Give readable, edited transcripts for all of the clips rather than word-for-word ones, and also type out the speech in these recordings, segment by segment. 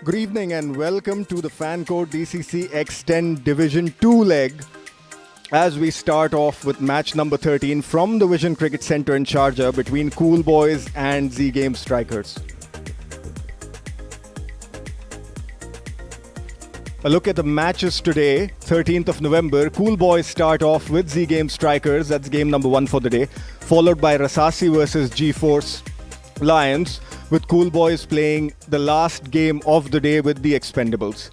Good evening and welcome to the fan code DCC X10 Division 2 leg as we start off with match number 13 from the Vision Cricket Centre in Sharjah between Cool Boys and Z Game Strikers. A look at the matches today, 13th of November. Cool Boys start off with Z Game Strikers, that's game number 1 for the day, followed by Rasasi versus G-Force Lions, with Cool Boys playing the last game of the day with the Expendables.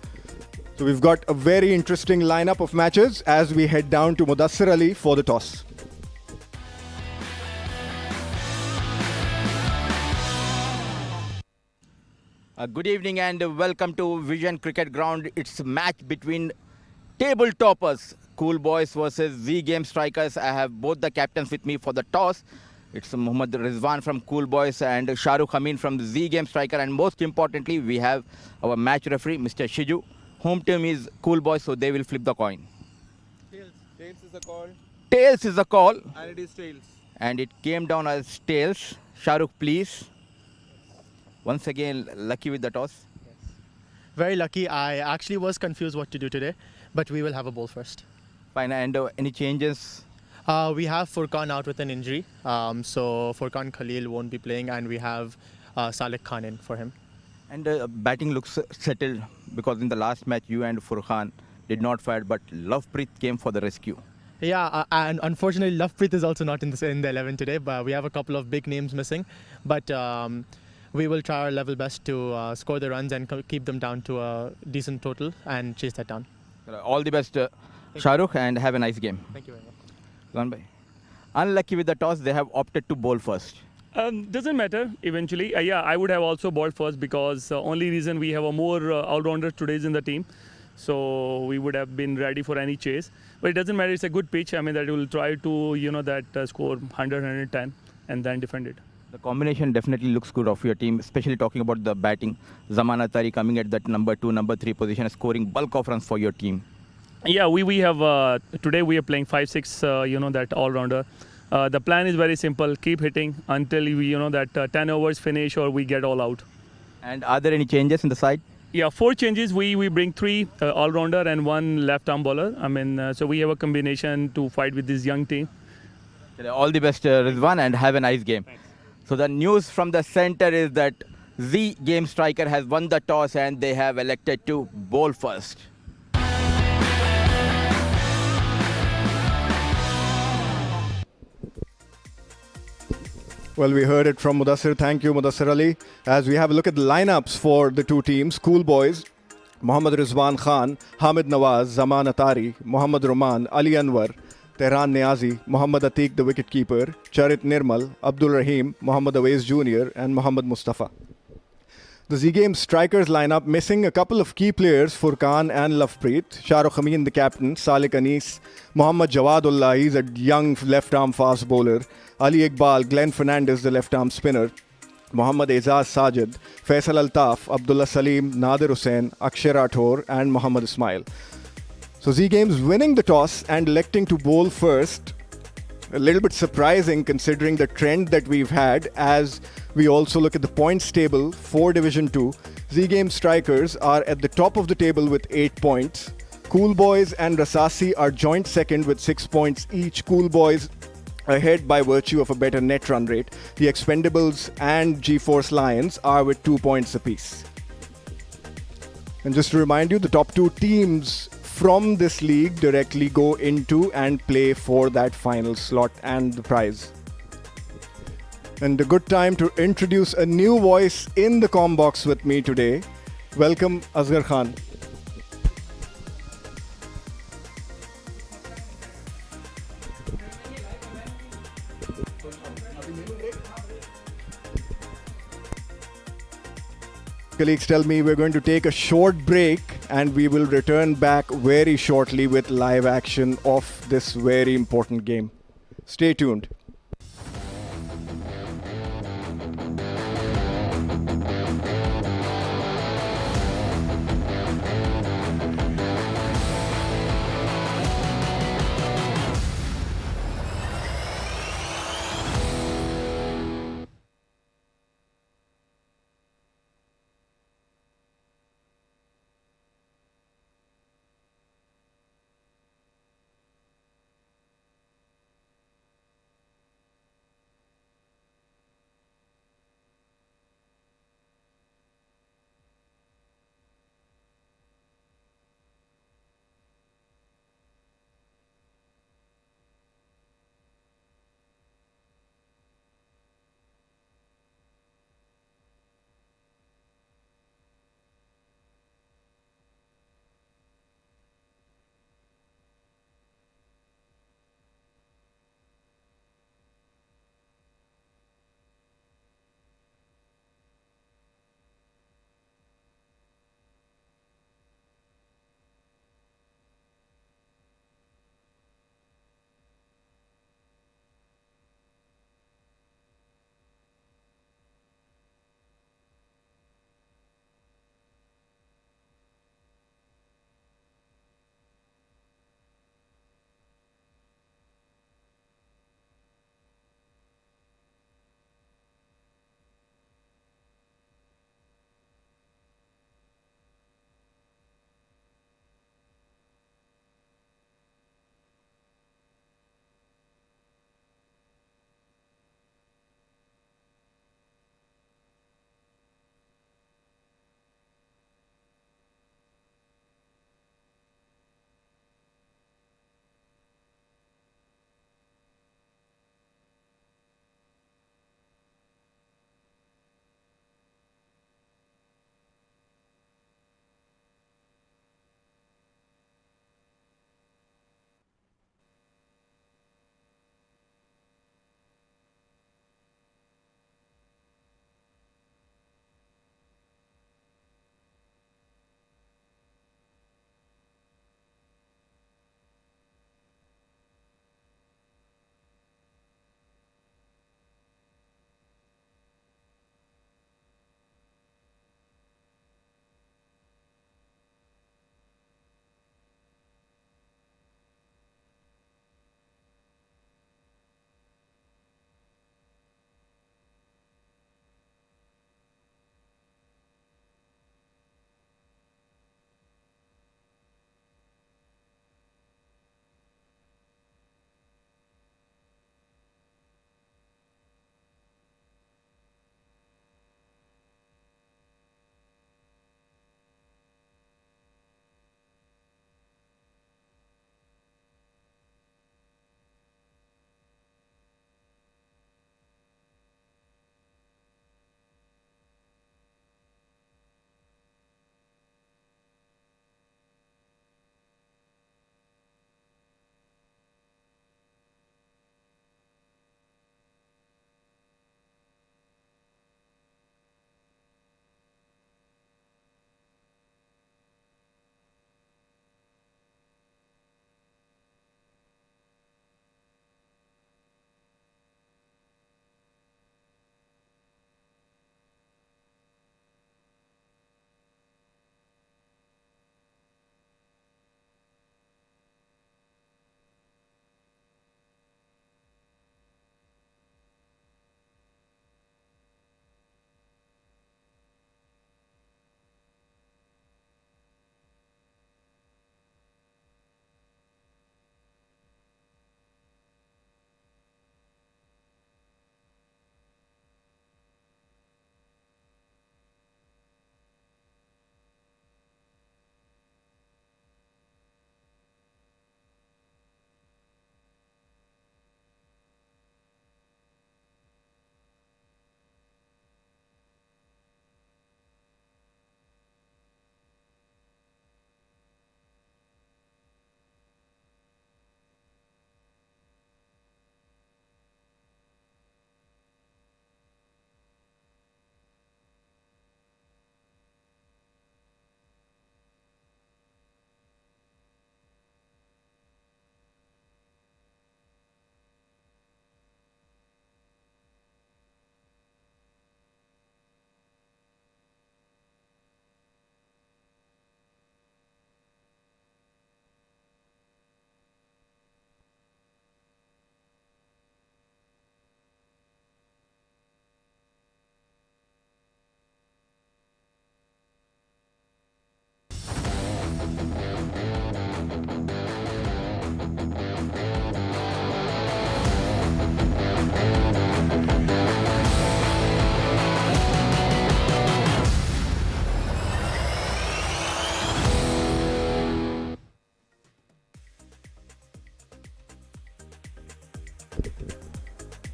So we've got a very interesting lineup of matches as we head down to Mudassir Ali for the toss. Good evening and welcome to Vision Cricket Ground. It's a match between table toppers, Cool Boys versus Z Game Strikers. I have both the captains with me for the toss. It's Mohammad Rizwan from Cool Boys and Shahrukh Amin from the Z Game Striker. And most importantly, we have our match referee, Mr. Shiju. Home team is Cool Boys, so they will flip the coin. Tails. Tails is a call. Tails is the call. And it is tails. And it came down as tails. Shahrukh, please. Once again, lucky with the toss. Yes. Very lucky. I actually was confused what to do today, but we will have a ball first. Fine. And any changes? We have Furqan out with an injury, so Furqan Khalil won't be playing, and we have Salek Khan in for him. And batting looks settled because in the last match, you and Furqan did not fight, but Lovepreet came for the rescue. Yeah, and unfortunately, Lovepreet is also not in the 11 today, but we have a couple of big names missing. But we will try our level best to score the runs and keep them down to a decent total and chase that down. All the best, Shahrukh, and have a nice game. Thank you very much. Bhai. Unlucky with the toss, they have opted to bowl first. Doesn't matter eventually. Yeah, I would have also bowled first because only reason we have a more all-rounder today in the team. So we would have been ready for any chase. But it doesn't matter. It's a good pitch. I mean, that will try to, score 100, 110 and then defend it. The combination definitely looks good of your team, especially talking about the batting. Zaman Atari coming at that number 2, number 3 position, scoring bulk of runs for your team. Yeah, we have, today we are playing 5-6, that all-rounder. The plan is very simple. Keep hitting until, that 10 overs finish or we get all out. And are there any changes in the side? Yeah, 4 changes. We bring 3 all-rounder and 1 left-arm bowler. I mean, so we have a combination to fight with this young team. All the best, Rizwan, and have a nice game. Thanks. So the news from the center is that Z Game Striker has won the toss and they have elected to bowl first. Well, we heard it from Mudassir. Thank you, Mudassir Ali. As we have a look at the lineups for the two teams, Cool Boys, Mohammad Rizwan Khan, Hamid Nawaz, Zaman Atari, Mohammad Roman, Ali Anwar, Tehran Niazi, Mohammad Atiq, the wicketkeeper, Charit Nirmal, Abdul Rahim, Mohammad Awais Jr. and Mohammad Mustafa. The Z Game Strikers lineup missing a couple of key players, Furqan and Lovepreet, Shahrukh Amin, the captain, Salek Anis, Mohammad Jawadullah, he's a young left-arm fast bowler, Ali Iqbal, Glenn Fernandez, the left-arm spinner, Mohammad Aizaz Sajid, Faisal Altaf, Abdullah Salim, Nadir Hussain, Akshay Rathore and Mohammad Ismail. So Z Games winning the toss and electing to bowl first. A little bit surprising considering the trend that we've had as we also look at the points table for Division 2. Z Game Strikers are at the top of the table with 8 points. Cool Boys and Rasasi are joint second with 6 points each. Cool Boys ahead by virtue of a better net run rate. The Expendables and G-Force Lions are with 2 points apiece. And just to remind you, the top 2 teams from this league directly go into and play for that final slot and the prize. And a good time to introduce a new voice in the comm box with me today. Welcome, Asghar Khan. Colleagues tell me we're going to take a short break and we will return back very shortly with live action of this very important game. Stay tuned.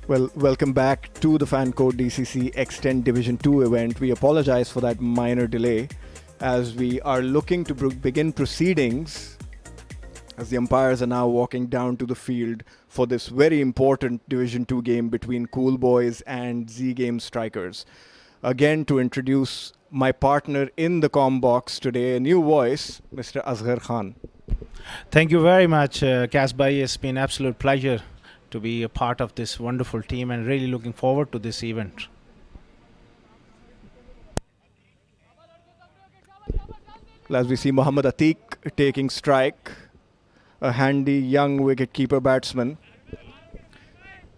Well, welcome back to the fan code DCC X10 Division 2 event. We apologize for that minor delay as we are looking to begin proceedings as the umpires are now walking down to the field for this very important Division 2 game between Cool Boys and Z Game Strikers. Again, to introduce my partner in the comm box today, a new voice, Mr. Asghar Khan. Thank you very much, Kasbai. It's been an absolute pleasure to be a part of this wonderful team and really looking forward to this event. As we see Mohammad Atiq taking strike, a handy young wicket-keeper batsman.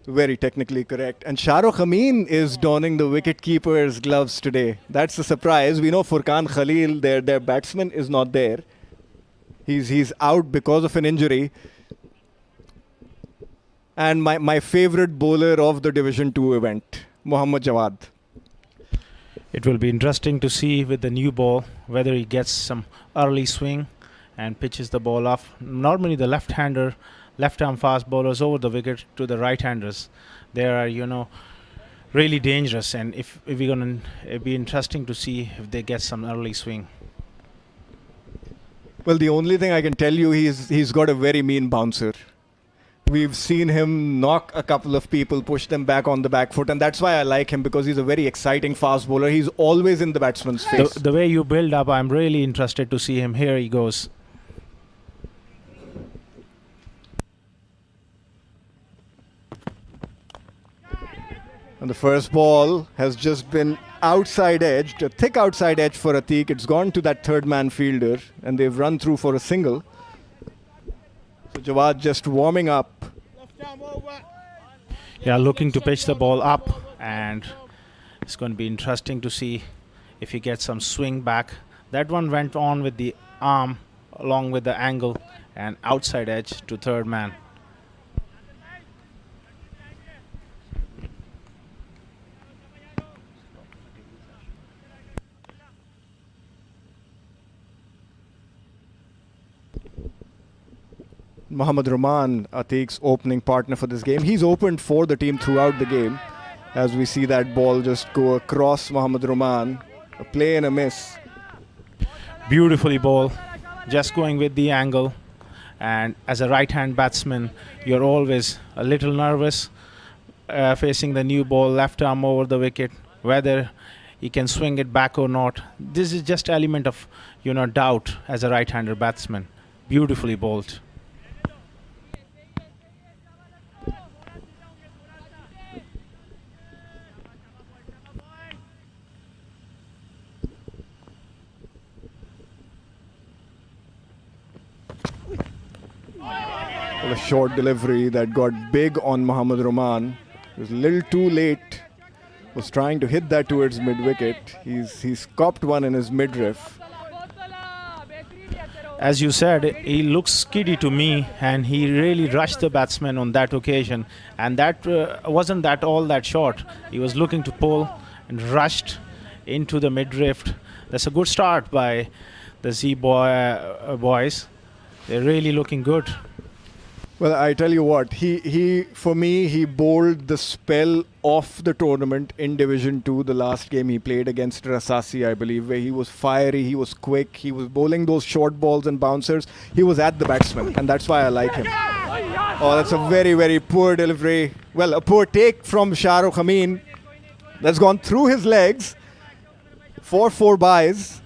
Very technically correct. And Shahrukh Amin is donning the wicket-keeper's gloves today. That's a surprise. We know Furqan Khalil, their batsman, is not there. He's out because of an injury. And my favorite bowler of the Division 2 event, Mohammad Jawad. It will be interesting to see with the new ball whether he gets some early swing and pitches the ball off. Normally the left-arm fast bowlers over the wicket to the right-handers. They are, really dangerous, and if we're going to, it'd be interesting to see if they get some early swing. Well, the only thing I can tell you, he's got a very mean bouncer. We've seen him knock a couple of people, push them back on the back foot, and that's why I like him, because he's a very exciting fast bowler. He's always in the batsman's face. The way you build up, I'm really interested to see him. Here he goes. And the first ball has just been outside edged, a thick outside edge for Atiq. It's gone to that third man fielder, and they've run through for a single. So Jawad just warming up. Yeah, looking to pitch the ball up, and it's going to be interesting to see if he gets some swing back. That one went on with the arm along with the angle and outside edge to third man. Mohammad Rahman, Atiq's opening partner for this game. He's opened for the team throughout the game. As we see that ball just go across Mohammad Rahman. A play and a miss. Beautifully ball, just going with the angle. And as a right-hand batsman, you're always a little nervous facing the new ball, left arm over the wicket, whether he can swing it back or not. This is just element of, doubt as a right-hander batsman. Beautifully bowled. A short delivery that got big on Mohammad Rahman. It was a little too late. Was trying to hit that towards mid-wicket. He's copped one in his midriff. As you said, he looks skiddy to me, and he really rushed the batsman on that occasion. And that wasn't all that short. He was looking to pull and rushed into the midriff. That's a good start by the Z boys. They're really looking good. Well, I tell you what, for me, he bowled the spell of the tournament in Division 2, the last game he played against Rasasi, I believe, where he was fiery, he was quick, he was bowling those short balls and bouncers. He was at the batsman, and that's why I like him. Oh, that's a very, very poor delivery. Well, a poor take from Shahrukh Amin. That's gone through his legs for 4 byes.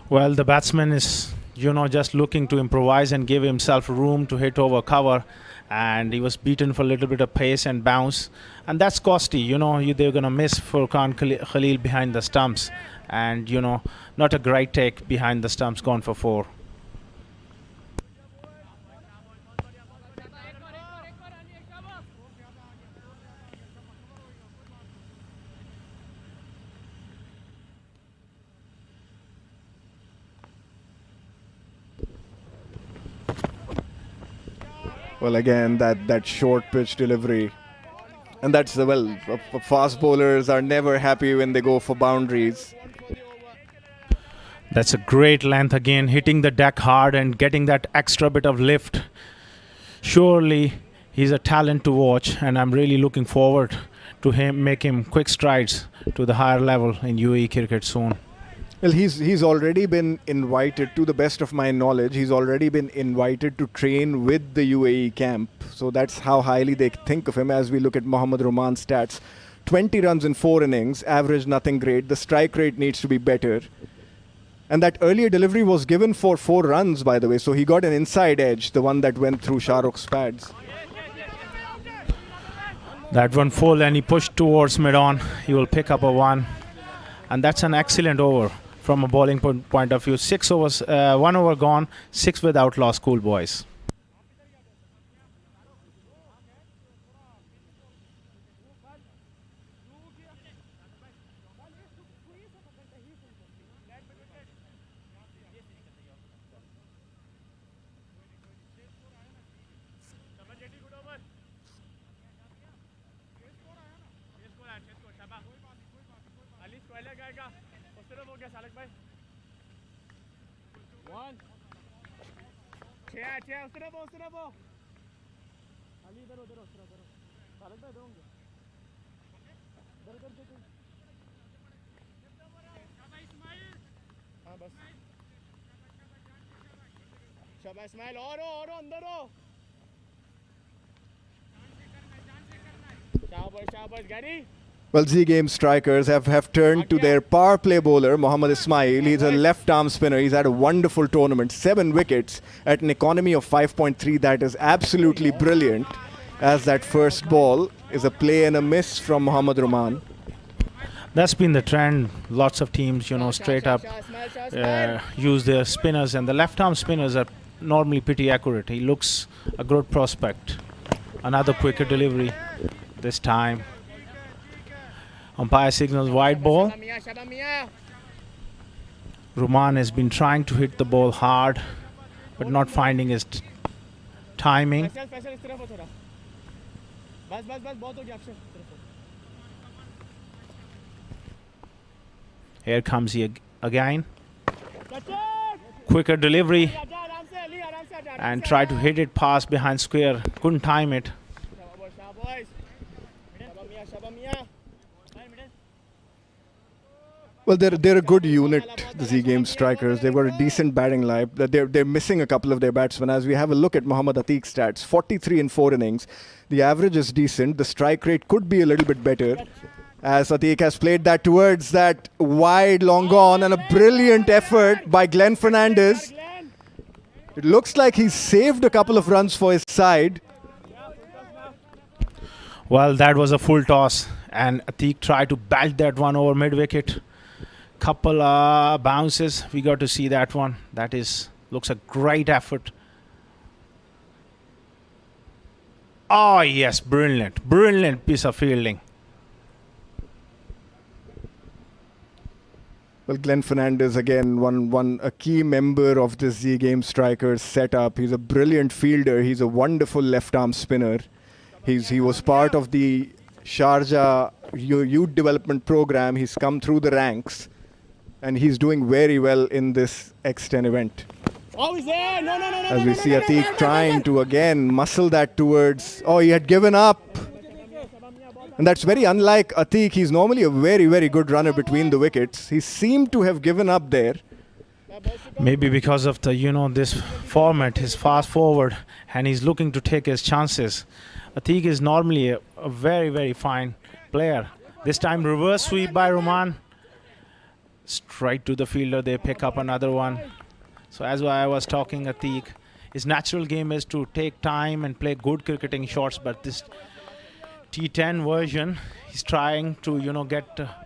Well, the batsman is just looking to improvise and give himself room to hit over cover, and he was beaten for a little bit of pace and bounce, and that's costly. They're going to miss Furqan Khalil behind the stumps, and not a great take behind the stumps, gone for 4. Well, again, that short pitch delivery. And that's fast bowlers are never happy when they go for boundaries. That's a great length again, hitting the deck hard and getting that extra bit of lift. Surely He's a talent to watch, and I'm really looking forward to make him quick strides to the higher level in UAE cricket soon. Well, he's already been invited, to the best of my knowledge, he's already been invited to train with the UAE camp. So that's how highly they think of him. As we look at Mohammad Roman's stats, 20 runs in 4 innings, average nothing great. The strike rate needs to be better. And that earlier delivery was given for 4 runs, by the way. So he got an inside edge, the one that went through Shah Rukh's pads. That one full, and he pushed towards mid-on. He will pick up a 1. And that's an excellent over from a bowling point of view. 6 overs, 1 over gone, 6 without loss, Schoolboys. Well, Z Game strikers have turned to their power play bowler, Mohammad Ismail. He's a left-arm spinner. He's had a wonderful tournament. 7 wickets at an economy of 5.3. That is absolutely brilliant, as that first ball is a play and a miss from Mohammad Roman. That's been the trend. Lots of teams, straight up use their spinners, and the left-arm spinners are normally pretty accurate. He looks a good prospect. Another quicker delivery this time. Umpire signals wide ball. Ruman has been trying to hit the ball hard, but not finding his timing. Here comes he again. Quicker delivery and try to hit it past behind square. Couldn't time it. Well, they're a good unit, the Z Game strikers. They've got a decent batting lineup. They're missing a couple of their batsmen. As we have a look at Mohammad Atiq's stats, 43 in 4 innings. The average is decent. The strike rate could be a little bit better, as Atiq has played that towards that wide long on, and a brilliant effort by Glenn Fernandez. It looks like he's saved a couple of runs for his side. Well, that was a full toss, and Atiq tried to bat that one over mid-wicket. Couple bounces, we got to see that one. That looks a great effort. Oh yes, brilliant piece of fielding. Well, Glenn Fernandez again, a key member of this Z Game strikers setup. He's a brilliant fielder. He's a wonderful left-arm spinner. He was part of the Sharjah youth development program. He's come through the ranks, and he's doing very well in this X10 event. Oh, he's there! No, as we see Atiq trying to again muscle that towards. Oh, he had given up. And that's very unlike Atiq. He's normally a very, very good runner between the wickets. He seemed to have given up there. Maybe because of the, this format, his fast forward, and he's looking to take his chances. Atiq is normally a very, very fine player. This time reverse sweep by Roman. Straight to the fielder, they pick up another one. So as I was talking, Atiq, his natural game is to take time and play good cricketing shots, but this T10 version, he's trying to,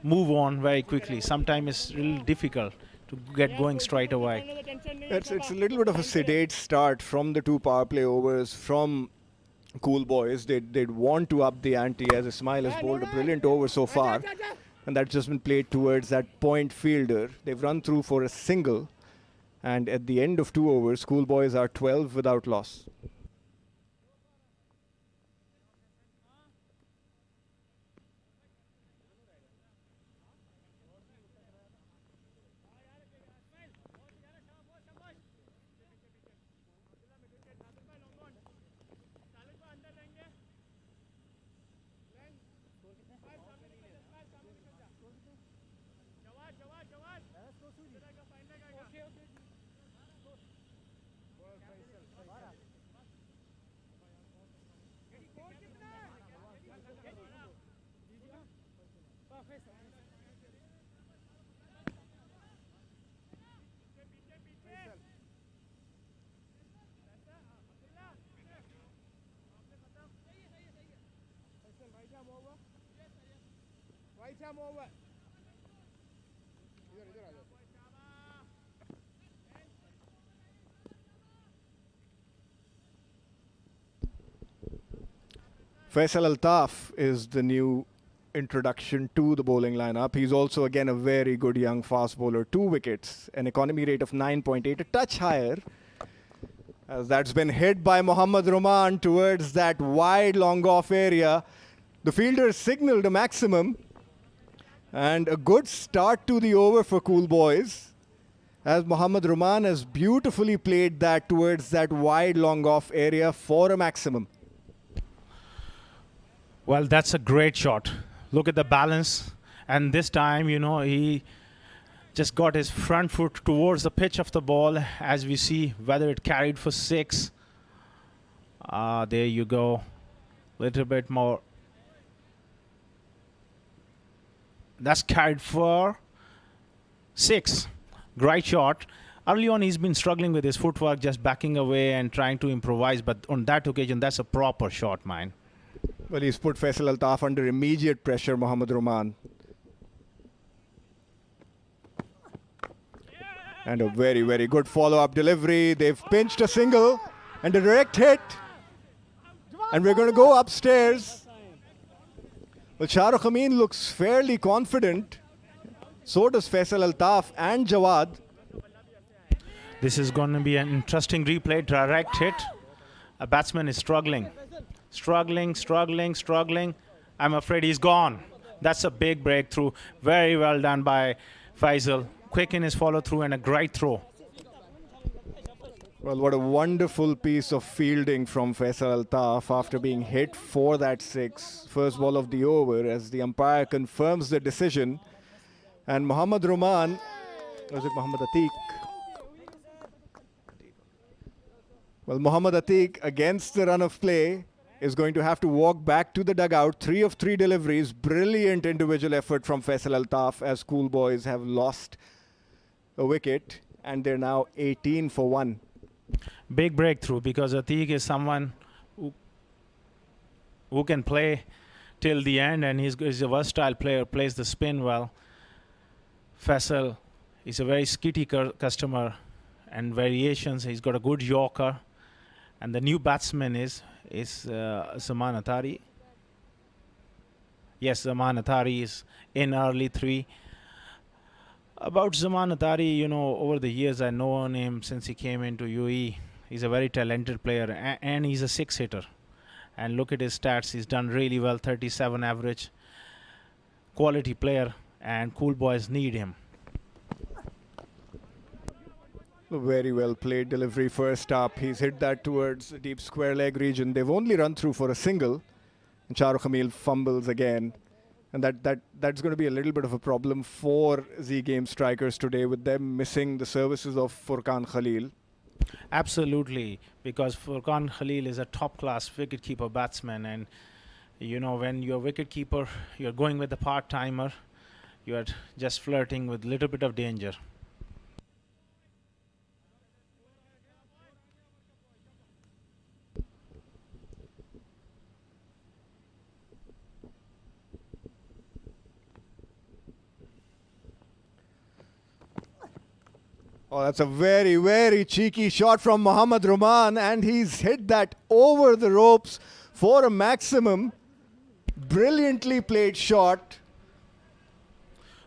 move on very quickly. Sometimes it's really difficult to get going straight away. It's a little bit of a sedate start from the 2 power play overs from Cool Boys. They'd want to up the ante, as Ismail has bowled a brilliant over so far. And that's just been played towards that point fielder. They've run through for a single. And at the end of 2 overs, Cool Boys are 12 without loss. Faisal Altaf is the new introduction to the bowling lineup. He's also again a very good young fast bowler. 2 wickets, an economy rate of 9.8, a touch higher. As that's been hit by Mohammad Roman towards that wide long off area. The fielder signaled a maximum. And a good start to the over for Cool Boys, as Mohammad Roman has beautifully played that towards that wide long off area for a maximum. Well, that's a great shot. Look at the balance. And this time, you know, he just got his front foot towards the pitch of the ball, as we see whether it carried for 6. There you go. Little bit more. That's carried for 6. Great shot. Early on, he's been struggling with his footwork, just backing away and trying to improvise. But on that occasion, that's a proper shot, man. Well, he's put Faisal Altaf under immediate pressure, Mohammad Roman. And a very, very good follow-up delivery. They've pinched a single and a direct hit. And we're going to go upstairs. Well, Shahrukh Amin looks fairly confident. So does Faisal Altaf and Jawad. This is going to be an interesting replay. Direct hit. A batsman is struggling. Struggling. I'm afraid he's gone. That's a big breakthrough. Very well done by Faisal. Quick in his follow-through and a great throw. Well, what a wonderful piece of fielding from Faisal Altaf after being hit for that 6. First ball of the over, as the umpire confirms the decision. And Mohammad Roman, was it Mohammad Atiq? Well, Mohammad Atiq, against the run of play, is going to have to walk back to the dugout. 3 of 3 deliveries. Brilliant individual effort from Faisal Altaf, as Cool Boys have lost a wicket. And they're now 18 for 1. Big breakthrough, because Atiq is someone who can play till the end, and he's a versatile player, plays the spin well. Faisal is a very skitty customer and variations. He's got a good yorker. And the new batsman is Zaman Atari. Yes, Zaman Atari is in early 3. About Zaman Atari, you know, over the years I've known him since he came into UAE. He's a very talented player, and he's a 6-hitter. And look at his stats. He's done really well, 37 average. Quality player, and Cool Boys need him. Very well played delivery first up. He's hit that towards the deep square leg region. They've only run through for a single. And Shahrukh Amin fumbles again. And that's going to be a little bit of a problem for Z Game strikers today, with them missing the services of Furqan Khalil. Absolutely, because Furqan Khalil is a top-class wicketkeeper batsman. And, you know, when you're a wicketkeeper, you're going with the part-timer. You're just flirting with a little bit of danger. Oh, that's a very, very cheeky shot from Mohammad Roman, and he's hit that over the ropes for a maximum. Brilliantly played shot.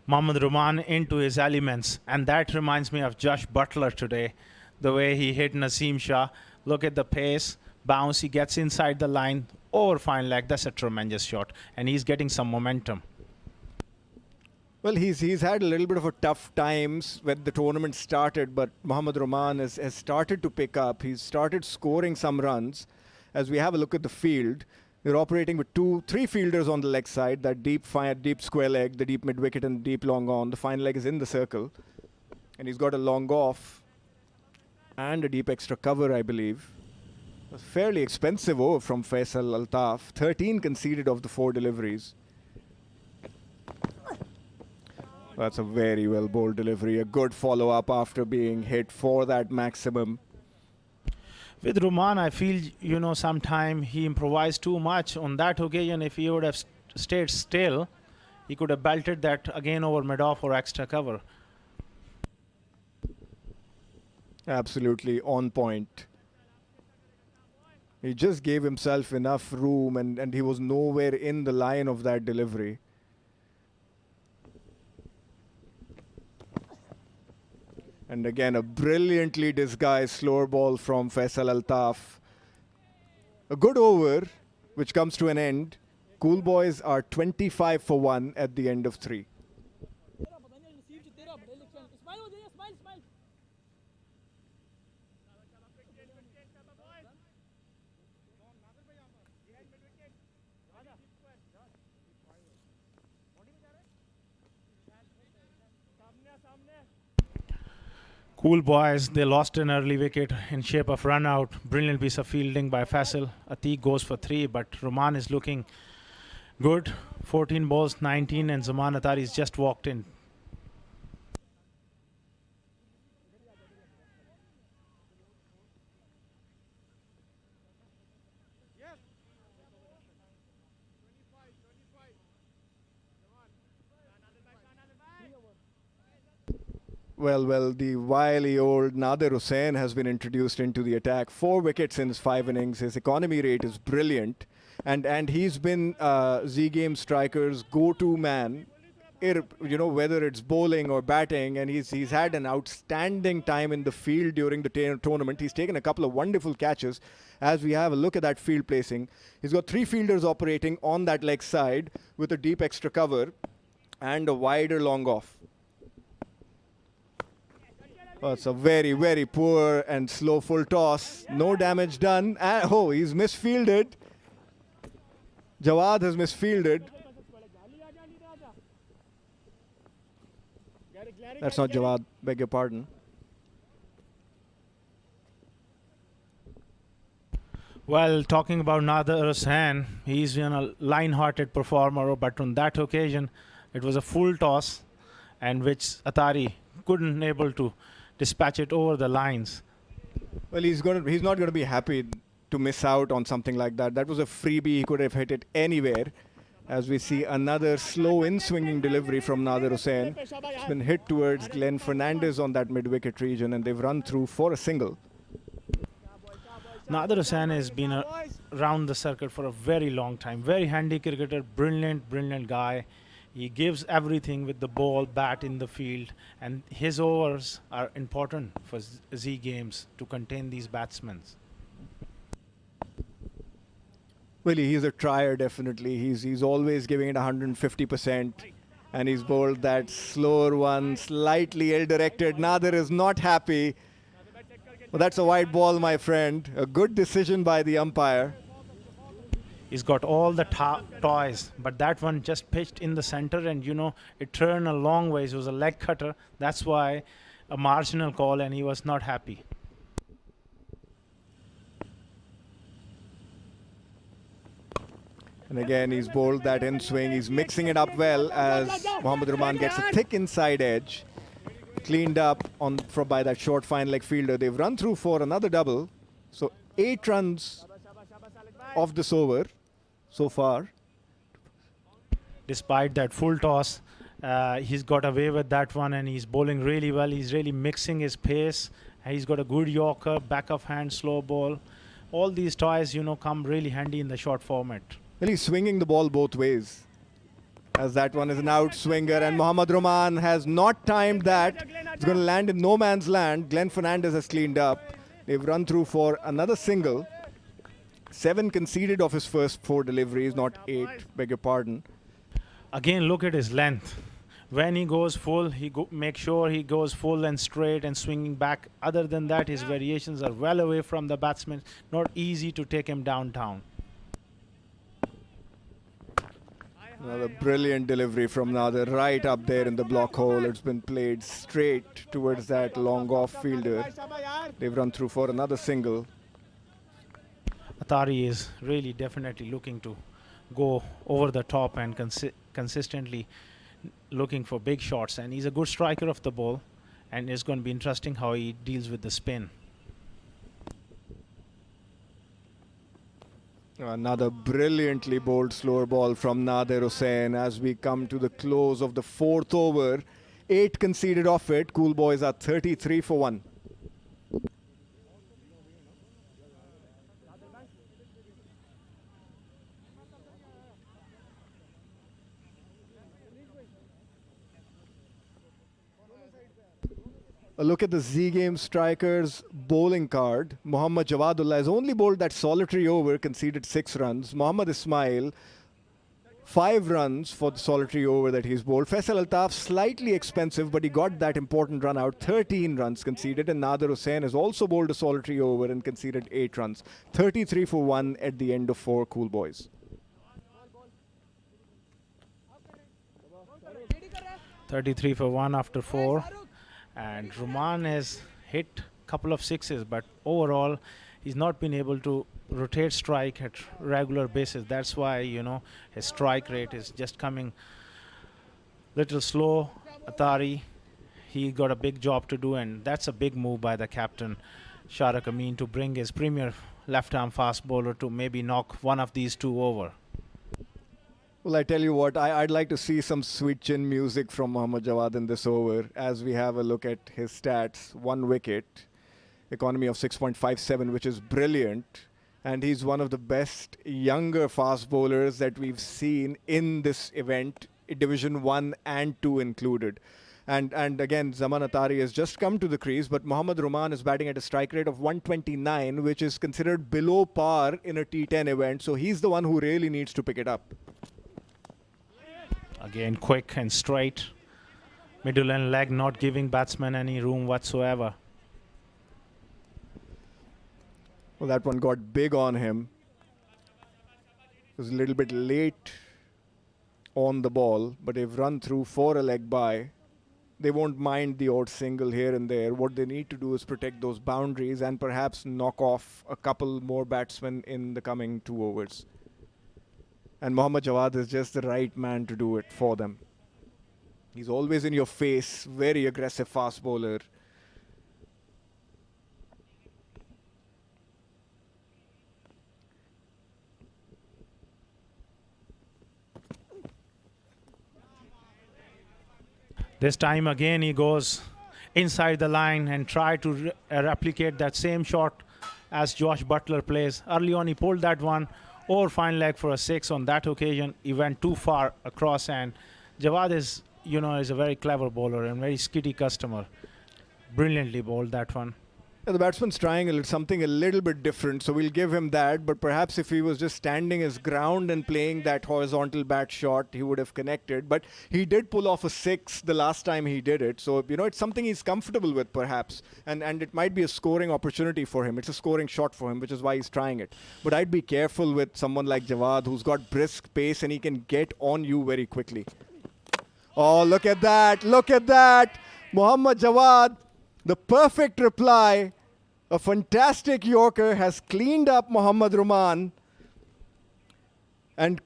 Mohammad Roman into his elements, and that reminds me of Josh Butler today. The way he hit Naseem Shah. Look at the pace, bounce, he gets inside the line, over fine leg. That's a tremendous shot, and he's getting some momentum. Well, he's had a little bit of a tough times when the tournament started, but Mohammad Roman has started to pick up. He's started scoring some runs. As we have a look at the field, they're operating with 2-3 fielders on the leg side, that deep square leg, the deep mid wicket and deep long on. The fine leg is in the circle. And he's got a long off and a deep extra cover, I believe. A fairly expensive over from Faisal Altaf. 13 conceded of the 4 deliveries. That's a very well bowled delivery. A good follow up after being hit for that maximum. With Roman, I feel, sometime he improvised too much. On that occasion, if he would have stayed still, he could have belted that again over mid-off or extra cover. Absolutely on point. He just gave himself enough room and he was nowhere in the line of that delivery. And again, a brilliantly disguised slower ball from Faisal Altaf. A good over, which comes to an end. Cool Boys are 25 for 1 at the end of 3. Cool Boys, they lost an early wicket in shape of run out. Brilliant piece of fielding by Faisal. Atiq goes for 3, but Roman is looking good. 14 balls, 19, and Zaman Atari's just walked in. Well, the wily old Nadir Hussain has been introduced into the attack. 4 wickets in his 5 innings. His economy rate is brilliant. And he's been Z Game Striker's go-to man, whether it's bowling or batting. And he's had an outstanding time in the field during the tournament. He's taken a couple of wonderful catches. As we have a look at that field placing, he's got 3 fielders operating on that leg side with a deep extra cover and a wider long off. Oh, it's a very, very poor and slow full toss. No damage done. Oh, he's misfielded. Jawad has misfielded. That's not Jawad, beg your pardon. Well, talking about Nadir Hussain, he's been a line-hearted performer, but on that occasion, it was a full toss, and which Atari couldn't able to dispatch it over the lines. Well, he's not going to be happy to miss out on something like that. That was a freebie. He could have hit it anywhere. As we see another slow in-swinging delivery from Nadir Hussain. It's been hit towards Glenn Fernandez on that mid-wicket region, and they've run through for a single. Nadir Hussain has been around the circuit for a very long time. Very handy cricketer, brilliant guy. He gives everything with the ball, bat in the field, and his overs are important for Z Games to contain these batsmen. Well, he's a trier, definitely. He's always giving it 150%, and he's bowled that slower one, slightly ill-directed. Nadir is not happy. Well, that's a wide ball, my friend. A good decision by the umpire. He's got all the toys, but that one just pitched in the center, and it turned a long ways. It was a leg cutter. That's why a marginal call, and he was not happy. And again, he's bowled that in swing. He's mixing it up well as Mohammad Rahman gets a thick inside edge. Cleaned up by that short fine leg fielder. They've run through for another double. So 8 runs off this over so far. Despite that full toss, he's got away with that one, and he's bowling really well. He's really mixing his pace. He's got a good Yorker, back of hand, slow ball. All these toys, come really handy in the short format. Well, he's swinging the ball both ways, as that one is an out swinger, and Mohammad Rahman has not timed that. It's going to land in no man's land. Glenn Fernandez has cleaned up. They've run through for another single. 7 conceded of his first 4 deliveries, not 8, beg your pardon. Again, look at his length. When he goes full, make sure he goes full and straight and swinging back. Other than that, his variations are well away from the batsman. Not easy to take him downtown. Another brilliant delivery from Nadir, right up there in the block hole. It's been played straight towards that long off fielder. They've run through for another single. Atari is really definitely looking to go over the top and consistently looking for big shots, and he's a good striker of the ball, and it's going to be interesting how he deals with the spin. Another brilliantly bowled slower ball from Nadir Hussain as we come to the close of the fourth over. 8 conceded off it. Cool Boys are 33 for 1. A look at the Z Game strikers bowling card. Mohammad Jawadullah has only bowled that solitary over, conceded 6 runs. Mohammad Ismail, 5 runs for the solitary over that he's bowled. Faisal Altaf, slightly expensive, but he got that important run out. 13 runs conceded. And Nadir Hussain has also bowled a solitary over and conceded 8 runs. 33 for 1 at the end of 4 Cool Boys. .33 for 1 after 4. And Roman has hit a couple of sixes, but overall he's not been able to rotate strike at regular basis. That's why, you know, his strike rate is just coming little slow. Atari, he got a big job to do, and that's a big move by the captain Sharak Amin to bring his premier left-arm fast bowler to maybe knock one of these 2 over. Well, I tell you what, I'd like to see some sweet chin music from Mohammad Jawad in this over as we have a look at his stats. 1 wicket, economy of 6.57, which is brilliant. And he's one of the best younger fast bowlers that we've seen in this event, Division 1 and 2 included. And again, Zaman Atari has just come to the crease, but Mohammad Roman is batting at a strike rate of 129, which is considered below par in a T10 event. So he's the one who really needs to pick it up. Again, quick and straight. Middle and leg not giving batsman any room whatsoever. Well, that one got big on him. He was a little bit late on the ball, but they've run through for a leg by. They won't mind the odd single here and there. What they need to do is protect those boundaries and perhaps knock off a couple more batsmen in the coming 2 overs. And Mohammad Jawad is just the right man to do it for them. He's always in your face, very aggressive fast bowler. This time again he goes inside the line and try to replicate that same shot as Josh Butler plays. Early on he pulled that one over fine leg for a 6. On that occasion he went too far across, and Jawad is, you know, is a very clever bowler and very skitty customer. Brilliantly bowled that one. Yeah, the batsman's trying something a little bit different, so we'll give him that. But perhaps if he was just standing his ground and playing that horizontal bat shot, he would have connected. But he did pull off a 6 the last time he did it. So, you know, it's something he's comfortable with, perhaps. And it might be a scoring opportunity for him. It's a scoring shot for him, which is why he's trying it. But I'd be careful with someone like Jawad, who's got brisk pace and he can get on you very quickly. Oh, look at that. Look at that. Mohammad Jawad, the perfect reply. A fantastic Yorker has cleaned up Mohammad Roman. And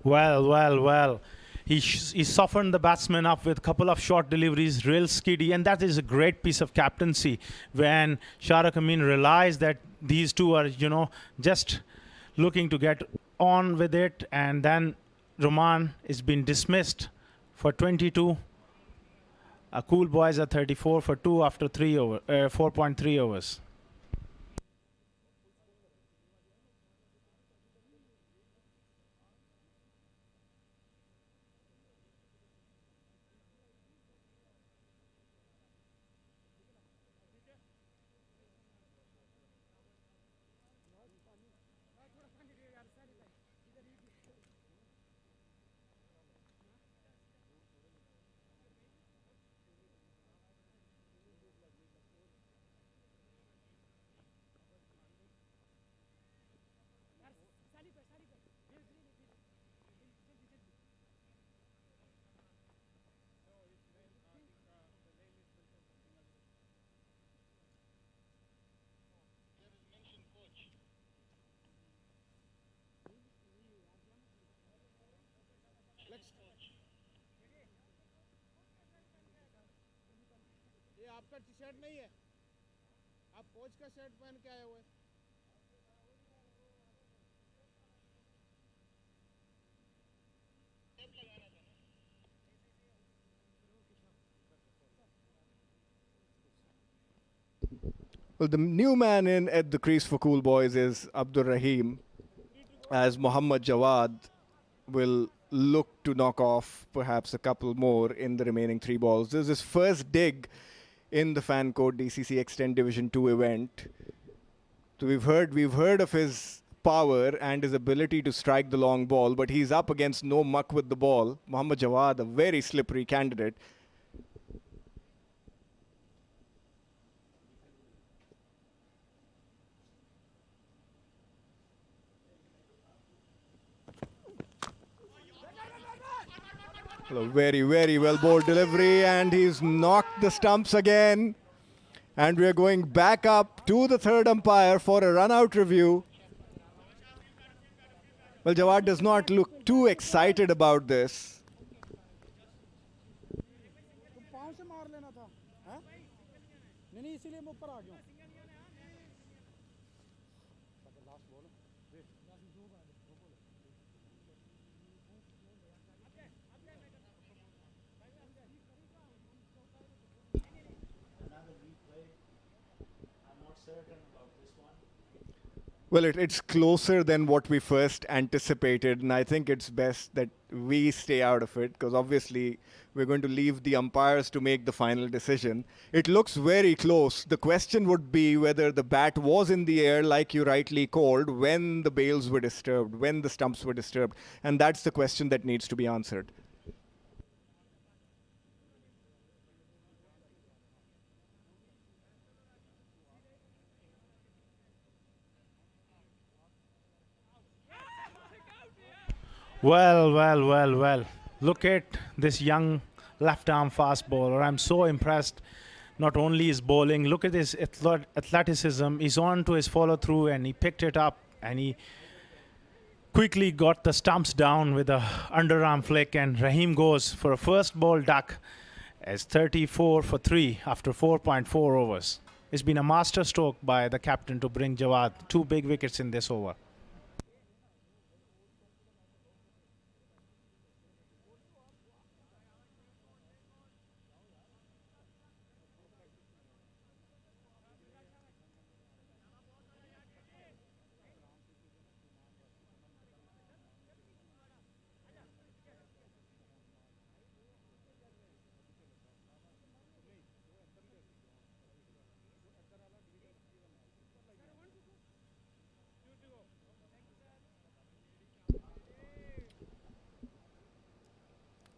well. He softened the batsman up with a couple of short deliveries, real skiddy, and that is a great piece of captaincy when Sharak Amin realized that these two are, you know, just looking to get on with it, and then Roman is being dismissed for 22. Cool Boys are 34 for 2 after 4.3 overs. आपका T shirt नहीं है, आप coach का shirt पहन के आए हुए। Well, the new man in at the crease for Cool Boys is Abdur Rahim, as Muhammad Jawad will look to knock off perhaps a couple more in the remaining 3 balls. This is his first dig in the fan code DCC X10 Division 2 event. So we've heard of his power and his ability to strike the long ball, but he's up against no muck with the ball. Muhammad Jawad, a very slippery candidate. Well, a very, very well bowled delivery, and he's knocked the stumps again. And we're going back up to the third umpire for a run-out review. Well, Jawad does not look too excited about this. पाँव से मार लेना था, हैं? नहीं इसीलिए मैं ऊपर आ गया हूँ। Well, it's closer than what we first anticipated, and I think it's best that we stay out of it, because obviously we're going to leave the umpires to make the final decision. It looks very close. The question would be whether the bat was in the air, like you rightly called, when the bails were disturbed, when the stumps were disturbed, and that's the question that needs to be answered. Well. Look at this young left arm fast bowler. I'm so impressed. Not only his bowling, look at his athleticism. He's on to his follow through, and he picked it up, and he quickly got the stumps down with a underarm flick, and Rahim goes for a first ball duck as 34 for 3 after 4.4 overs. It's been a master stroke by the captain to bring Jawad 2 big wickets in this over.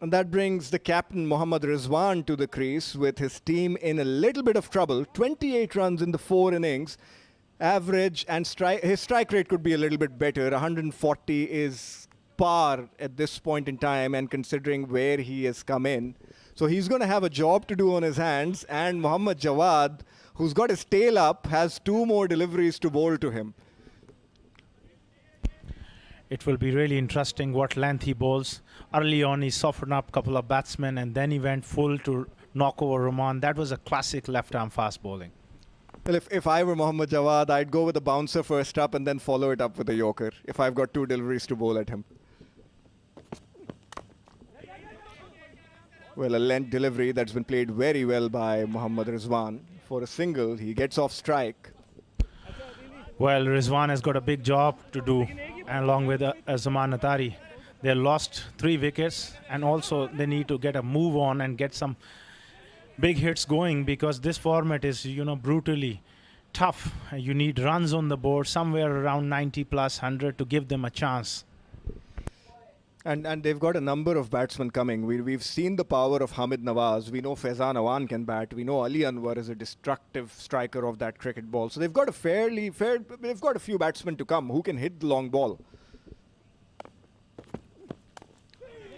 And that brings the captain, Mohammad Rizwan, to the crease with his team in a little bit of trouble. 28 runs in the 4 innings. Average and his strike rate could be a little bit better. 140 is par at this point in time, and considering where he has come in. So he's going to have a job to do on his hands. And Muhammad Jawad, who's got his tail up, has 2 more deliveries to bowl to him. It will be really interesting what length he bowls. Early on, he softened up a couple of batsmen, and then he went full to knock over Rahman. That was a classic left-arm fast bowling. Well, if I were Mohammad Jawad, I'd go with a bouncer first up and then follow it up with a yorker if I've got 2 deliveries to bowl at him. Well, a length delivery that's been played very well by Mohammad Rizwan. For a single, he gets off strike. Well, Rizwan has got a big job to do, along with Zaman Atari. They lost 3 wickets, and also they need to get a move on and get some big hits going, because this format is, brutally tough. You need runs on the board, somewhere around 90 plus 100 to give them a chance. And they've got a number of batsmen coming. We've seen the power of Hamid Nawaz. We know Faizan Awan can bat. We know Ali Anwar is a destructive striker of that cricket ball. So they've got they've got a few batsmen to come who can hit the long ball.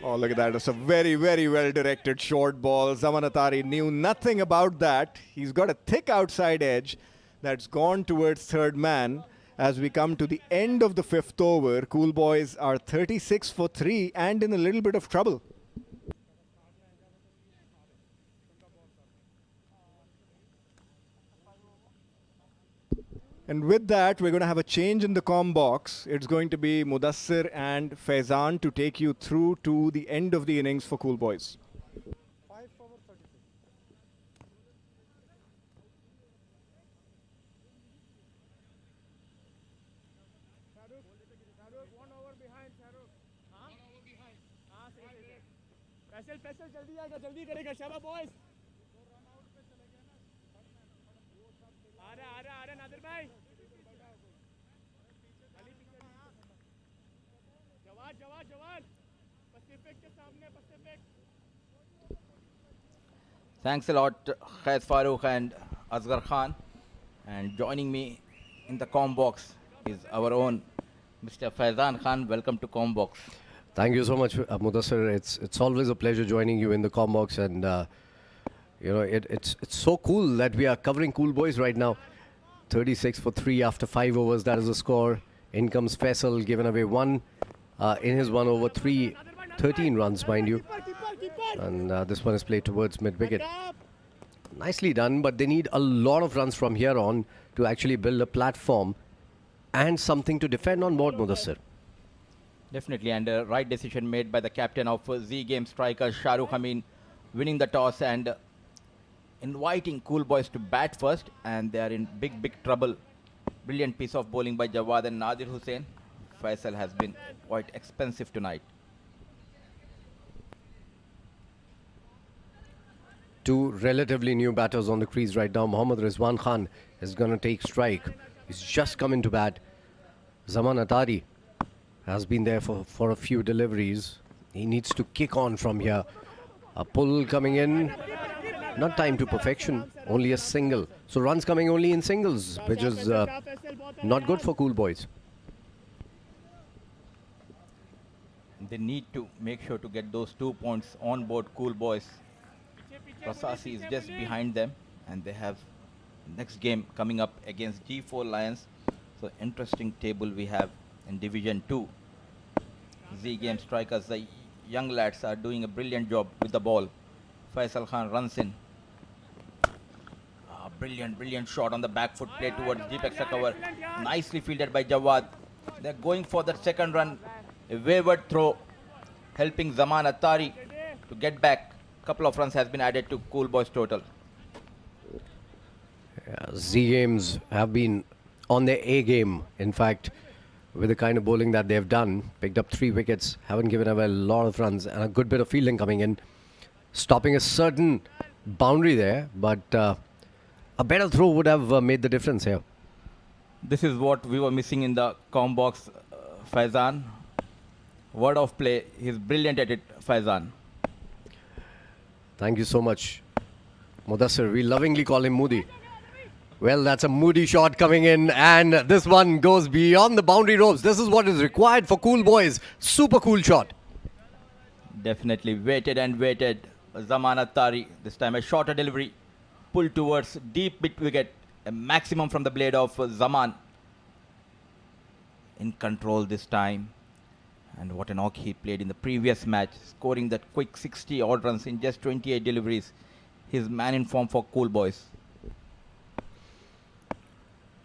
Oh, look at that. It's a very, very well-directed short ball. Zaman Atari knew nothing about that. He's got a thick outside edge that's gone towards third man. As we come to the end of the 5th over, Cool Boys are 36 for 3 and in a little bit of trouble. And with that, we're going to have a change in the comm box. It's going to be Mudassir and Faizan to take you through to the end of the innings for Cool Boys. 5 over 36. Shahrukh, 1 over behind, Shahrukh. 1 over behind. Faisal, jaldi aega, jaldi karega, Shaba boys. आ रहा नादिर भाई जवान Pacific के सामने Pacific. Thanks a lot, Khaiz Farooq and Asghar Khan. And joining me in the comm box is our own Mr. Faizan Khan. Welcome to comm box. Thank you so much, Mudassir. It's always a pleasure joining you in the comm box, and it's so cool that we are covering Cool Boys right now. 36 for 3 after 5 overs. That is the score. In comes Faisal, given away 1 in his 1 over 3, 13 runs, mind you. And this one is played towards mid wicket. Nicely done, but they need a lot of runs from here on to actually build a platform and something to defend on board, Mudassir. Definitely, and right decision made by the captain of Z Game striker Shahrukh Amin, winning the toss and inviting Cool Boys to bat first, and they are in big trouble. Brilliant piece of bowling by Jawad and Nadir Hussain. Faisal has been quite expensive tonight. 2 relatively new batters on the crease right now. Mohammad Rizwan Khan is going to take strike. He's just come into bat. Zaman Atari has been there for a few deliveries. He needs to kick on from here. A pull coming in. Not time to perfection. Only a single. So runs coming only in singles, which is not good for Cool Boys. They need to make sure to get those 2 points on board Cool Boys. Prasasi is just behind them, and they have next game coming up against G4 Lions. So interesting table we have in Division 2. Z Game strikers, the young lads are doing a brilliant job with the ball. Faisal Khan runs in. Brilliant shot on the back foot, play towards deep extra cover. Nicely fielded by Jawad. They're going for that second run. A wayward throw, helping Zaman Atari to get back. Couple of runs has been added to Cool Boys total. Z Games have been on their A game, in fact, with the kind of bowling that they've done. Picked up 3 wickets, haven't given away a lot of runs, and a good bit of fielding coming in. Stopping a certain boundary there, but a better throw would have made the difference here. This is what we were missing in the comm box, Faizan. Word of play, he's brilliant at it, Faizan. Thank you so much, Mudassir. We lovingly call him Moody. Well, that's a Moody shot coming in, and this one goes beyond the boundary ropes. This is what is required for Cool Boys. Super cool shot. Definitely waited and waited. Zaman Attari, this time a shorter delivery. Pulled towards deep mid wicket. A maximum from the blade of Zaman. In control this time. And what a knock he played in the previous match, scoring that quick 60 odd runs in just 28 deliveries. He's man in form for Cool Boys.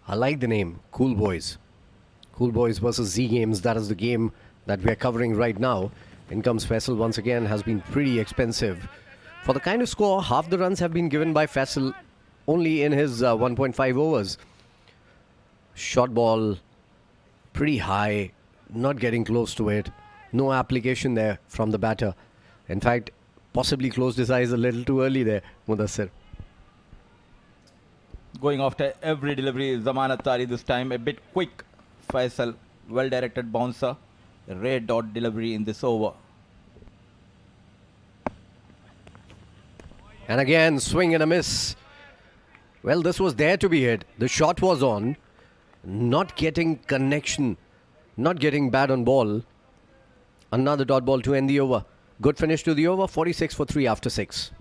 I like the name, Cool Boys. Cool Boys versus Z Games. That is the game that we are covering right now. In comes Faisal once again, has been pretty expensive. For the kind of score, half the runs have been given by Faisal only in his 1.5 overs. Short ball, pretty high, not getting close to it. No application there from the batter. In fact, possibly closed his eyes a little too early there, Mudassir. Going after every delivery, Zaman Attari this time a bit quick. Faisal, well-directed bouncer. A rare dot delivery in this over. And again, swing and a miss. Well, this was there to be hit. The shot was on. Not getting connection. Not getting bad on ball. Another dot ball to end the over. Good finish to the over. 46 for 3 after 6.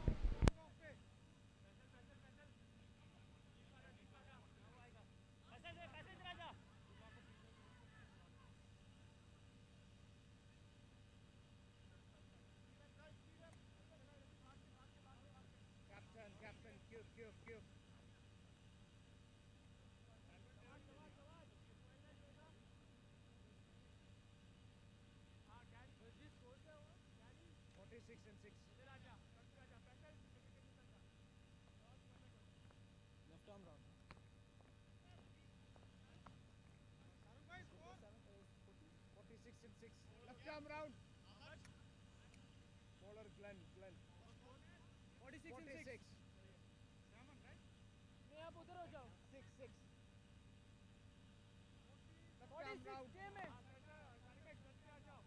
Left arm round. Bowler Glenn. 46 and 6. नहीं आप उधर हो जाओ. 6. Left arm round.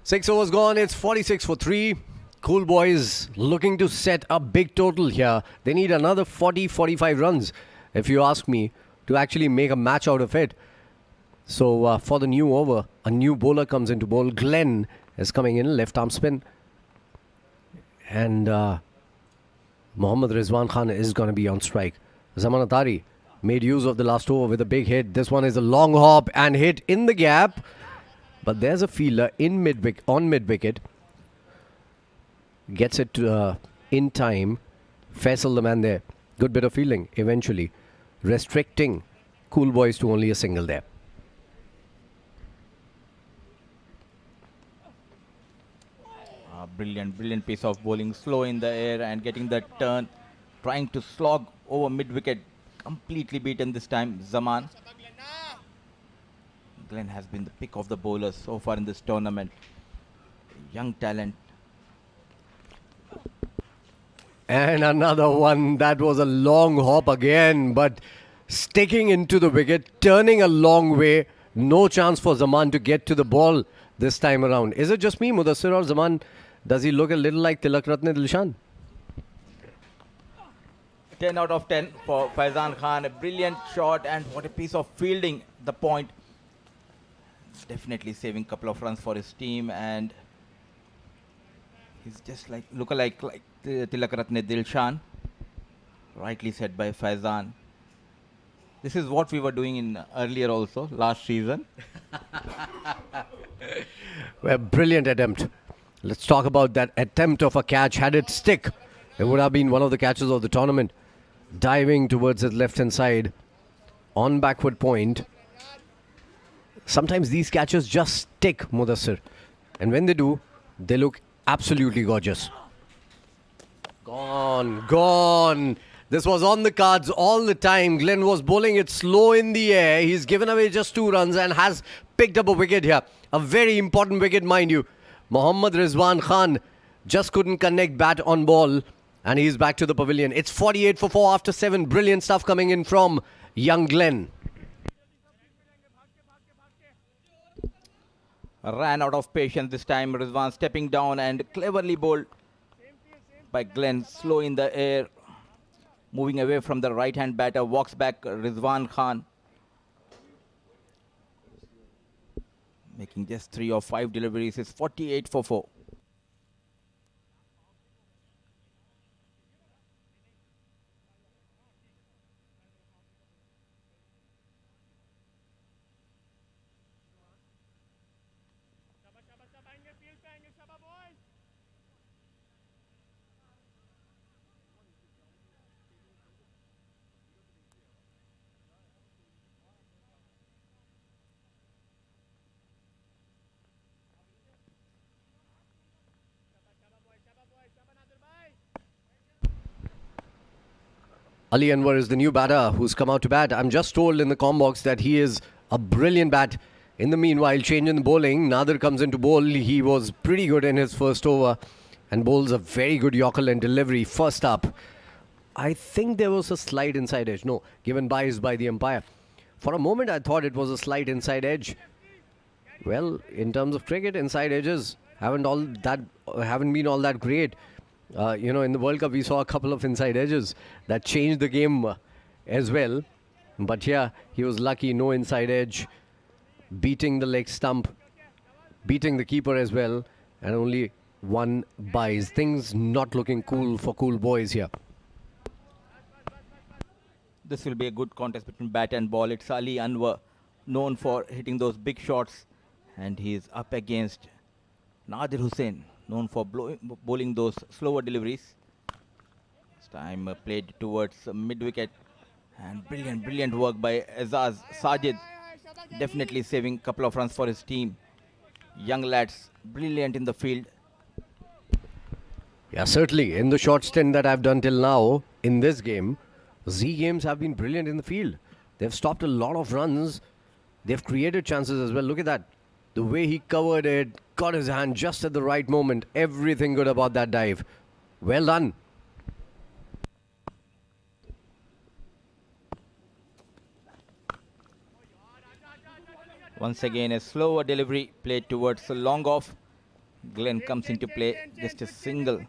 6 overs gone. It's 46 for 3. Cool Boys looking to set a big total here. They need another 40-45 runs, if you ask me, to actually make a match out of it. So for the new over, a new bowler comes into bowl. Glenn is coming in, left arm spin. And Mohammad Rizwan Khan is going to be on strike. Zaman Atari made use of the last over with a big hit. This one is a long hop and hit in the gap. But there's a fielder in on mid-wicket. Gets it in time. Faisal the man there. Good bit of fielding eventually. Restricting Cool Boys to only a single there. Brilliant piece of bowling. Slow in the air and getting the turn. Trying to slog over mid-wicket. Completely beaten this time, Zaman. Glenn has been the pick of the bowlers so far in this tournament. Young talent. And another one. That was a long hop again, but sticking into the wicket, turning a long way. No chance for Zaman to get to the ball this time around. Is it just me, Mudassir, or Zaman? Does he look a little like Tilak Ratne Dilshan? 10 out of 10 for Faizan Khan. A brilliant shot, and what a piece of fielding. The point. Definitely saving a couple of runs for his team, and he's just like look-alike like Tilak Ratne Dilshan. Rightly said by Faizan. This is what we were doing in earlier also, last season. Well, brilliant attempt. Let's talk about that attempt of a catch. Had it stick, it would have been one of the catches of the tournament. Diving towards his left-hand side on backward point. Sometimes these catches just stick, Mudassir. And when they do, they look absolutely gorgeous. Gone. This was on the cards all the time. Glenn was bowling it slow in the air. He's given away just 2 runs and has picked up a wicket here. A very important wicket, mind you. Mohammad Rizwan Khan just couldn't connect bat on ball. And he's back to the pavilion. It's 48 for 4 after 7. Brilliant stuff coming in from young Glenn. Ran out of patience this time. Rizwan stepping down and cleverly bowled by Glenn. Slow in the air. Moving away from the right-hand batter. Walks back Rizwan Khan. Making just 3 or 5 deliveries. It's 48 for 4. Ali Anwar is the new batter who's come out to bat. I'm just told in the comm box that he is a brilliant bat. In the meanwhile, change in the bowling. Nadir comes into bowl. He was pretty good in his first over and bowls a very good Yorker and delivery. First up, I think there was a slight inside edge. No, given bias by the umpire. For a moment, I thought it was a slight inside edge. Well, in terms of cricket, inside edges haven't been all that great. In the World Cup, we saw a couple of inside edges that changed the game as well. But yeah, he was lucky, no inside edge, beating the leg stump, beating the keeper as well, and only 1 buys. Things not looking cool for Cool Boys here. This will be a good contest between bat and ball. It's Ali Anwar, known for hitting those big shots, and he is up against Nadir Hussain, known for bowling those slower deliveries. This time played towards mid-wicket, and brilliant work by Azaz Sajid. Definitely saving a couple of runs for his team. Young lads, brilliant in the field. Yeah, certainly. In the short stint that I've done till now in this game, Z Games have been brilliant in the field. They've stopped a lot of runs. They've created chances as well. Look at that. The way he covered it, got his hand just at the right moment. Everything good about that dive. Well done. Once again, a slower delivery played towards a long off. Glenn comes into play, just a single.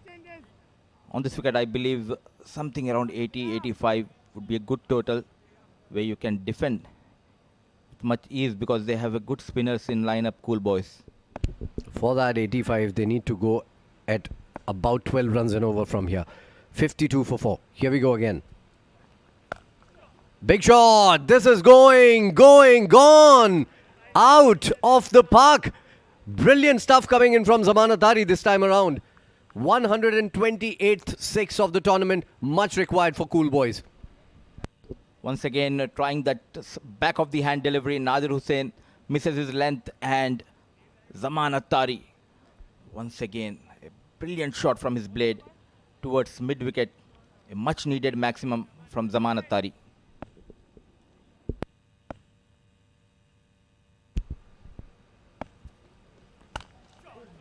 On this wicket, I believe something around 80, 85 would be a good total where you can defend with much ease because they have a good spinners in lineup, Cool Boys. For that 85, they need to go at about 12 runs and over from here. 52 for 4. Here we go again. Big shot. This is gone. Out of the park. Brilliant stuff coming in from Zaman Atari this time around. 128th 6 of the tournament. Much required for Cool Boys. Once again, trying that back of the hand delivery. Nadir Hussain misses his length and Zaman Atari. Once again, a brilliant shot from his blade towards mid-wicket. A much needed maximum from Zaman Atari.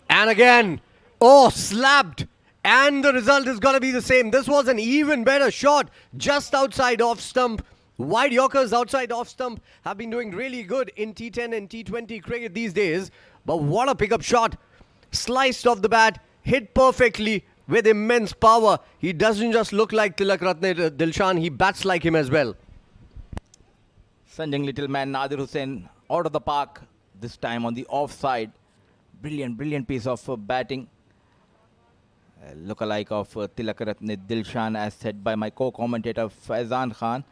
And again, slapped. And the result is going to be the same. This was an even better shot just outside off stump. Wide Yorkers outside off stump have been doing really good in T10 and T20 cricket these days. But what a pickup shot. Sliced off the bat, hit perfectly with immense power. He doesn't just look like Tilak Ratne Dilshan, he bats like him as well. Sending little man Nadir Hussain out of the park, this time on the offside. Brilliant piece of batting. Lookalike of Tilak Ratne Dilshan, as said by my co-commentator Faizan Khan.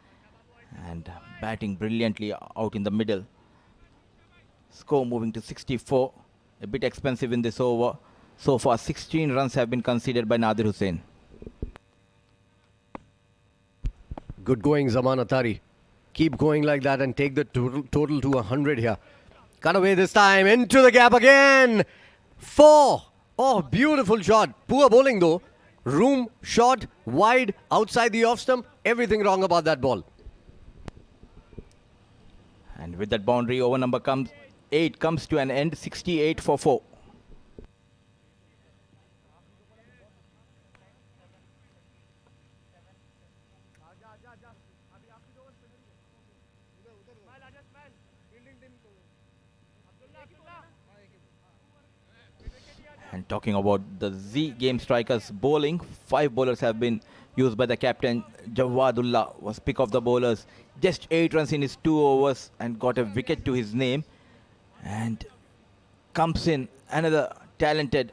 And batting brilliantly out in the middle. Score moving to 64. A bit expensive in this over. So far, 16 runs have been conceded by Nadir Hussain. Good going, Zaman Atari. Keep going like that and take the total to 100 here. Cut away this time. Into the gap again. 4. Oh, beautiful shot. Poor bowling though. Room, shot, wide, outside the off stump. Everything wrong about that ball. And with that boundary, over number 8 comes to an end. 68 for 4. And talking about the Z game strikers bowling, 5 bowlers have been used by the captain. Jawadullah was pick of the bowlers. Just 8 runs in his 2 overs and got a wicket to his name. And comes in another talented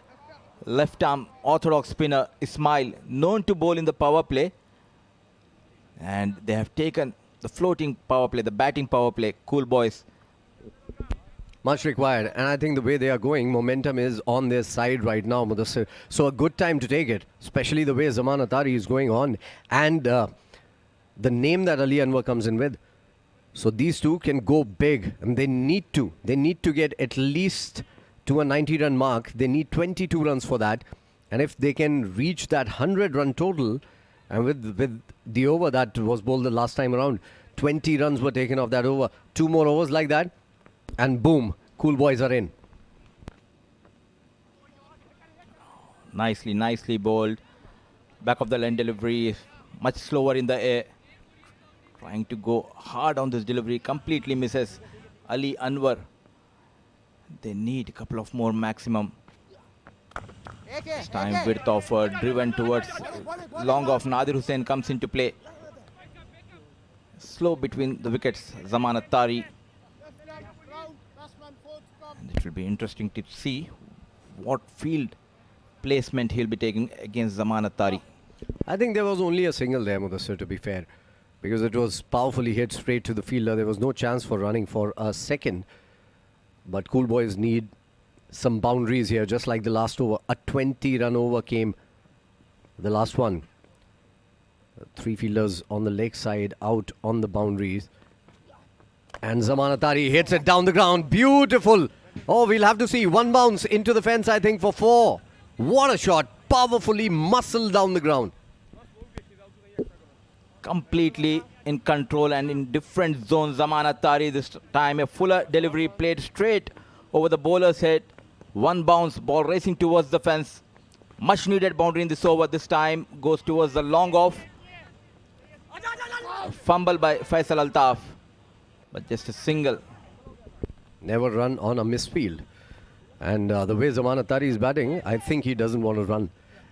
left arm orthodox spinner, Ismail, known to bowl in the power play. And they have taken the floating power play, the batting power play, Cool Boys. Much required. And I think the way they are going, momentum is on their side right now, Mudassir. So a good time to take it, especially the way Zaman Atari is going on. And the name that Ali Anwar comes in with. So these two can go big. And they need to. They need to get at least to a 90-run mark. They need 22 runs for that. And if they can reach that 100-run total, and with the over that was bowled the last time around, 20 runs were taken off that over. 2 more overs like that. And boom, Cool Boys are in. Nicely bowled. Back of the line delivery, much slower in the air. Trying to go hard on this delivery, completely misses Ali Anwar. They need a couple of more maximum. This time width of driven towards long off. Nadir Hussain comes into play. Slow between the wickets, Zaman Atari. And it will be interesting to see what field placement he'll be taking against Zaman Atari. I think there was only a single there, Mudassir, to be fair. Because it was powerfully hit straight to the fielder. There was no chance for running for a second. But Cool Boys need some boundaries here, just like the last over. A 20-run over came, the last one. 3 fielders on the leg side, out on the boundaries. And Zaman Atari hits it down the ground. Beautiful. Oh, we'll have to see. 1 bounce into the fence, I think, for 4. What a shot. powerfully muscled down the ground. Completely in control and in different zones. Zaman Attari this time a fuller delivery played straight over the bowler's head. One bounce, ball racing towards the fence. Much needed boundary in this over. This time goes towards the long off. A fumble by Faisal Altaf, but just a single. Never run on a misfield. And the way Zaman Attari is batting, I think he doesn't want to run.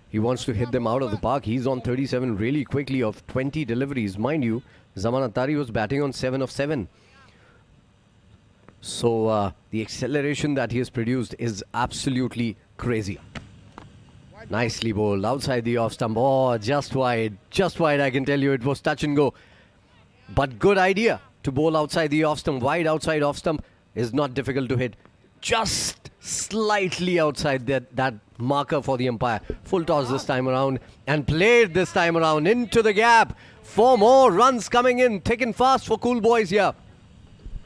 He wants to hit them out of the park. He's on 37 really quickly of 20 deliveries. Mind you, Zaman Attari was batting on 7 of 7. So the acceleration that he has produced is absolutely crazy. Nicely bowled outside the off stump. Oh, just wide. Just wide, I can tell you. It was touch and go. But good idea to bowl outside the off stump. Wide outside off stump is not difficult to hit. Just slightly outside that marker for the umpire. Full toss this time around and played this time around into the gap. 4 more runs coming in thick and fast for Cool Boys here.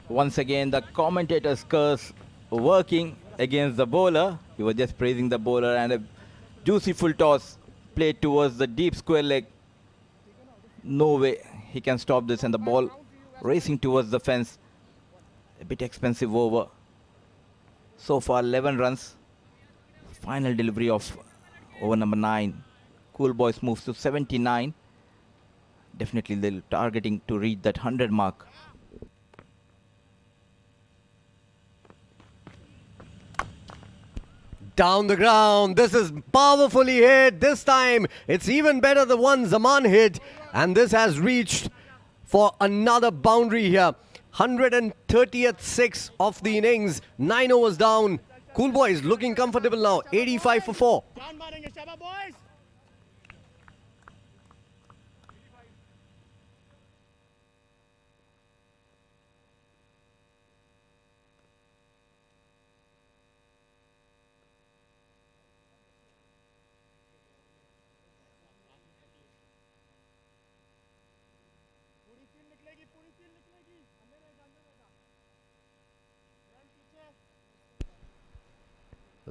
Once again, the commentator's curse working against the bowler. He was just praising the bowler, and a juicy full toss played towards the deep square leg. No way he can stop this, and the ball racing towards the fence. A bit expensive over. So far 11 runs. Final delivery of over number 9. Cool Boys moves to 79. Definitely they're targeting to reach that 100 mark. Down the ground. This is powerfully hit. This time it's even better the one Zaman hit. And this has reached for another boundary here. 130th 6 of the innings. 9 overs down. Cool Boys looking comfortable now. 85 for 4.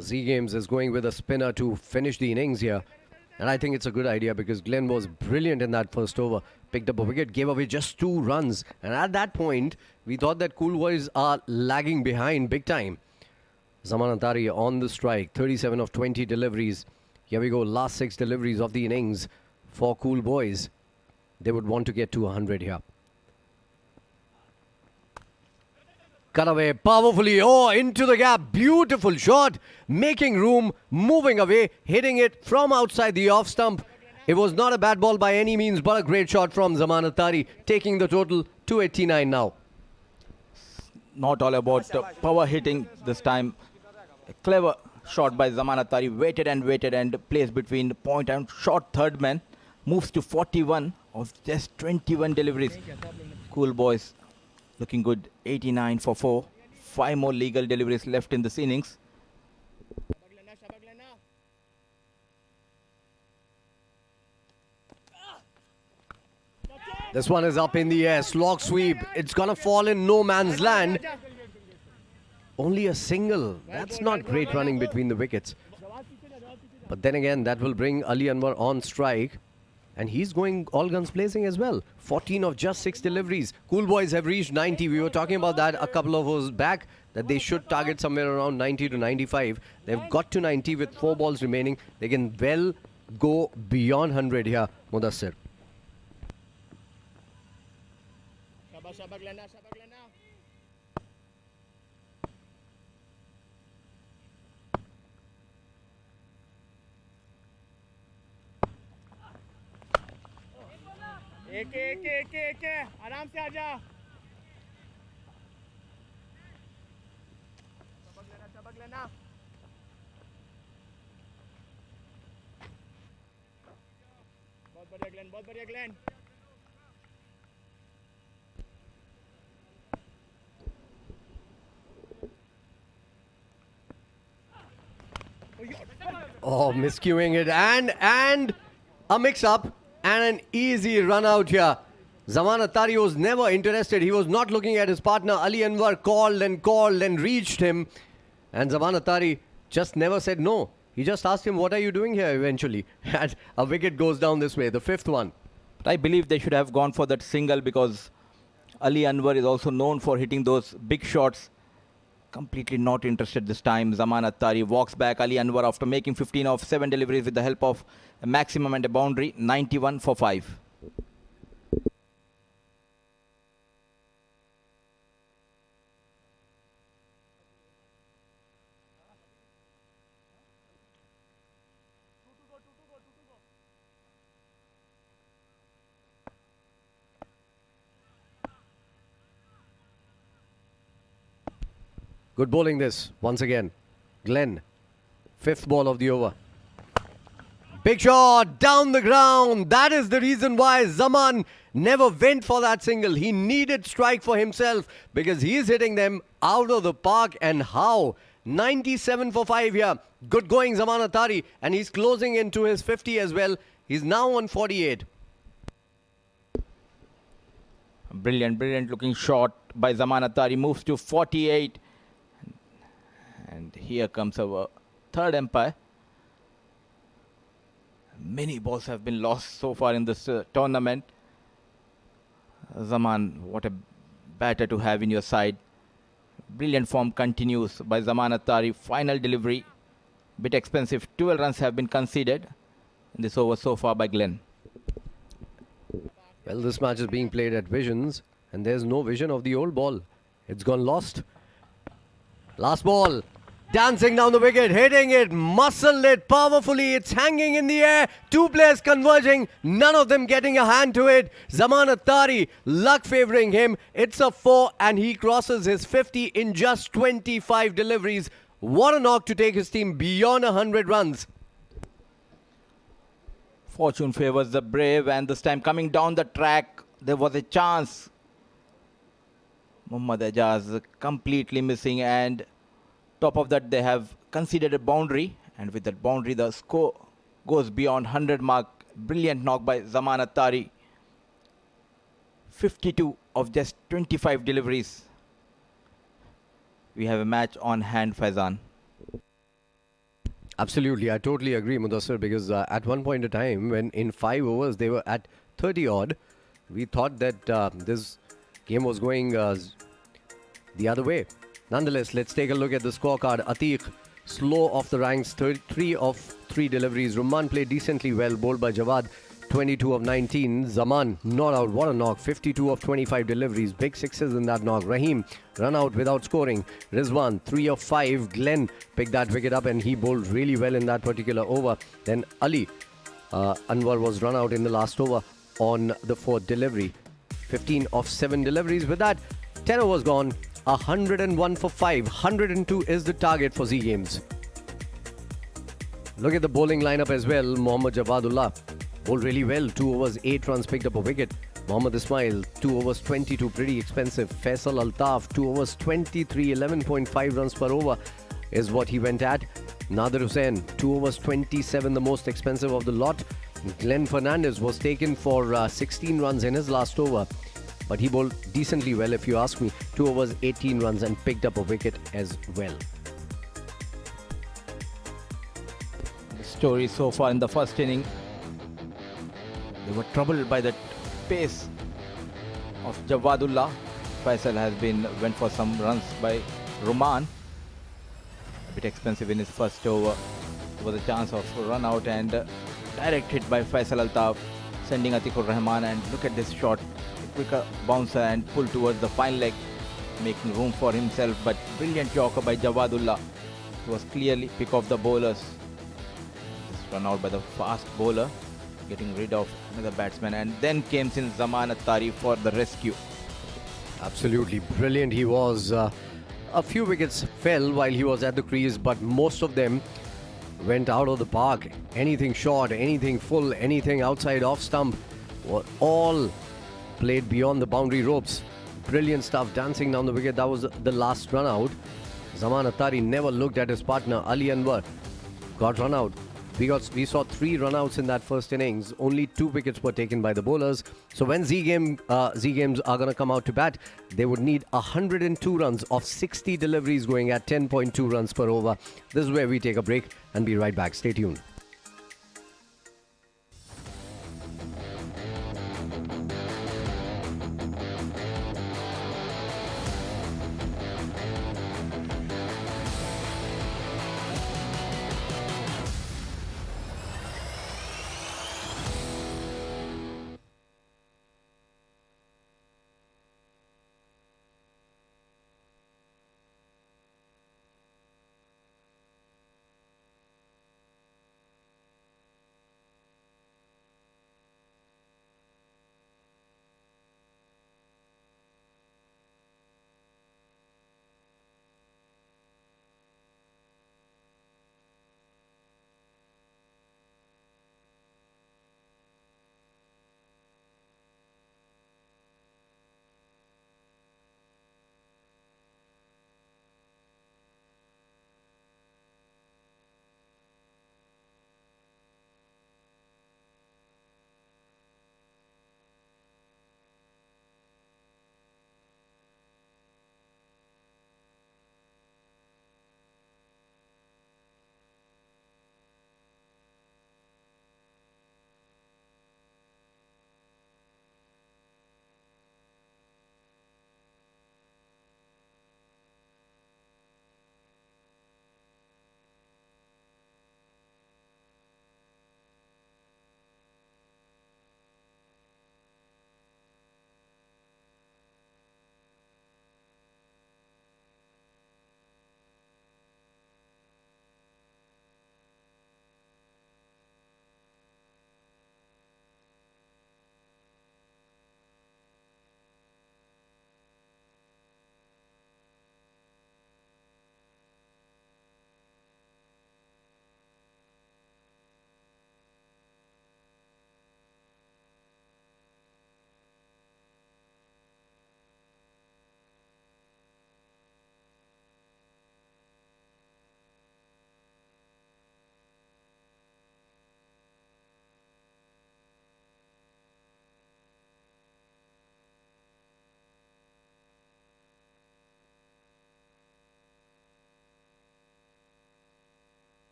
Z Games is going with a spinner to finish the innings here. And I think it's a good idea because Glenn was brilliant in that first over. Picked up a wicket, gave away just 2 runs. And at that point, we thought that Cool Boys are lagging behind big time. Zaman Attari on the strike. 37 of 20 deliveries. Here we go. Last 6 deliveries of the innings for Cool Boys. They would want to get to 100 here. Cut away powerfully. Oh, into the gap. Beautiful shot. Making room. Moving away. Hitting it from outside the off stump. It was not a bad ball by any means, but a great shot from Zaman Attari. Taking the total to 89 now. Not all about power hitting this time. A clever shot by Zaman Attari. Waited and placed between point and short third man. Moves to 41 of just 21 deliveries. Cool Boys looking good. 89 for 4. 5 more legal deliveries left in this innings. This one is up in the air. Slog sweep. It's going to fall in no man's land. Only a single. That's not great running between the wickets. But then again, that will bring Ali Anwar on strike. And he's going all guns blazing as well. 14 of just 6 deliveries. Cool Boys have reached 90. We were talking about that a couple of hours back, that they should target somewhere around 90 to 95. They've got to 90 with 4 balls remaining. They can well go beyond 100 here, Mudassir. एक आराम से आजा सबक लेना बहुत बढ़िया Glenn Oh, miscuing it and a mix-up and an easy run out here. Zaman Attari was never interested. He was not looking at his partner. Ali Anwar called and reached him. And Zaman Attari just never said no. He just asked him, what are you doing here eventually? And a wicket goes down this way, the 5th one. But I believe they should have gone for that single because Ali Anwar is also known for hitting those big shots. Completely not interested this time. Zaman Attari walks back. Ali Anwar, after making 15 of 7 deliveries with the help of a maximum and a boundary, 91 for 5. Good bowling this, once again. Glenn, 5th ball of the over. Big shot, down the ground. That is the reason why Zaman never went for that single. He needed strike for himself because he is hitting them out of the park. And how? 97 for 5 here. Good going, Zaman Attari. And he's closing into his 50 as well. He's now on 48. Brilliant looking shot by Zaman Attari. Moves to 48. And here comes our third umpire. Many balls have been lost so far in this tournament. Zaman, what a batter to have in your side. Brilliant form continues by Zaman Attari. Final delivery. Bit expensive. 12 runs have been conceded in this over so far by Glenn. Well, this match is being played at Visions. And there's no vision of the old ball. It's gone lost. Last ball. Dancing down the wicket, hitting it, muscle it powerfully. It's hanging in the air. 2 players converging, none of them getting a hand to it. Zaman Attari, luck favouring him. It's a 4 and he crosses his 50 in just 25 deliveries. What a knock to take his team beyond 100 runs. Fortune favours the brave, and this time coming down the track, there was a chance. Muhammad Ajaz completely missing, and top of that, they have conceded a boundary, and with that boundary, the score goes beyond 100 mark. Brilliant knock by Zaman Attari. 52 of just 25 deliveries. We have a match on hand, Faizan. Absolutely, I totally agree, Mudassir, because at one point in time, when in 5 overs they were at 30 odd, we thought that this game was going the other way. Nonetheless, let's take a look at the scorecard. Atiq, slow off the ranks, 3 of 3 deliveries. Rumman played decently well, bowled by Jawad, 22 of 19. Zaman, not out, what a knock, 52 of 25 deliveries. Big sixes in that knock. Rahim, run out without scoring. Rizwan, 3 of 5. Glenn picked that wicket up and he bowled really well in that particular over. Then Ali Anwar was run out in the last over on the 4th delivery. 15 of 7 deliveries. With that, 10 overs gone. 101 for 5. 102 is the target for Z Games. Look at the bowling lineup as well. Mohammad Javadullah bowled really well. 2 overs, 8 runs, picked up a wicket. Mohammad Ismail, 2 overs, 22, pretty expensive. Faisal Altaf, 2 overs, 23, 11.5 runs per over is what he went at. Nadir Hussain, 2 overs, 27, the most expensive of the lot. Glenn Fernandez was taken for 16 runs in his last over. But he bowled decently well, if you ask me. 2 overs, 18 runs and picked up a wicket as well. The story so far in the first inning. They were troubled by the pace of Jawadullah. Faisal went for some runs by Roman. A bit expensive in his first over. There was a chance of run out and direct hit by Faisal Altaf, sending Atikur Rahman. And look at this shot. Quicker bouncer and pull towards the fine leg, making room for himself. But brilliant yorker by Jawadullah. He was clearly pick of the bowlers. Just run out by the fast bowler, getting rid of another batsman. And then came in Zaman Attari for the rescue. Absolutely brilliant he was. A few wickets fell while he was at the crease, but most of them went out of the park. Anything short, anything full, anything outside off stump were all played beyond the boundary ropes. Brilliant stuff, dancing down the wicket. That was the last run out. Zaman Attari never looked at his partner. Ali Anwar got run out. We saw 3 runouts in that first innings. Only 2 wickets were taken by the bowlers. So when Z Games are going to come out to bat, they would need 102 runs of 60 deliveries going at 10.2 runs per over. This is where we take a break and be right back. Stay tuned.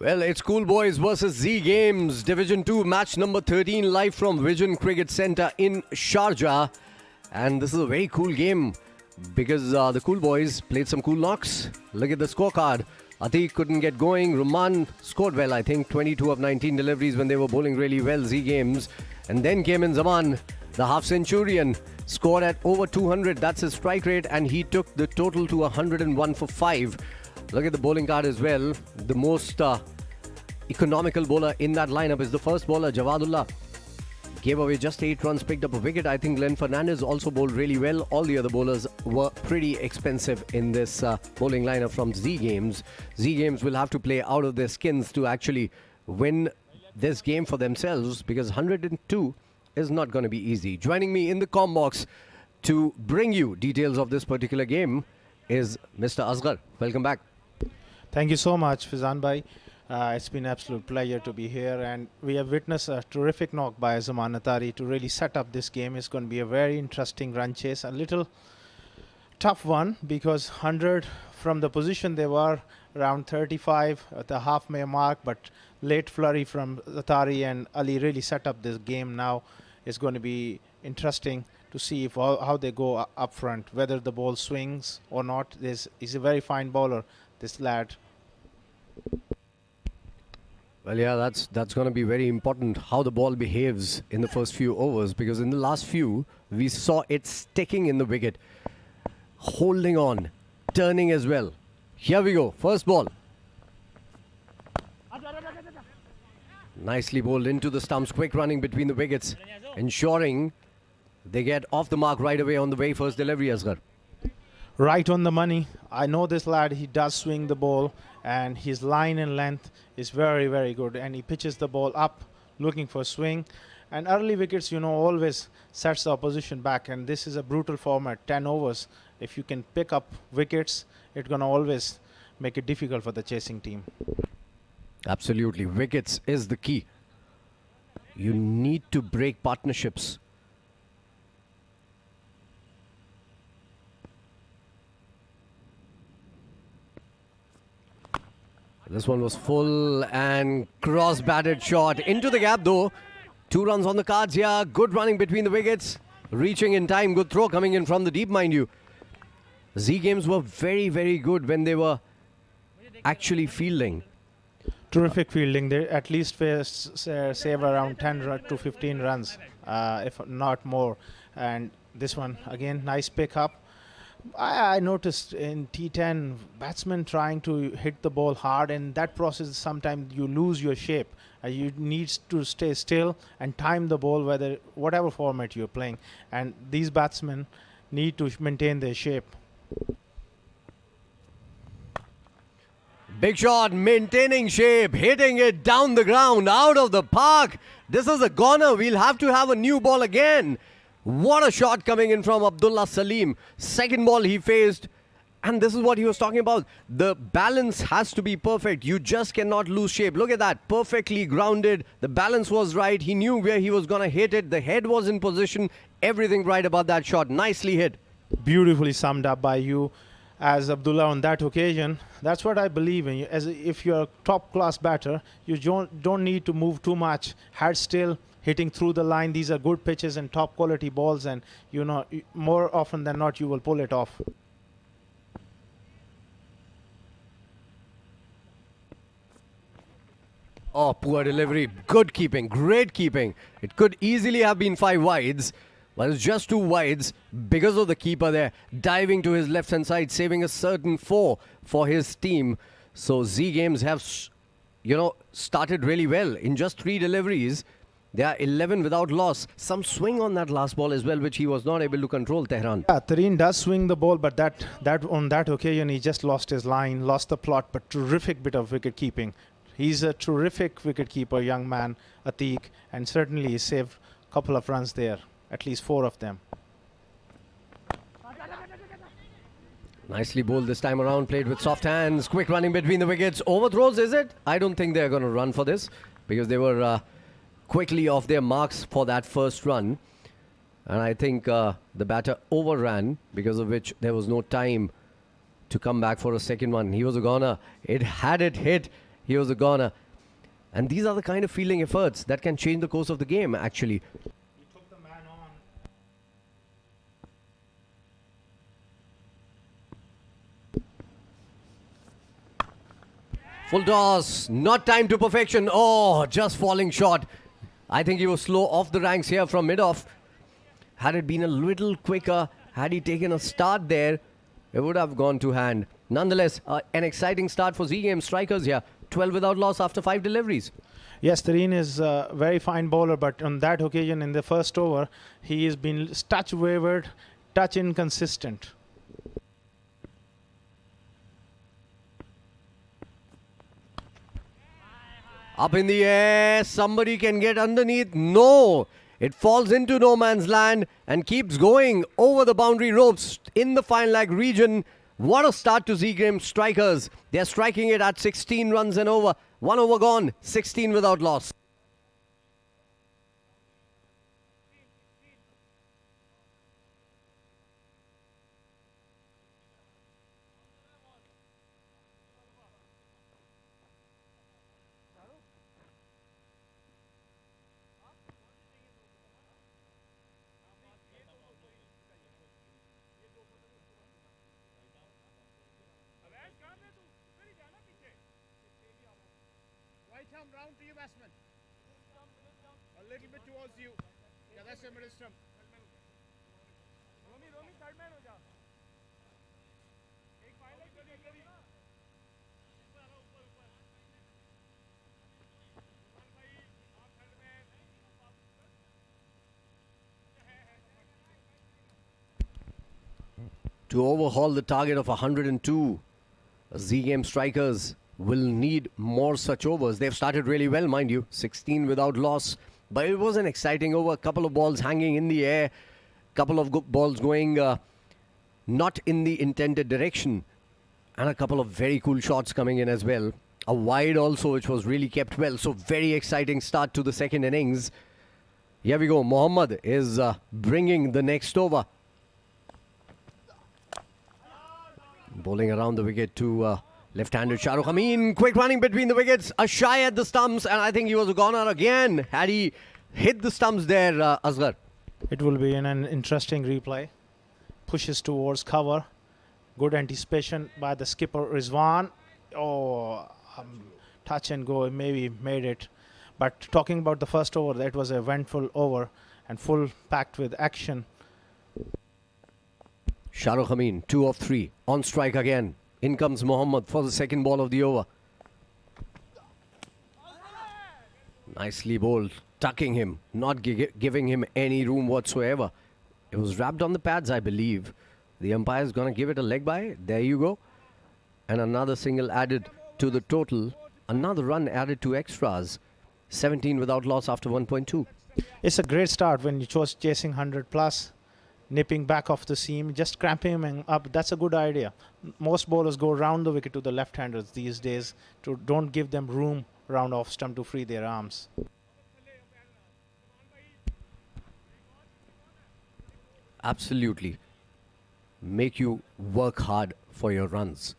Well, it's Schoolboys versus Z Games, Division 2, match number 13, live from Vision Cricket Centre in Sharjah. And this is a very cool game because the Schoolboys played some cool knocks. Look at the scorecard. Atiq couldn't get going. Ruman scored well, I think, 22 of 19 deliveries when they were bowling really well, Z Games. And then came in Zaman, the half-centurion, scored at over 200. That's his strike rate, and he took the total to 101 for 5. Look at the bowling card as well. The most economical bowler in that lineup is the first bowler, Jawadullah. Gave away just 8 runs, picked up a wicket. I think Glenn Fernandez also bowled really well. All the other bowlers were pretty expensive in this bowling lineup from Z Games. Z Games will have to play out of their skins to actually win this game for themselves, because 102 is not going to be easy. Joining me in the comm box to bring you details of this particular game is Mr. Asghar. Welcome back. Thank you so much, Fizan Bhai. It's been an absolute pleasure to be here, and we have witnessed a terrific knock by Zaman Atari to really set up this game. It's going to be a very interesting run chase, a little tough one, because 100 from the position they were around 35 at the half-may mark, but late flurry from Atari and Ali really set up this game. Now it's going to be interesting to see if how they go up front, whether the ball swings or not. He's a very fine bowler, this lad. Well, yeah, that's going to be very important, how the ball behaves in the first few overs, because in the last few, we saw it sticking in the wicket, holding on, turning as well. Here we go, first ball. Nicely bowled into the stumps, quick running between the wickets, ensuring they get off the mark right away on the very first delivery, Asghar. Right on the money. I know this lad, he does swing the ball, and his line and length is very, very good, and he pitches the ball up looking for swing. And early wickets, you know, always sets the opposition back, and this is a brutal format, 10 overs. If you can pick up wickets, it's going to always make it difficult for the chasing team. Absolutely, wickets is the key. You need to break partnerships. This one was full and cross-batted shot into the gap though. 2 runs on the cards here. Good running between the wickets. Reaching in time. Good throw coming in from the deep, mind you. Z Games were very, very good when they were actually fielding. Terrific fielding. They at least save around 10 to 15 runs, if not more. And this one, again, nice pick up. I noticed in T10, batsmen trying to hit the ball hard, and that process, sometimes you lose your shape. You need to stay still and time the ball, whatever format you're playing. And these batsmen need to maintain their shape. Big shot, maintaining shape, hitting it down the ground, out of the park. This is a goner. We'll have to have a new ball again. What a shot coming in from Abdullah Salim. Second ball he faced. And this is what he was talking about. The balance has to be perfect. You just cannot lose shape. Look at that. Perfectly grounded. The balance was right. He knew where he was going to hit it. The head was in position. Everything right about that shot. Nicely hit. Beautifully summed up by you as Abdullah on that occasion. That's what I believe in. If you're a top-class batter, you don't need to move too much. Head still, hitting through the line. These are good pitches and top-quality balls, and you know, more often than not, you will pull it off. Oh, poor delivery. Good keeping. Great keeping. It could easily have been 5 wides. But it's just 2 wides because of the keeper there, diving to his left-hand side, saving a certain 4 for his team. So Z Games have, started really well. In just 3 deliveries, they are 11 without loss. Some swing on that last ball as well, which he was not able to control, Tehran. Yeah, Tareen does swing the ball, but that on that occasion, he just lost his line, lost the plot, but terrific bit of wicket keeping. He's a terrific wicket keeper, young man, Atiq, and certainly he saved a couple of runs there. At least 4 of them. Nicely bowled this time around, played with soft hands, quick running between the wickets. Overthrows, is it? I don't think they're going to run for this because they were quickly off their marks for that first run. And I think the batter overran, because of which there was no time to come back for a second one. He was a goner. It had it hit he was a goner. And these are the kind of fielding efforts that can change the course of the game, actually. He took the man on. Full toss, not timed to perfection. Oh, just falling short. I think he was slow off the ranks here from mid-off. Had it been a little quicker, had he taken a start there, it would have gone to hand. Nonetheless, an exciting start for Z Game strikers here. 12 without loss after 5 deliveries. Yes, Tareen is a very fine bowler, but on that occasion in the first over, he has been touch wavered, touch inconsistent. Up in the air, somebody can get underneath. No, it falls into no man's land and keeps going over the boundary ropes in the fine leg region. What a start to Z Game strikers. They're striking it at 16 runs and over. 1 over gone, 16 without loss. Right arm round to your batsman. A little bit towards you. Yeah, that's your middle stump. Romi, third man ho ja. Ek final ko dekh na. To overhaul the target of 102, Z Game strikers will need more such overs. They've started really well, mind you. 16 without loss. But it was an exciting over. A couple of balls hanging in the air. Couple of balls going not in the intended direction. And a couple of very cool shots coming in as well. A wide also, which was really kept well. So very exciting start to the second innings. Here we go. Mohammad is bringing the next over. Bowling around the wicket to left-handed Shahrukh Amin. Quick running between the wickets. A shy at the stumps. And I think he was a goner again. Had he hit the stumps there, Asghar. It will be an interesting replay. Pushes towards cover. Good anticipation by the skipper Rizwan. Oh, touch and go. Maybe made it. But talking about the first over, that was a eventful over and full packed with action. Shahrukh Amin, 2 of 3. On strike again. In comes Mohammad for the second ball of the over. Nicely bowled. Tucking him. Not giving him any room whatsoever. It was wrapped on the pads, I believe. The umpire's going to give it a leg by. There you go. And another single added to the total. Another run added to extras. 17 without loss after 1.2. It's a great start when you chose chasing 100 plus. Nipping back off the seam, just cramping him up. That's a good idea. Most bowlers go round the wicket to the left-handers these days. Don't give them room round off stump to free their arms. Absolutely. Make you work hard for your runs.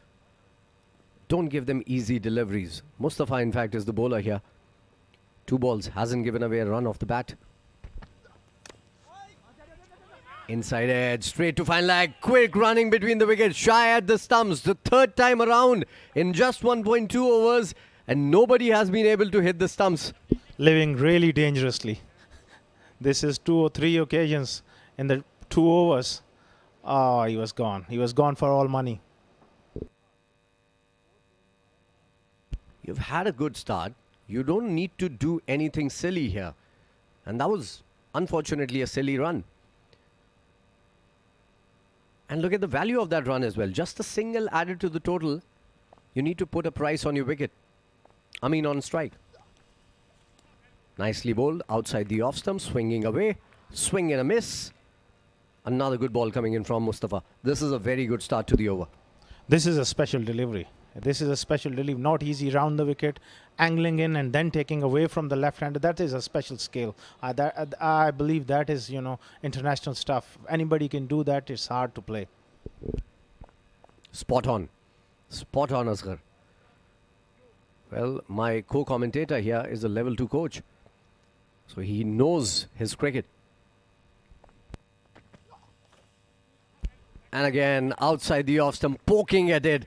Don't give them easy deliveries. Mustafa, in fact, is the bowler here. 2 balls, hasn't given away a run off the bat. Inside edge, straight to fine leg. Quick running between the wickets. Shy at the stumps. The third time around in just 1.2 overs. And nobody has been able to hit the stumps. Living really dangerously. This is 2 or 3 occasions in the 2 overs. Oh, he was gone. He was gone for all money. You've had a good start. You don't need to do anything silly here. And that was, unfortunately, a silly run. And look at the value of that run as well. Just a single added to the total. You need to put a price on your wicket. I mean on strike. Nicely bowled. Outside the off stump. Swinging away. Swing and a miss. Another good ball coming in from Mustafa. This is a very good start to the over. This is a special delivery. This is a special delivery. Not easy round the wicket. Angling in and then taking away from the left-hander. That is a special skill. I believe that is, international stuff. Anybody can do that. It's hard to play. Spot on. Spot on, Asghar. Well, my co-commentator here is a level 2 coach. So he knows his cricket. And again, outside the off stump, poking at it.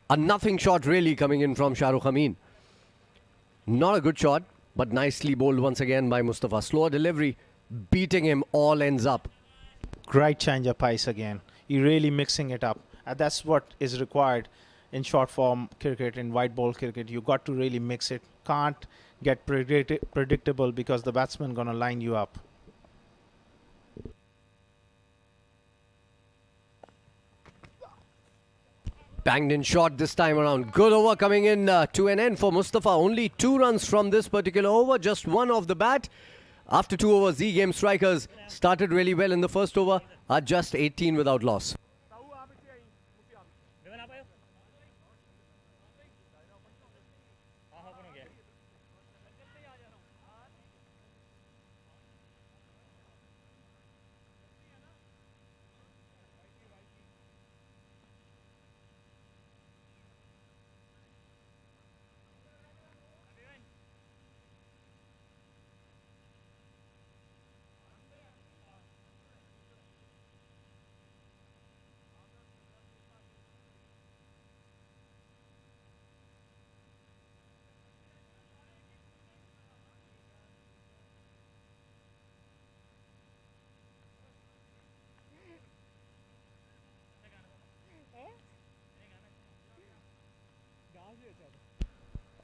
A nothing shot really coming in from Shahrukh Amin. Not a good shot, but nicely bowled once again by Mustafa. Slower delivery, beating him, all ends up. Great change of pace again. You're really mixing it up. And that's what is required in short form cricket, in white ball cricket. You got to really mix it. Can't get predictable because the batsman gonna line you up. Banged in shot this time around. Good over coming in to an end for Mustafa. Only 2 runs from this particular over. Just 1 off the bat. After 2 overs, Z Game strikers started really well in the first over. Are just 18 without loss.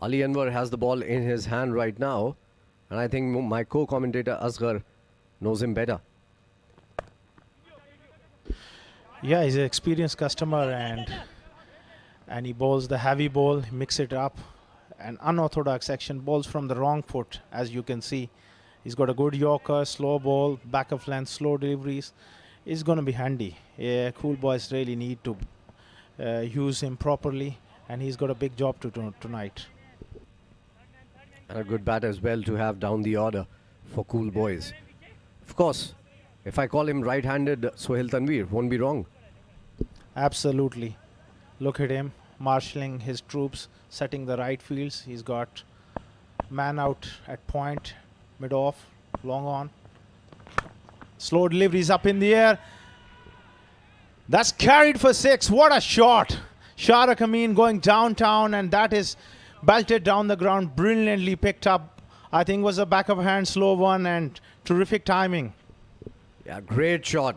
Ali Anwar has the ball in his hand right now. And I think my co-commentator Asghar knows him better. Yeah, he's an experienced customer and he bowls the heavy ball, mix it up. An unorthodox action, balls from the wrong foot, as you can see. He's got a good yorker, slow ball, back of length, slow deliveries. It's going to be handy. Yeah, cool boys really need to use him properly, and he's got a big job to do tonight. And a good bat as well to have down the order for cool boys. Of course, if I call him right-handed Sohail Tanveer, won't be wrong. Absolutely. Look at him, marshalling his troops, setting the right fields. He's got man out at point, mid-off, long on. Slow deliveries up in the air. That's carried for 6. What a shot. Shahrukh Amin going downtown, and that is belted down the ground, brilliantly picked up. I think was a back of hand slow one and terrific timing. Yeah, great shot,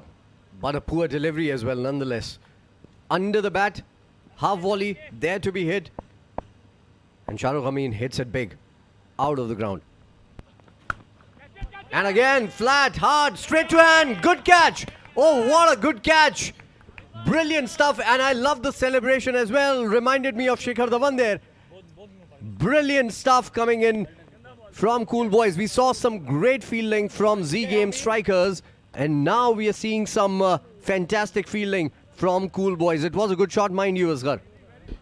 but a poor delivery as well nonetheless. Under the bat, half volley, there to be hit. And Shahrukh Amin hits it big, out of the ground. And again, flat, hard, straight to hand, good catch. Oh, what a good catch. Brilliant stuff, and I love the celebration as well. Reminded me of Shikhar Dhawan there. Brilliant stuff coming in from Cool Boys. We saw some great fielding from Z Game strikers, and now we are seeing some fantastic fielding from Cool Boys. It was a good shot, mind you, Asghar.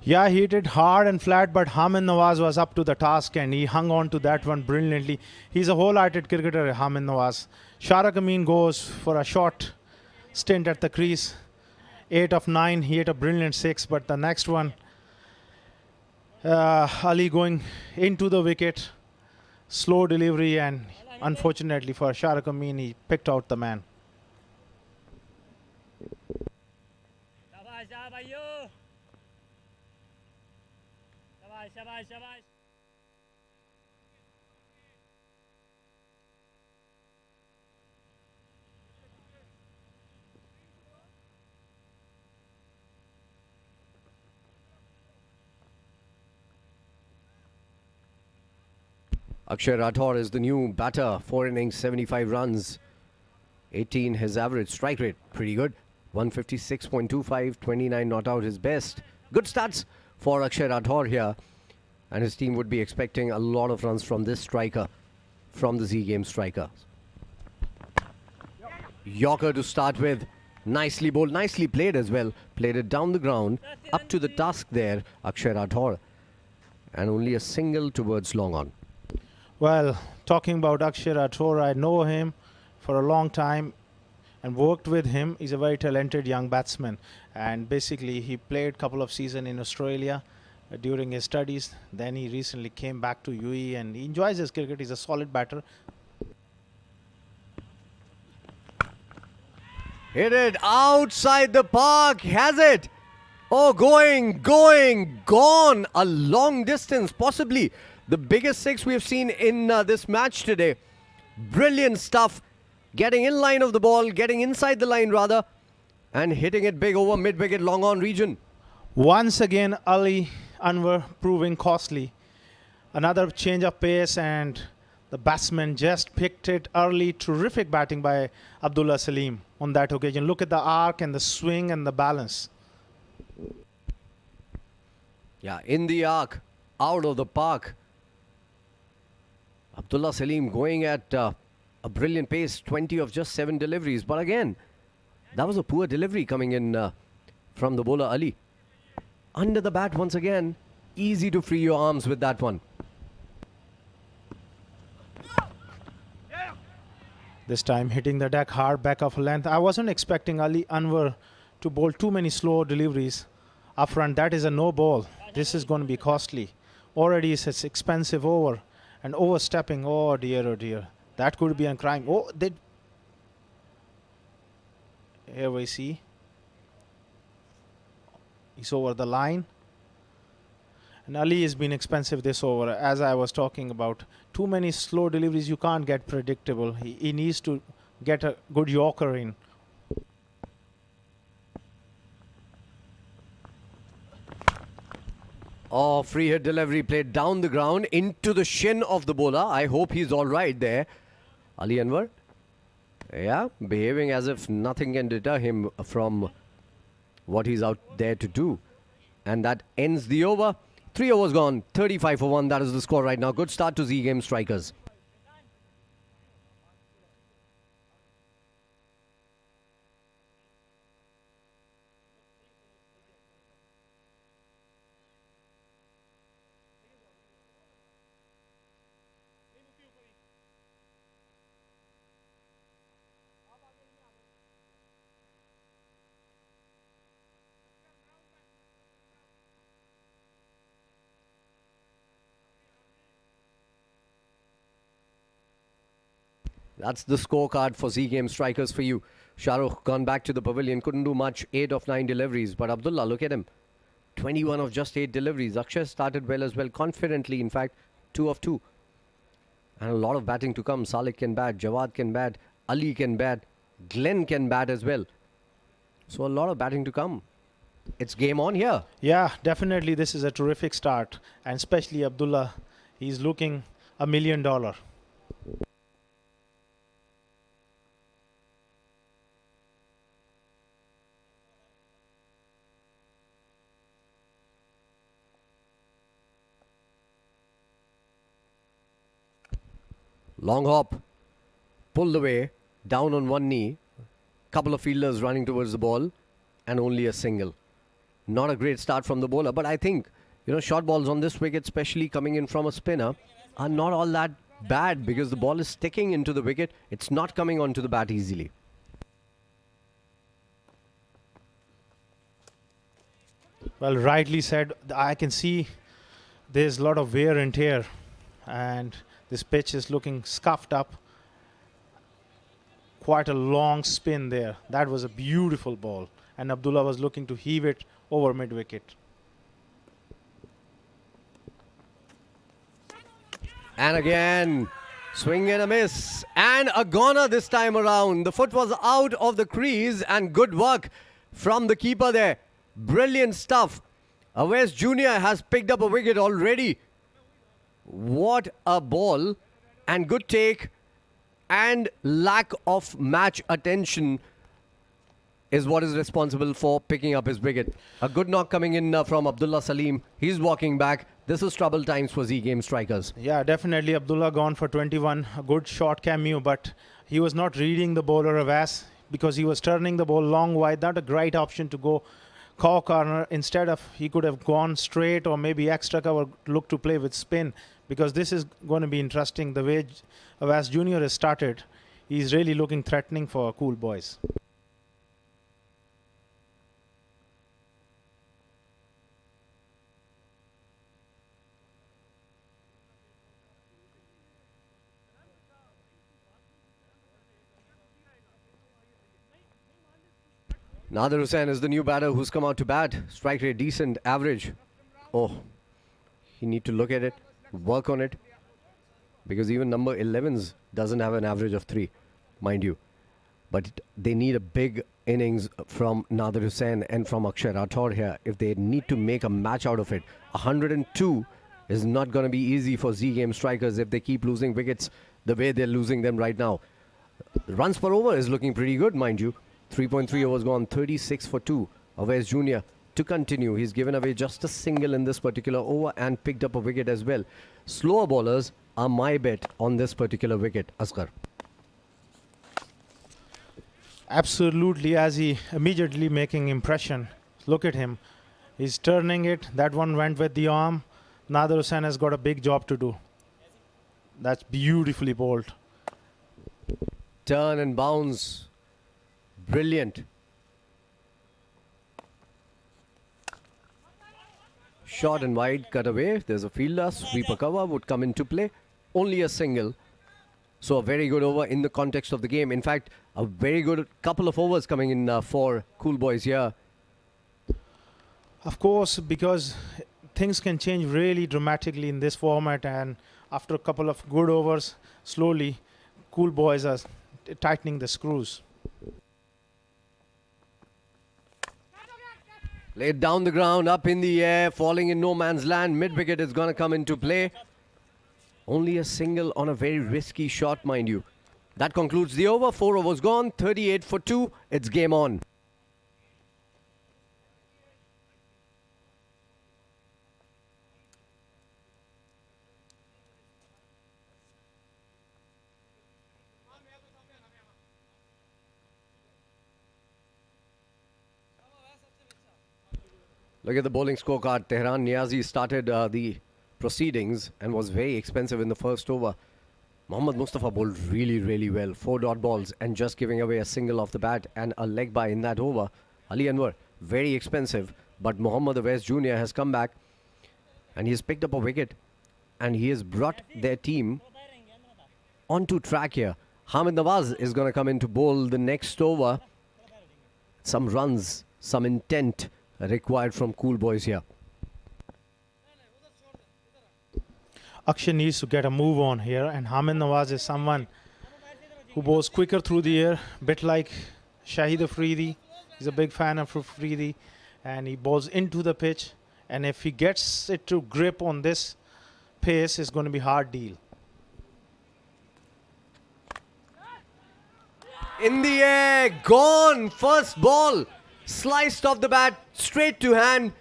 Yeah, he hit it hard and flat, but Hamid Nawaz was up to the task and he hung on to that one brilliantly. He's a wholehearted cricketer, Hamid Nawaz. Shahrukh Amin goes for a short stint at the crease. 8 of 9, he hit a brilliant 6, but the next one, Ali going into the wicket, slow delivery, and unfortunately for Shahrukh Amin, he picked out the man. Akshay Rathore is the new batter. 4 innings, 75 runs. 18 his average. Strike rate, pretty good. 156.25, 29 not out his best. Good stats for Akshay Rathore here. And his team would be expecting a lot of runs from this striker, from the Z Game striker. Yorker to start with. Nicely bowled, nicely played as well. Played it down the ground, up to the task there, Akshay Rathore. And only a single towards long on. Well, talking about Akshay Rathore, I know him for a long time and worked with him. He's a very talented young batsman, and basically he played a couple of seasons in Australia, during his studies. Then he recently came back to UAE and he enjoys his cricket. He's a solid batter. Hit it outside the park. Has it? Oh, going, gone a long distance. Possibly the biggest six we've seen in this match today. Brilliant stuff. Getting in line of the ball, getting inside the line rather, and hitting it big over mid-wicket, long on region. Once again, Ali Anwar proving costly. Another change of pace and the batsman just picked it early. Terrific batting by Abdullah Salim on that occasion. Look at the arc and the swing and the balance. Yeah, in the arc, out of the park. Abdullah Salim going at a brilliant pace, 20 of just 7 deliveries. But again, that was a poor delivery coming in from the bowler Ali. Under the bat once again. Easy to free your arms with that one. This time hitting the deck hard, back of length. I wasn't expecting Ali Anwar to bowl too many slow deliveries up front. That is a no ball. This is going to be costly. Already it's an expensive over and overstepping. Oh dear, oh dear. That could be a crime. Oh, here we see. He's over the line. And Ali has been expensive this over. As I was talking about, too many slow deliveries, you can't get predictable. He needs to get a good yorker in. Oh, free hit delivery played down the ground into the shin of the bowler. I hope he's all right there. Ali Anwar. Yeah, behaving as if nothing can deter him from what he's out there to do. And that ends the over. 3 overs gone, 35 for 1. That is the score right now. Good start to Z Game Strikers. That's the scorecard for Z Game Strikers for you. Shahrukh gone back to the pavilion, couldn't do much, 8 of 9 deliveries. But Abdullah, look at him, 21 of just 8 deliveries. Akshay started well as well, confidently, in fact, 2 of 2. And a lot of batting to come. Salik can bat, Jawad can bat, Ali can bat, Glenn can bat as well. So a lot of batting to come. It's game on here. Yeah, definitely this is a terrific start. And especially Abdullah, he's looking $1 million. Long hop, pulled away, down on one knee. Couple of fielders running towards the ball and only a single. Not a great start from the bowler, but I think, short balls on this wicket, especially coming in from a spinner, are not all that bad because the ball is sticking into the wicket. It's not coming onto the bat easily. Well, rightly said. I can see there's a lot of wear and tear and this pitch is looking scuffed up. Quite a long spin there. That was a beautiful ball. And Abdullah was looking to heave it over mid-wicket. And again, swing and a miss. And a goner this time around. The foot was out of the crease and good work from the keeper there. Brilliant stuff. Awais Jr. has picked up a wicket already. What a ball, and good take and lack of match attention is what is responsible for picking up his wicket. A good knock coming in from Abdullah Salim. He's walking back. This is trouble times for Z Game Strikers. Yeah, definitely Abdullah gone for 21. A good short cameo, but he was not reading the bowler Awais because he was turning the ball long wide. Not a great option to go cow corner. Instead of, he could have gone straight or maybe extra cover, look to play with spin. Because this is going to be interesting. The way Awais Jr. has started, he's really looking threatening for Cool Boys. Nader Hussain is the new batter who's come out to bat. Strike rate decent, average. Oh, you need to look at it, work on it. Because even number 11s doesn't have an average of 3, mind you. But they need a big innings from Nader Hussain and from Akshay Rathore here if they need to make a match out of it. 102 is not going to be easy for Z Game strikers if they keep losing wickets the way they're losing them right now. Runs per over is looking pretty good, mind you. 3.3 overs gone, 36 for 2. Awais Jr. to continue. He's given away just a single in this particular over and picked up a wicket as well. Slower bowlers are my bet on this particular wicket, Asghar. Absolutely, as he immediately making impression. Look at him. He's turning it. That one went with the arm. Nader Hussain has got a big job to do. That's beautifully bowled. Turn and bounce. Brilliant. Short and wide, cut away. There's a fielder. Sweeper cover would come into play. Only a single. So a very good over in the context of the game. In fact, a very good couple of overs coming in for Cool Boys here. Of course, because things can change really dramatically in this format, and after a couple of good overs, slowly, Cool Boys are tightening the screws. Laid down the ground, up in the air, falling in no man's land. Mid-wicket is going to come into play. Only a single on a very risky shot, mind you. That concludes the over. 4 overs gone, 38 for 2. It's game on. Look at the bowling scorecard. Tehran Niazi started the proceedings and was very expensive in the first over. Mohammad Mustafa bowled really, really well. 4 dot balls and just giving away a single off the bat and a leg bye in that over. Ali Anwar, very expensive. But Mohammad Awais Jr. has come back and he has picked up a wicket. And he has brought their team onto track here. Hamid Nawaz is going to come in to bowl the next over. Some runs, some intent required from Cool Boys here. Akshay needs to get a move on here, and Hamid Nawaz is someone who bowls quicker through the air, bit like Shahid Afridi. He's a big fan of Afridi, and he bowls into the pitch, and if he gets it to grip on this pace, it's going to be a hard deal. In the air, gone, first ball, sliced off the bat, straight to hand.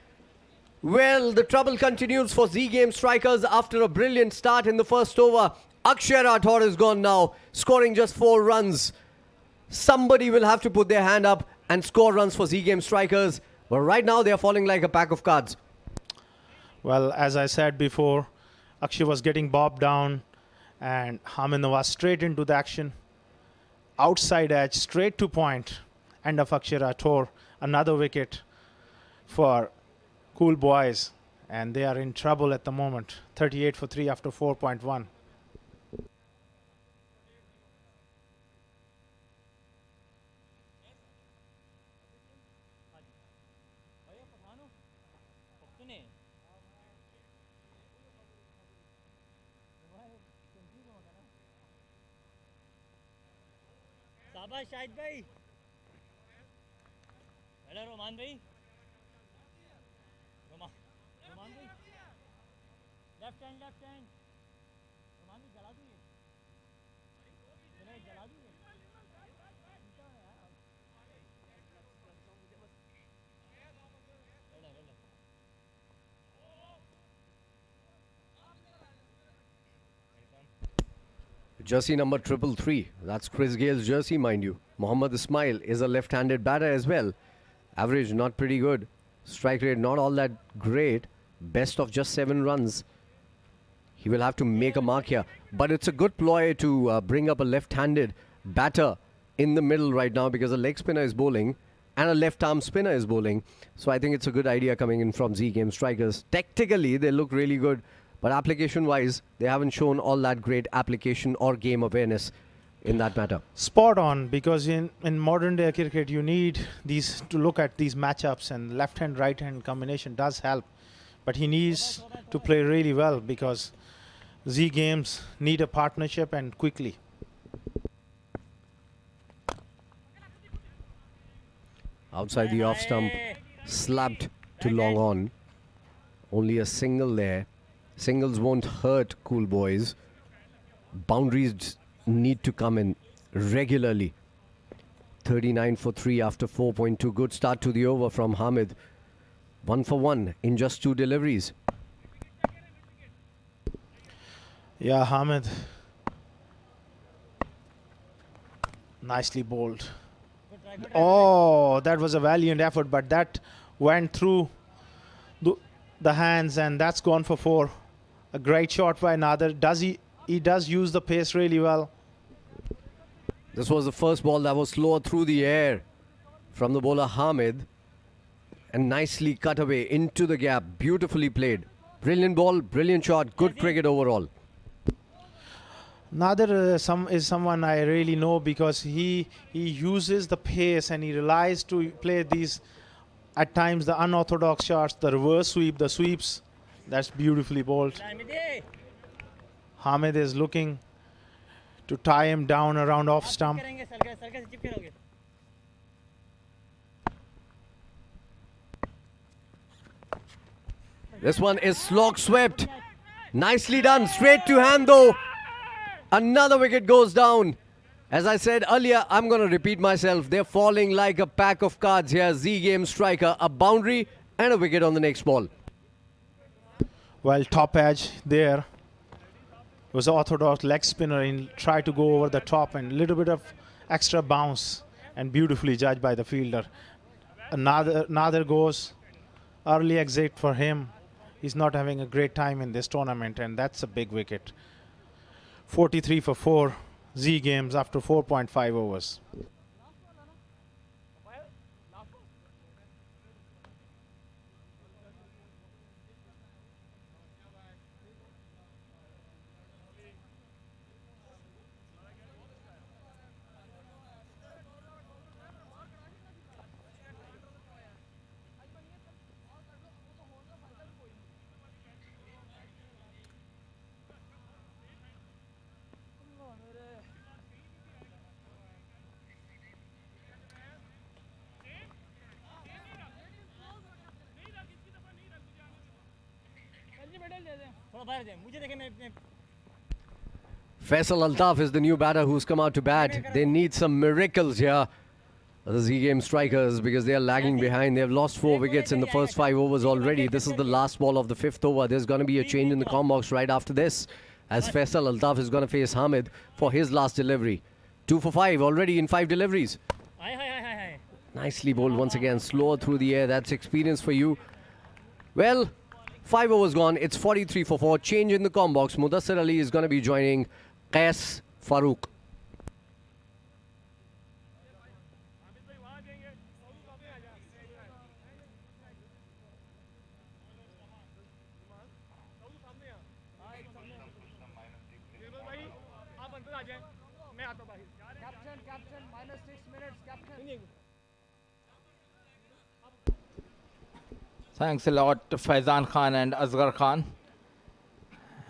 Well, the trouble continues for Z Game strikers after a brilliant start in the first over. Akshay Rathore is gone now, scoring just 4 runs. Somebody will have to put their hand up and score runs for Z Game strikers. But right now, they are falling like a pack of cards. Well, as I said before, Akshay was getting bobbed down, and Hamid Nawaz straight into the action. Outside edge, straight to point. End of Akshay Rathore. Another wicket for Cool Boys, and they are in trouble at the moment. 38 for 3 after 4.1. शाबाश शाहिद भाई hello Roman भाई Roman भाई left hand Roman भाई जला दूँ ये जला दूँ ये Jersey number 333. That's Chris Gale's jersey, mind you. Mohammad Ismail is a left-handed batter as well. Average not pretty good. Strike rate not all that great. Best of just 7 runs. He will have to make a mark here. But it's a good ploy to bring up a left-handed batter in the middle right now because a leg spinner is bowling and a left-arm spinner is bowling. So I think it's a good idea coming in from Z Game strikers. Tactically, they look really good. But application-wise, they haven't shown all that great application or game awareness. in that matter. Spot on, because in modern day cricket you need these to look at these matchups, and left hand right hand combination does help, but he needs to play really well because Z games need a partnership and quickly. Outside the off stump, slapped to long on. Only a single there. Singles won't hurt Cool Boys. Boundaries need to come in regularly. 39 for 3 after 4.2. Good start to the over from Hamid. 1 for 1 in just 2 deliveries. Yeah, Hamid. Nicely bowled. Oh, that was a valiant effort, but that went through the hands, and that's gone for 4. A great shot by Nader. He does use the pace really well. This was the first ball that was slower through the air from the bowler Hamid, and nicely cut away into the gap. Beautifully played. Brilliant ball, brilliant shot, good cricket overall. Nader is someone I really know because he uses the pace and he relies to play these, at times, the unorthodox shots, the reverse sweep, the sweeps. That's beautifully bowled. Hamid is looking to tie him down around off stump. This one is slog swept. Nicely done. Straight to hand though. Another wicket goes down. As I said earlier, I'm going to repeat myself. They're falling like a pack of cards here. Z game striker, a boundary and a wicket on the next ball. Well, top edge there was orthodox leg spinner and tried to go over the top, and a little bit of extra bounce and beautifully judged by the fielder. Another goes early exit for him. He's not having a great time in this tournament, and that's a big wicket. 43 for 4 Z games after 4.5 overs. Faisal Altaf is the new batter who's come out to bat. They need some miracles here, the Z game strikers, because they are lagging behind. They have lost 4 wickets in the first 5 overs already. This is the last ball of the 5th over. There's going to be a change in the comm box right after this, as Faisal Altaf is going to face Hamid for his last delivery. 2 for 5 already in 5 deliveries. Nicely bowled once again, slower through the air. That's experience for you. Well, 5 overs gone. It's 43 for 4. Change in the comm box. Mudassir Ali is going to be joining Qais Farooq. Captain, minus 6 minutes, Captain. Thanks a lot to Faizan Khan and Asghar Khan.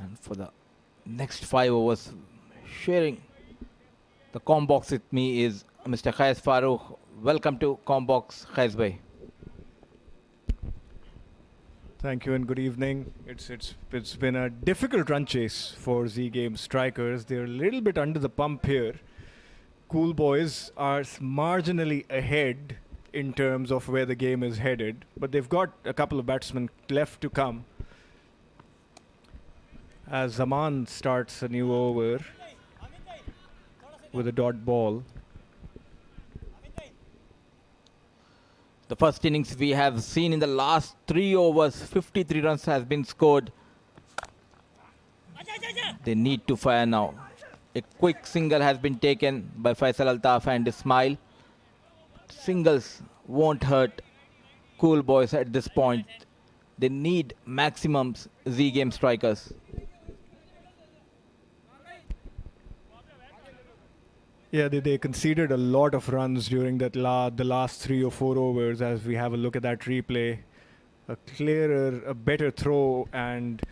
And for the next 5 overs, sharing the comm box with me is Mr. Qais Farooq. Welcome to comm box, Qais bhai. Thank you and good evening. It's been a difficult run chase for Z Game strikers. They're a little bit under the pump here. Cool Boys are marginally ahead in terms of where the game is headed, but they've got a couple of batsmen left to come. As Zaman starts a new over with a dot ball. The first innings we have seen in the last 3 overs, 53 runs has been scored. They need to fire now. A quick single has been taken by Faisal Altaf and Ismail. Singles won't hurt Cool Boys at this point. They need maximums Z game strikers. Yeah, they conceded a lot of runs during the last 3 or 4 overs. As we have a look at that replay, a clearer, a better throw, and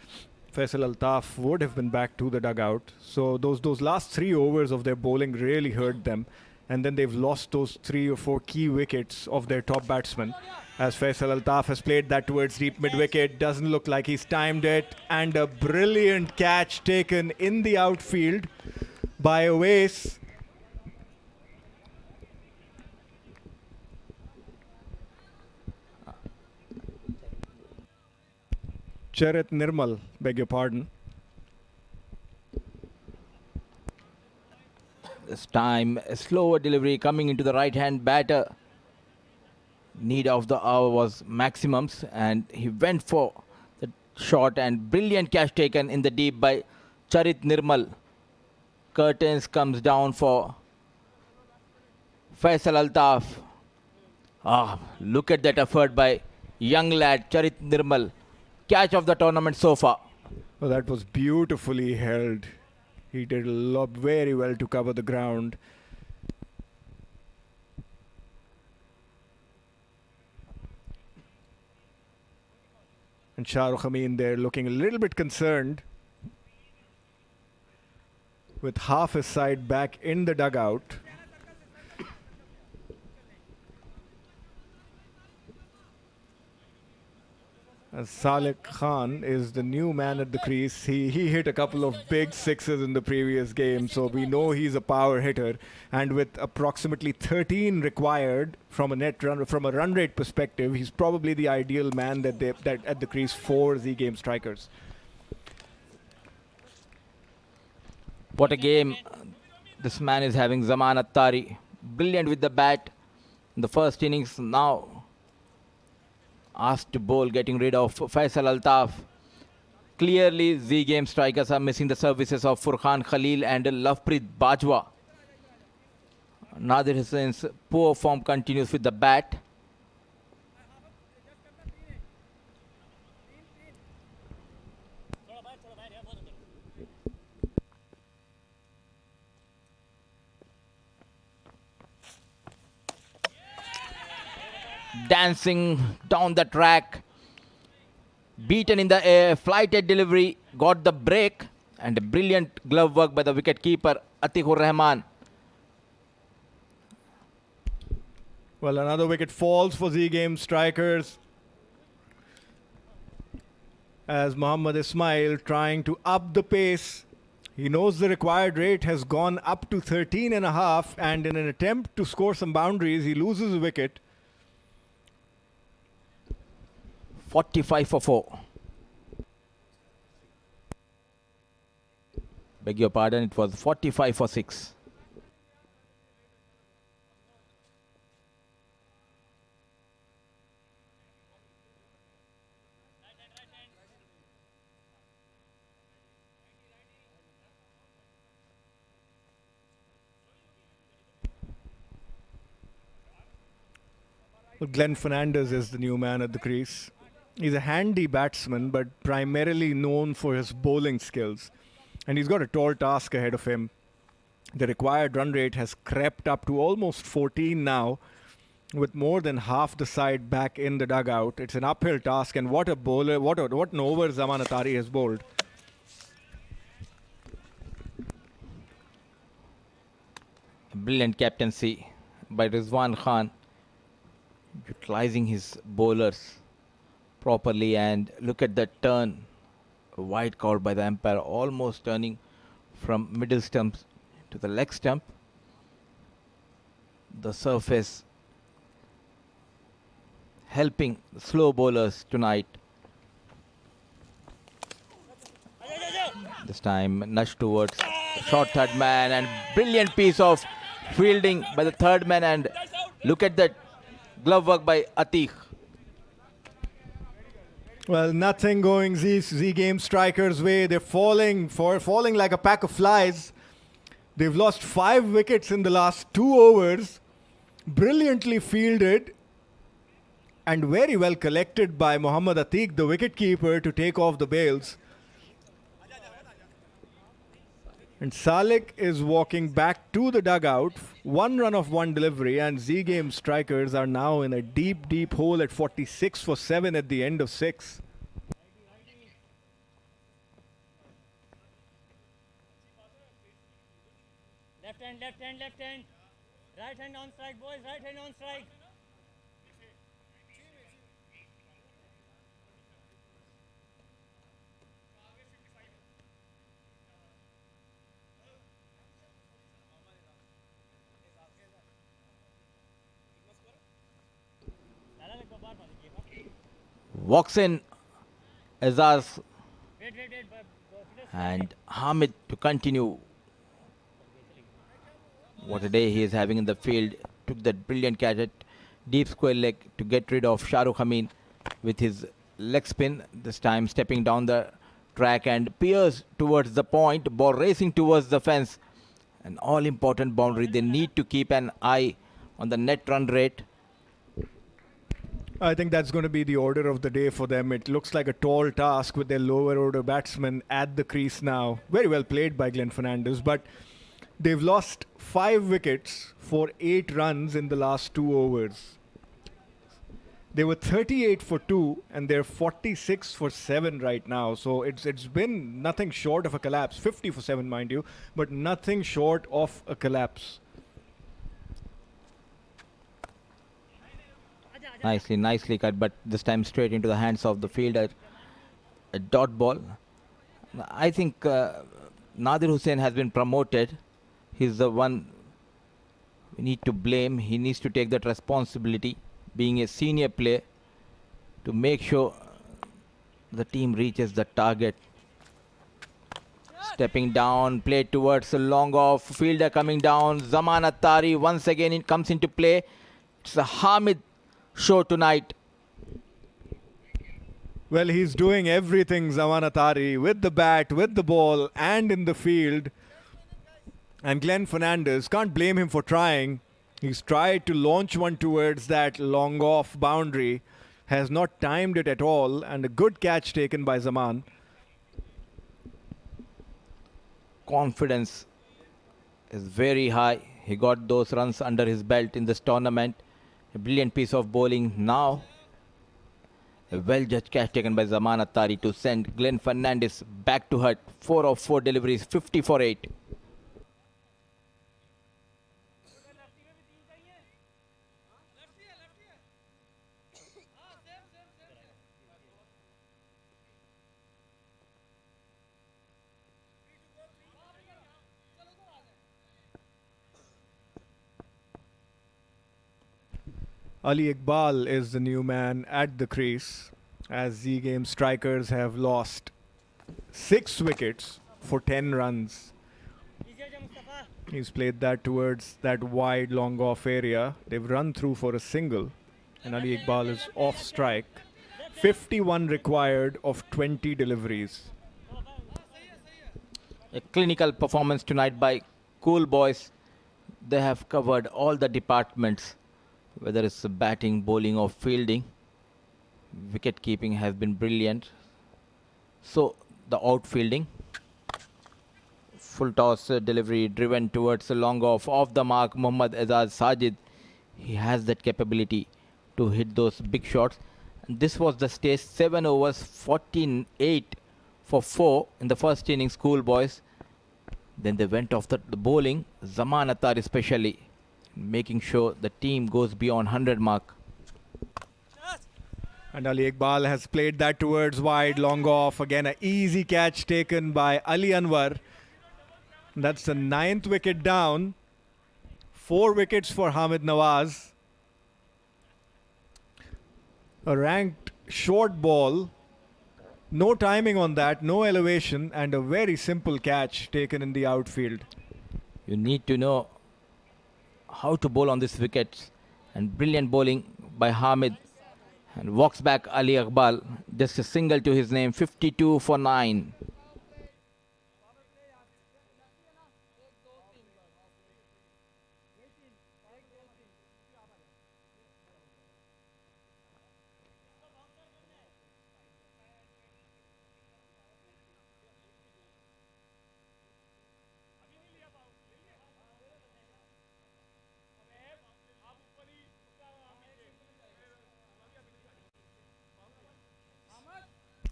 Faisal Altaf would have been back to the dugout. So those last 3 overs of their bowling really hurt them, and then they've lost those 3 or 4 key wickets of their top batsmen. As Faisal Altaf has played that towards deep mid-wicket, doesn't look like he's timed it, and a brilliant catch taken in the outfield by Awais. Charit Nirmal, beg your pardon. This time, a slower delivery coming into the right-hand batter. Need of the hour was maximums, and he went for the shot, and brilliant catch taken in the deep by Charit Nirmal. Curtains comes down for Faisal Altaf. Look at that effort by young lad Charit Nirmal. Catch of the tournament so far. Well, that was beautifully held. He did very well to cover the ground. And Shahrukh Amin there looking a little bit concerned, with half his side back in the dugout. As Salek Khan is the new man at the crease. He hit a couple of big sixes in the previous game, so we know he's a power hitter. And with approximately 13 required from a run rate perspective, he's probably the ideal man that at the crease for Z Game strikers. What a game this man is having, Zaman Attari. Brilliant with the bat in the first innings. Now asked to bowl, getting rid of Faisal Altaf. Clearly, Z Game strikers are missing the services of Furqan Khalil and Lovepreet Bajwa. Nadir Hussain's poor form continues with the bat. Dancing down the track, beaten in the air, flighted delivery, got the break, and a brilliant glove work by the wicket keeper Atiqur Rahman. Well, another wicket falls for Z Game strikers, as Mohammad Ismail trying to up the pace. He knows the required rate has gone up to 13.5, and in an attempt to score some boundaries, he loses a wicket. 45 for 4. Beg your pardon, it was 45 for 6. Well, Glenn Fernandez is the new man at the crease. He's a handy batsman, but primarily known for his bowling skills. And he's got a tall task ahead of him. The required run rate has crept up to almost 14 now, with more than half the side back in the dugout. It's an uphill task, and what a bowler, what an over Zaman Attari has bowled. Brilliant captaincy by Rizwan Khan, utilizing his bowlers properly, and look at that turn. A wide call by the umpire, almost turning from middle stump to the leg stump. The surface helping the slow bowlers tonight. This time nudge towards the short third man, and brilliant piece of fielding by the third man, and look at that glove work by Atiq. Well, nothing going Z Game strikers' way. They're falling like a pack of flies. They've lost 5 wickets in the last 2 overs. Brilliantly fielded and very well collected by Mohammad Atiq, the wicketkeeper, to take off the bails. And Salik is walking back to the dugout. One run of one delivery, and Z Game strikers are now in a deep, deep hole at 46 for 7 at the end of 6. Left hand, left hand, left hand. Right hand on strike, boys. Right hand on strike. Walks in Azaz Wait, wait, wait. and Hamid to continue. What a day he is having in the field. Took that brilliant catch at deep square leg to get rid of Shahrukh Amin with his leg spin. This time stepping down the track and peers towards the point. Ball racing towards the fence. An all-important boundary. They need to keep an eye on the net run rate. I think that's going to be the order of the day for them. It looks like a tall task with their lower order batsmen at the crease now. Very well played by Glenn Fernandez, but they've lost 5 wickets for 8 runs in the last 2 overs. They were 38 for 2 and they're 46 for 7 right now. So it's been nothing short of a collapse. 50 for 7, mind you, but nothing short of a collapse. Nicely cut, but this time straight into the hands of the fielder. A dot ball. I think Nadir Hussain has been promoted. He's the one we need to blame. He needs to take that responsibility, being a senior player, to make sure the team reaches the target. Stepping down, play towards a long off, fielder coming down. Zaman Attari once again it comes into play. It's a Hamid show tonight. Well, he's doing everything, Zaman Attari, with the bat, with the ball, and in the field. And Glenn Fernandez, can't blame him for trying. He's tried to launch one towards that long off boundary, has not timed it at all, and a good catch taken by Zaman. Confidence is very high. He got those runs under his belt in this tournament. A brilliant piece of bowling now. A well-judged catch taken by Zaman Attari to send Glenn Fernandez back to hut. 4 of 4 deliveries, 50 for 8. Ali Iqbal is the new man at the crease, as Z Game strikers have lost 6 wickets for 10 runs. He's played that towards that wide long off area. They've run through for a single, and Ali Iqbal is off strike. 51 required of 20 deliveries. A clinical performance tonight by Cool Boys. They have covered all the departments, whether it's batting, bowling or fielding. Wicket keeping has been brilliant. So the outfielding. Full toss delivery driven towards the long off the mark. Mohammad Azaz Sajid. He has that capability to hit those big shots. And this was the stage. 7 overs, 48 for 4 in the first inning, Schoolboys. Then they went off the bowling. Zaman Attari especially, making sure the team goes beyond 100 mark. And Ali Iqbal has played that towards wide, long off. Again, an easy catch taken by Ali Anwar. That's the 9th wicket down. 4 wickets for Hamid Nawaz. A ranked short ball. No timing on that, no elevation, and a very simple catch taken in the outfield. You need to know how to bowl on these wickets, and brilliant bowling by Hamid, and walks back Ali Iqbal. Just a single to his name, 52 for 9.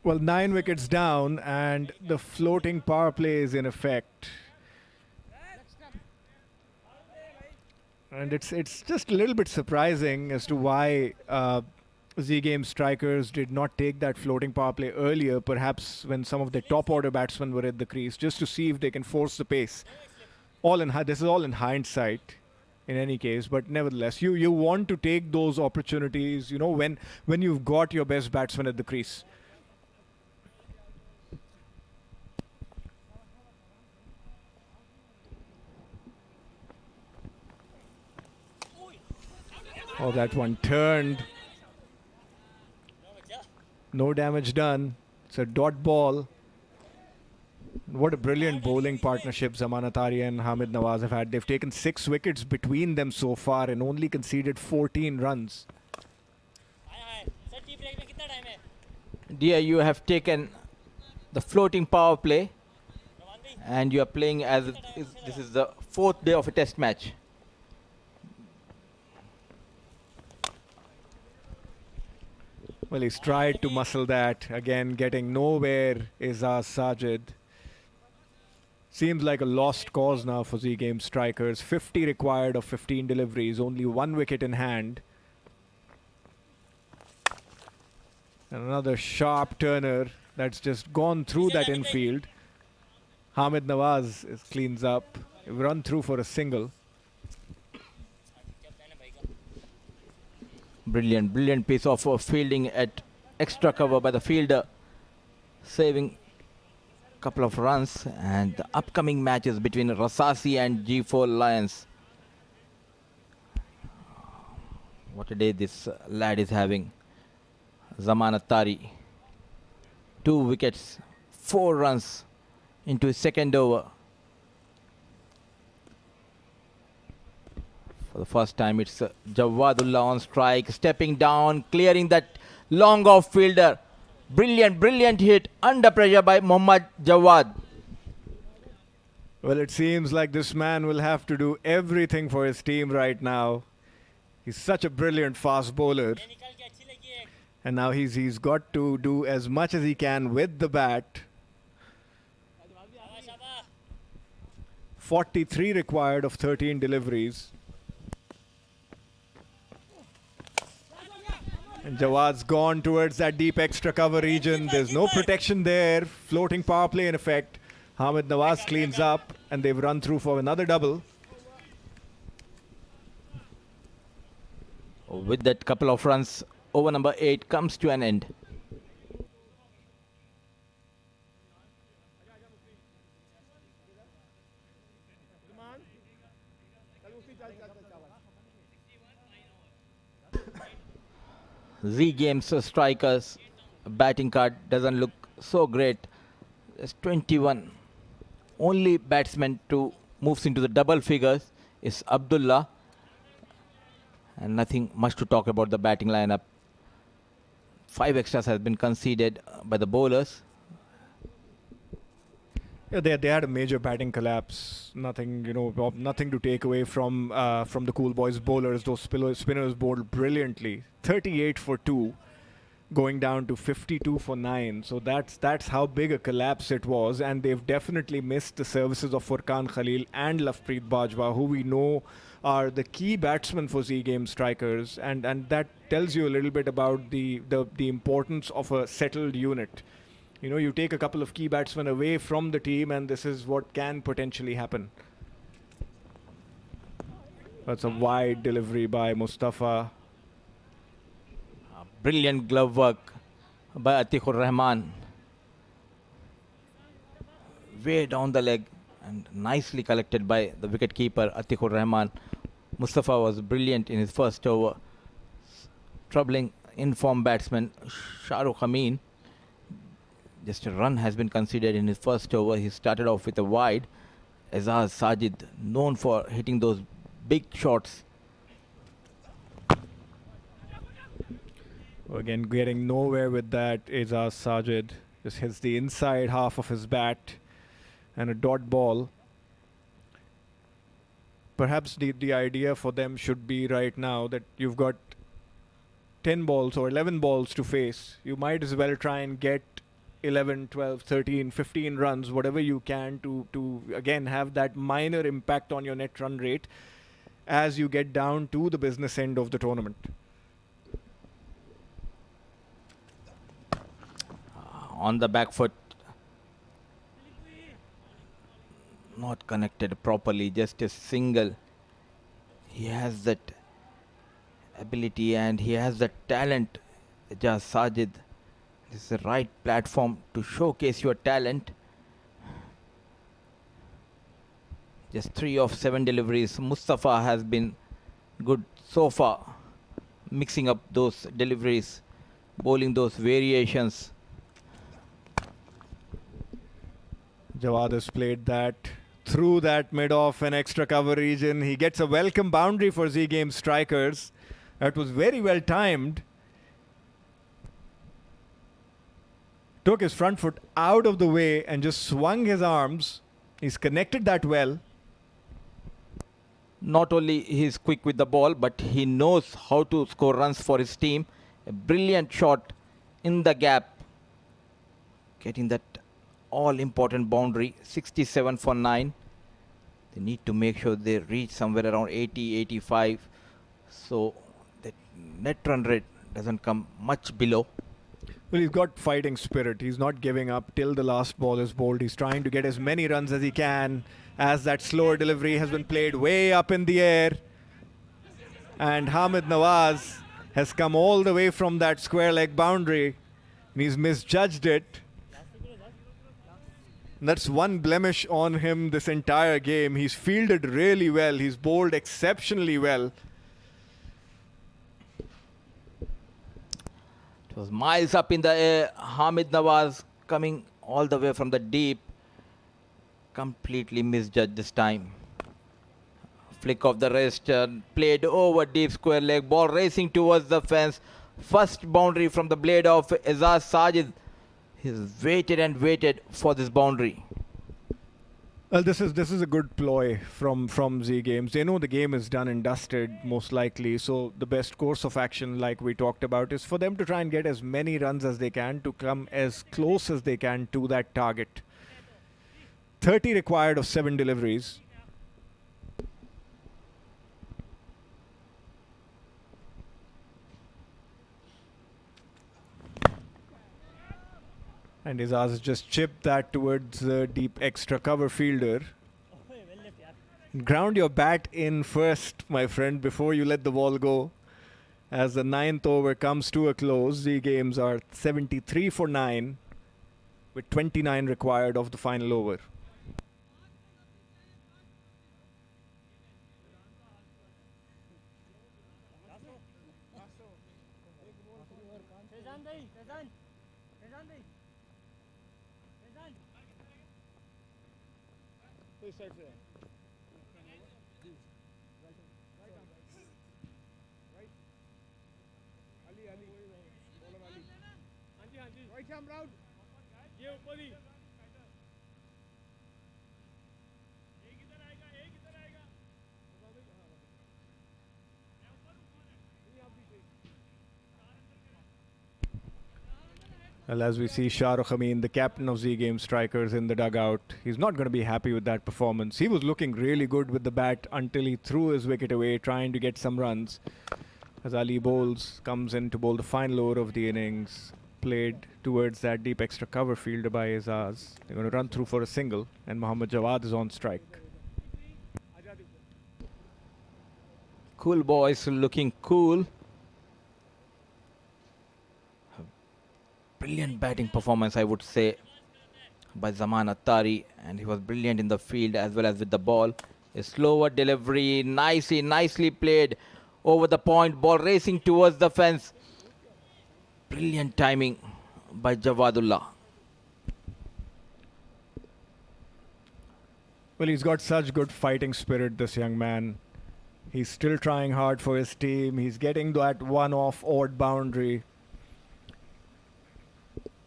Well, 9 wickets down, and the floating power play is in effect. And it's just a little bit surprising as to why Z Game strikers did not take that floating power play earlier, perhaps when some of the top order batsmen were at the crease, just to see if they can force the pace. This is all in hindsight, in any case, but nevertheless, you want to take those opportunities, when you've got your best batsman at the crease. Oh, that one turned. No damage done. It's a dot ball. What a brilliant bowling partnership Zaman Atari and Hamid Nawaz have had. They've taken 6 wickets between them so far and only conceded 14 runs. Dear, you have taken the floating power play and you are playing as this is the 4th day of a test match. Well, he's tried to muscle that. Again, getting nowhere is Sajid. Seems like a lost cause now for Z Game strikers. 50 required of 15 deliveries, only 1 wicket in hand. And another sharp turner that's just gone through that infield. Hamid Nawaz cleans up. Run through for a single. Brilliant piece of fielding at extra cover by the fielder, saving a couple of runs. And the upcoming matches between Rasasi and G4 Lions. What a day this lad is having. Zaman Attari, 2 wickets, 4 runs into his second over. For the first time, it's Jawadullah on strike, stepping down, clearing that long off fielder. Brilliant hit under pressure by Mohammad Jawad. Well, it seems like this man will have to do everything for his team right now. He's such a brilliant fast bowler. And now he's got to do as much as he can with the bat. 43 required of 13 deliveries. And Jawad's gone towards that deep extra cover region. There's no protection there. Floating power play in effect. Hamid Nawaz cleans up and they've run through for another double. With that couple of runs, over number 8 comes to an end. Z Games strikers batting card doesn't look so great. There's 21. Only batsman to moves into the double figures is Abdullah. And nothing much to talk about the batting lineup. 5 extras has been conceded by the bowlers. Yeah, they had a major batting collapse. Nothing, nothing to take away from the Cool Boys bowlers. Those spinners bowled brilliantly. 38 for 2, going down to 52 for 9. So that's how big a collapse it was. And they've definitely missed the services of Furqan Khalil and Lovepreet Bajwa, who we know are the key batsmen for Z Game strikers. And that tells you a little bit about the importance of a settled unit. You take a couple of key batsmen away from the team and this is what can potentially happen. That's a wide delivery by Mustafa. Brilliant glove work by Atiqur Rahman. Way down the leg and nicely collected by the wicketkeeper Atiqur Rahman. Mustafa was brilliant in his first over. Troubling in-form batsman Shahrukh Amin. Just a run has been conceded in his first over. He started off with a wide. Azaz Sajid, known for hitting those big shots. Again, getting nowhere with that. Azaz Sajid just hits the inside half of his bat and a dot ball. Perhaps the idea for them should be right now that you've got 10 balls or 11 balls to face. You might as well try and get 11, 12, 13, 15 runs, whatever you can to again have that minor impact on your net run rate as you get down to the business end of the tournament. On the back foot, not connected properly, just a single. He has that ability and he has the talent. Ijaz Sajid, this is the right platform to showcase your talent. Just 3 of 7 deliveries. Mustafa has been good so far, mixing up those deliveries, bowling those variations. Jawad has played that through that mid-off and extra cover region. He gets a welcome boundary for Z Games strikers. That was very well timed. Took his front foot out of the way and just swung his arms. He's connected that well. Not only he's quick with the ball, but he knows how to score runs for his team. A brilliant shot in the gap, getting that all-important boundary. 67 for 9. They need to make sure they reach somewhere around 80, 85, so the net run rate doesn't come much below. Well, he's got fighting spirit. He's not giving up till the last ball is bowled. He's trying to get as many runs as he can, as that slower delivery has been played way up in the air. And Hamid Nawaz has come all the way from that square leg boundary, and he's misjudged it. And that's one blemish on him this entire game. He's fielded really well. He's bowled exceptionally well. It was miles up in the air. Hamid Nawaz coming all the way from the deep. Completely misjudged this time. Flick of the wrist, played over deep square leg. Ball racing towards the fence. First boundary from the blade of Ijaz Sajid. He's waited and waited for this boundary. Well, this is a good ploy from Z Games. They know the game is done and dusted, most likely. So the best course of action, like we talked about, is for them to try and get as many runs as they can to come as close as they can to that target. 30 required of 7 deliveries. And Ijaz has just chipped that towards the deep extra cover fielder. Ground your bat in first, my friend, before you let the ball go. As the 9th over comes to a close, Z Games are 73 for 9 with 29 required of the final over. Right arm round. ये ऊपर ही. एक इधर आएगा, एक इधर आएगा. Well, as we see Shahrukh Amin, the captain of Z Game Strikers, in the dugout, he's not going to be happy with that performance. He was looking really good with the bat until he threw his wicket away, trying to get some runs. As Ali bowls, comes in to bowl the final over of the innings, played towards that deep extra cover fielder by Ijaz. They're going to run through for a single, and Mohammad Jawad is on strike. Cool boys looking cool. Brilliant batting performance, I would say, by Zaman Attari, and he was brilliant in the field as well as with the ball. A slower delivery, nicely played over the point, ball racing towards the fence. Brilliant timing by Jawadullah. Well, he's got such good fighting spirit, this young man. He's still trying hard for his team. He's getting that one-off odd boundary.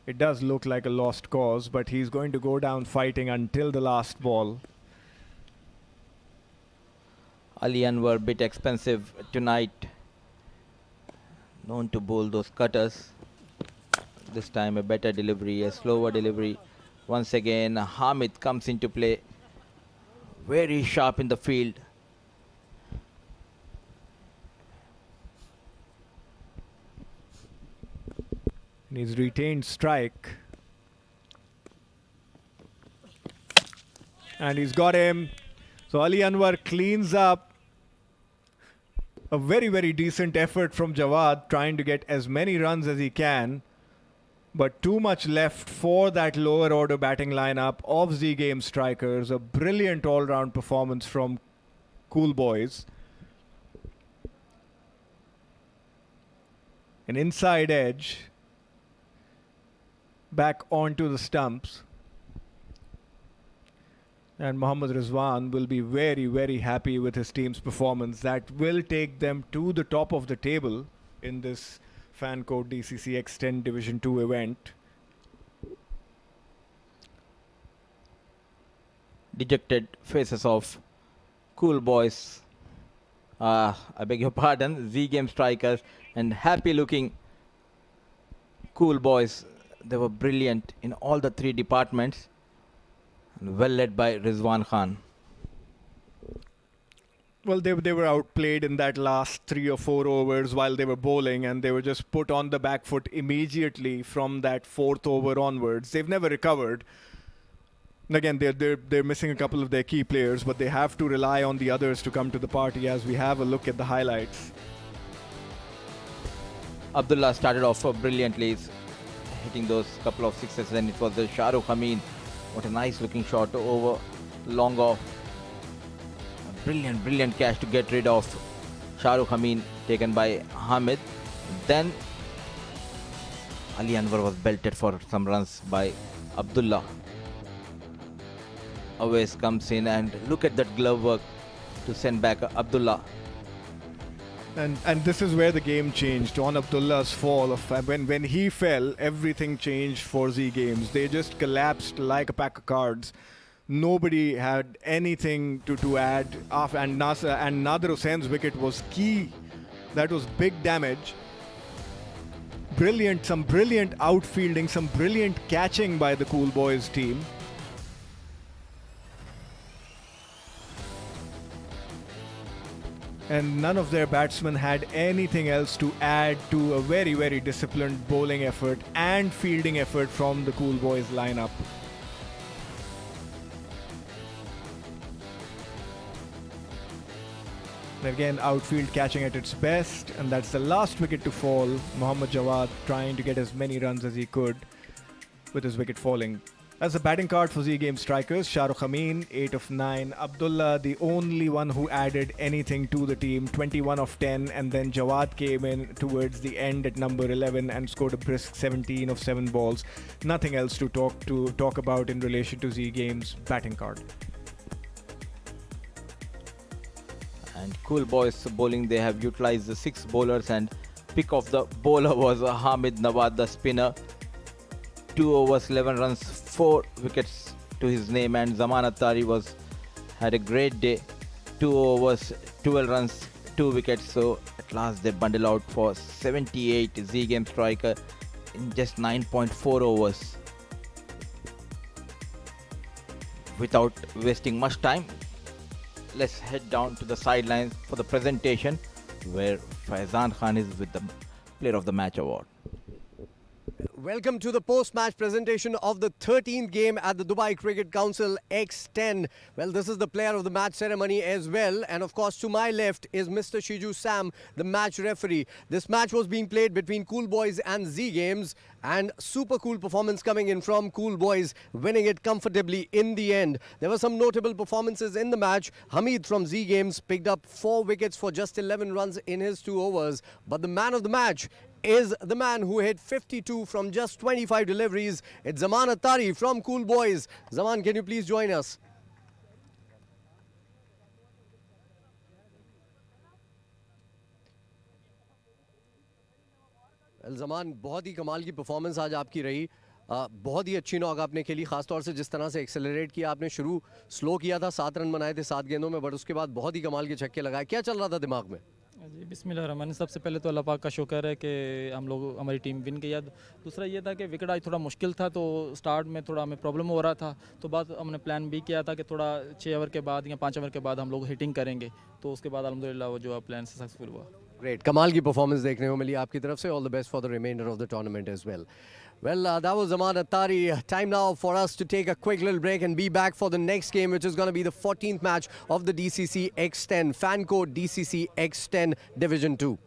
It does look like a lost cause, but he's going to go down fighting until the last ball. Ali Anwar, a bit expensive tonight. Known to bowl those cutters. This time a better delivery, a slower delivery. Once again, Hamid comes into play. Very sharp in the field. And he's retained strike. And he's got him. So Ali Anwar cleans up. A very, very decent effort from Jawad, trying to get as many runs as he can. But too much left for that lower order batting lineup of Z Game strikers. A brilliant all-round performance from Cool Boys. An inside edge. Back onto the stumps. And Mohammad Rizwan will be very, very happy with his team's performance. That will take them to the top of the table in this fan code DCC X10 Division 2 event. Dejected faces of Cool Boys. I beg your pardon, Z Game strikers, and happy looking Cool Boys. They were brilliant in all the three departments. Well led by Rizwan Khan. Well, they were outplayed in that last 3 or 4 overs while they were bowling, and they were just put on the back foot immediately from that 4th over onwards. They've never recovered. And again, they're missing a couple of their key players, but they have to rely on the others to come to the party as we have a look at the highlights. Abdullah started off brilliantly, hitting those couple of sixes. Then it was the Shah Rukh Amin. What a nice looking shot over long off. A brilliant catch to get rid of Shah Rukh Amin, taken by Hamid. Then Ali Anwar was belted for some runs by Abdullah. Awais comes in and look at that glove work to send back Abdullah. And this is where the game changed on Abdullah's fall. When he fell, everything changed for Z Games. They just collapsed like a pack of cards. Nobody had anything to add. And Nader Hussein's wicket was key. That was big damage. Some brilliant outfielding, some brilliant catching by the Cool Boys team. And none of their batsmen had anything else to add to a very, very disciplined bowling effort and fielding effort from the Cool Boys lineup. And again, outfield catching at its best, and that's the last wicket to fall. Mohammad Jawad trying to get as many runs as he could with his wicket falling. As a batting card for Z Game strikers, Shah Rukh Amin, 8 of 9. Abdullah, the only one who added anything to the team, 21 of 10. And then Jawad came in towards the end at number 11 and scored a brisk 17 of 7 balls. Nothing else to talk about in relation to Z Game's batting card. And Cool Boys bowling, they have utilized the 6 bowlers, and pick of the bowler was Hamid Nawaz, the spinner. 2 overs, 11 runs, 4 wickets to his name, and Zaman Attari had a great day. 2 overs, 12 runs, 2 wickets. So at last they bundle out for 78. Z Game striker in just 9.4 overs. Without wasting much time, let's head down to the sidelines for the presentation, where Faizan Khan is with the Player of the Match award. Welcome to the post-match presentation of the 13th game at the Dubai Cricket Council X10. Well, this is the Player of the Match ceremony as well. And of course, to my left is Mr. Shiju Sam, the match referee. This match was being played between Cool Boys and Z Games. And super cool performance coming in from Cool Boys, winning it comfortably in the end. There were some notable performances in the match. Hamid from Z Games picked up 4 wickets for just 11 runs in his 2 overs. But the man of the match is the man who hit 52 from just 25 deliveries. It's Zaman Attari from Cool Boys. Zaman, can you please join us? Well, Zaman, बहुत ही कमाल की performance आज आपकी रही. बहुत ही अच्छी knock आपने खेली, खासतौर से जिस तरह से एक्सेलरेट किया आपने. शुरू स्लो किया था, 7 रन बनाए थे 7 गेंदों में, बट उसके बाद बहुत ही कमाल के छक्के लगाए. क्या चल रहा था दिमाग में? जी बिस्मिल्लाहिर्रहमानिर्रहीम। सबसे पहले तो अल्लाह पाक का शुक्र है कि हम लोग हमारी टीम विन गई। दूसरा ये था कि विकेट आज थोड़ा मुश्किल था, तो स्टार्ट में थोड़ा हमें प्रॉब्लम हो रहा था, तो बाद हमने प्लान भी किया था कि थोड़ा 6 ओवर के बाद या 5 ओवर के बाद हम लोग हिटिंग करेंगे, तो उसके बाद अल्हम्दुलिल्लाह वो जो प्लान सक्सेसफुल हुआ। Great. कमाल की परफॉर्मेंस देखने को मिली आपकी तरफ से. All the best for the remainder of the tournament as well. Well, that was Zaman Attari. Time now for us to take a quick little break and be back for the next game, which is going to be the 14th match of the DCC X10, fan code DCC X10 Division 2.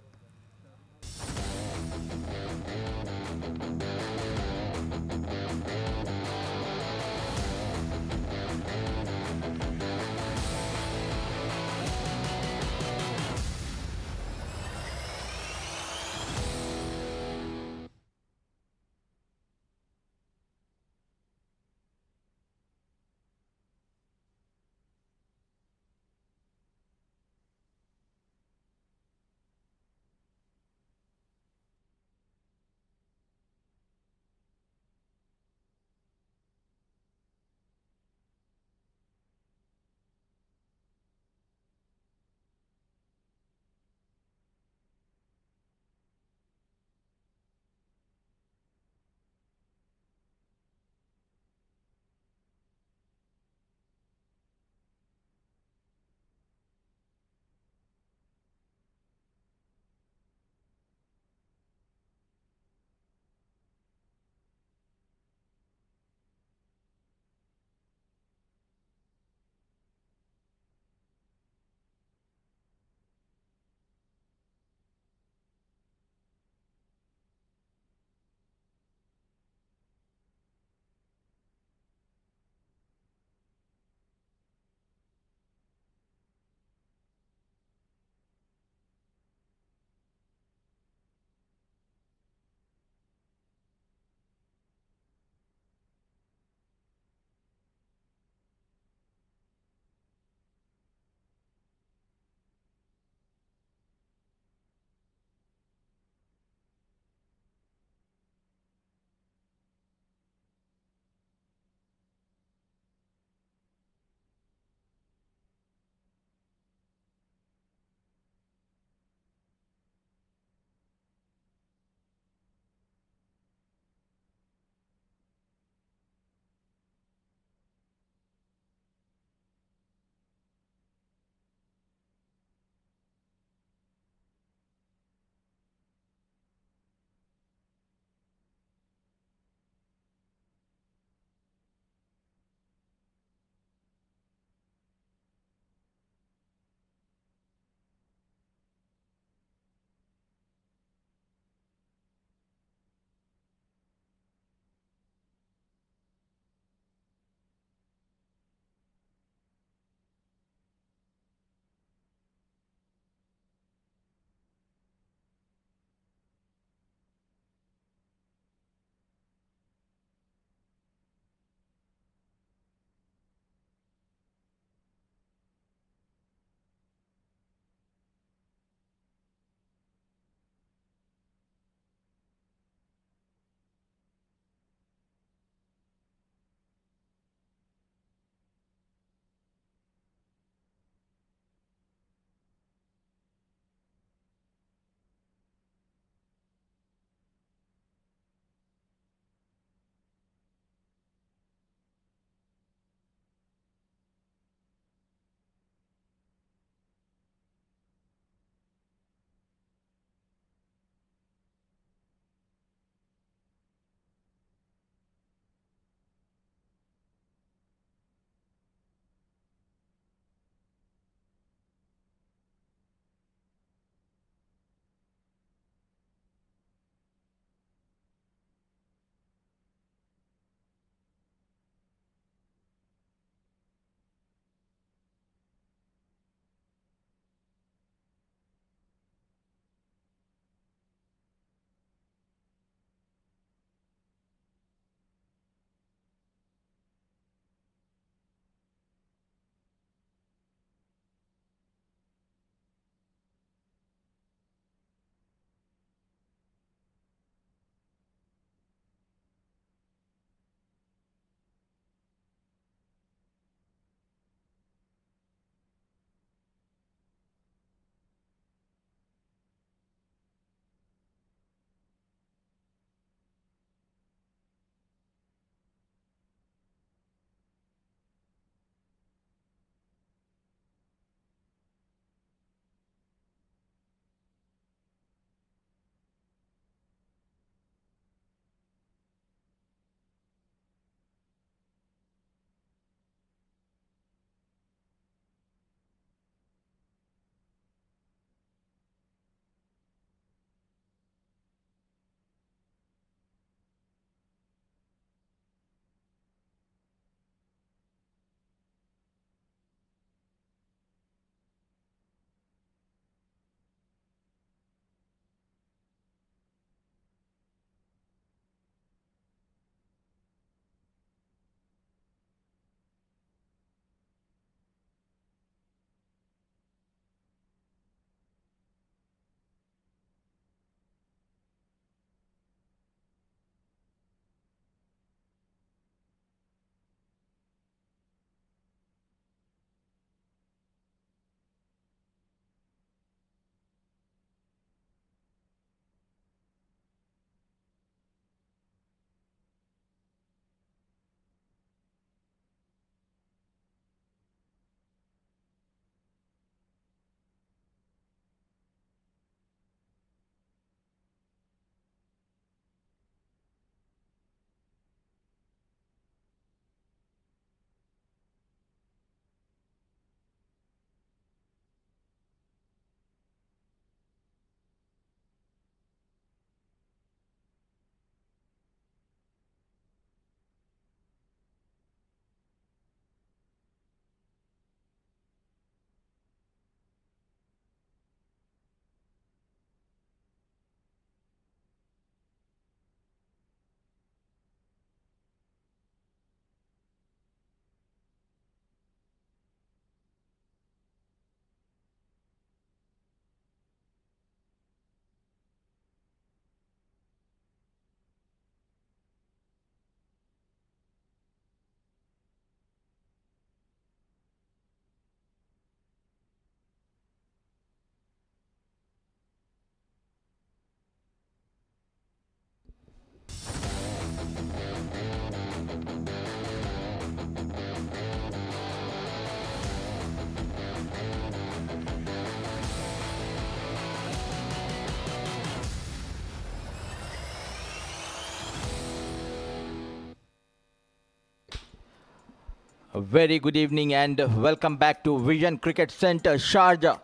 A very good evening and welcome back to Vision Cricket Centre, Sharjah.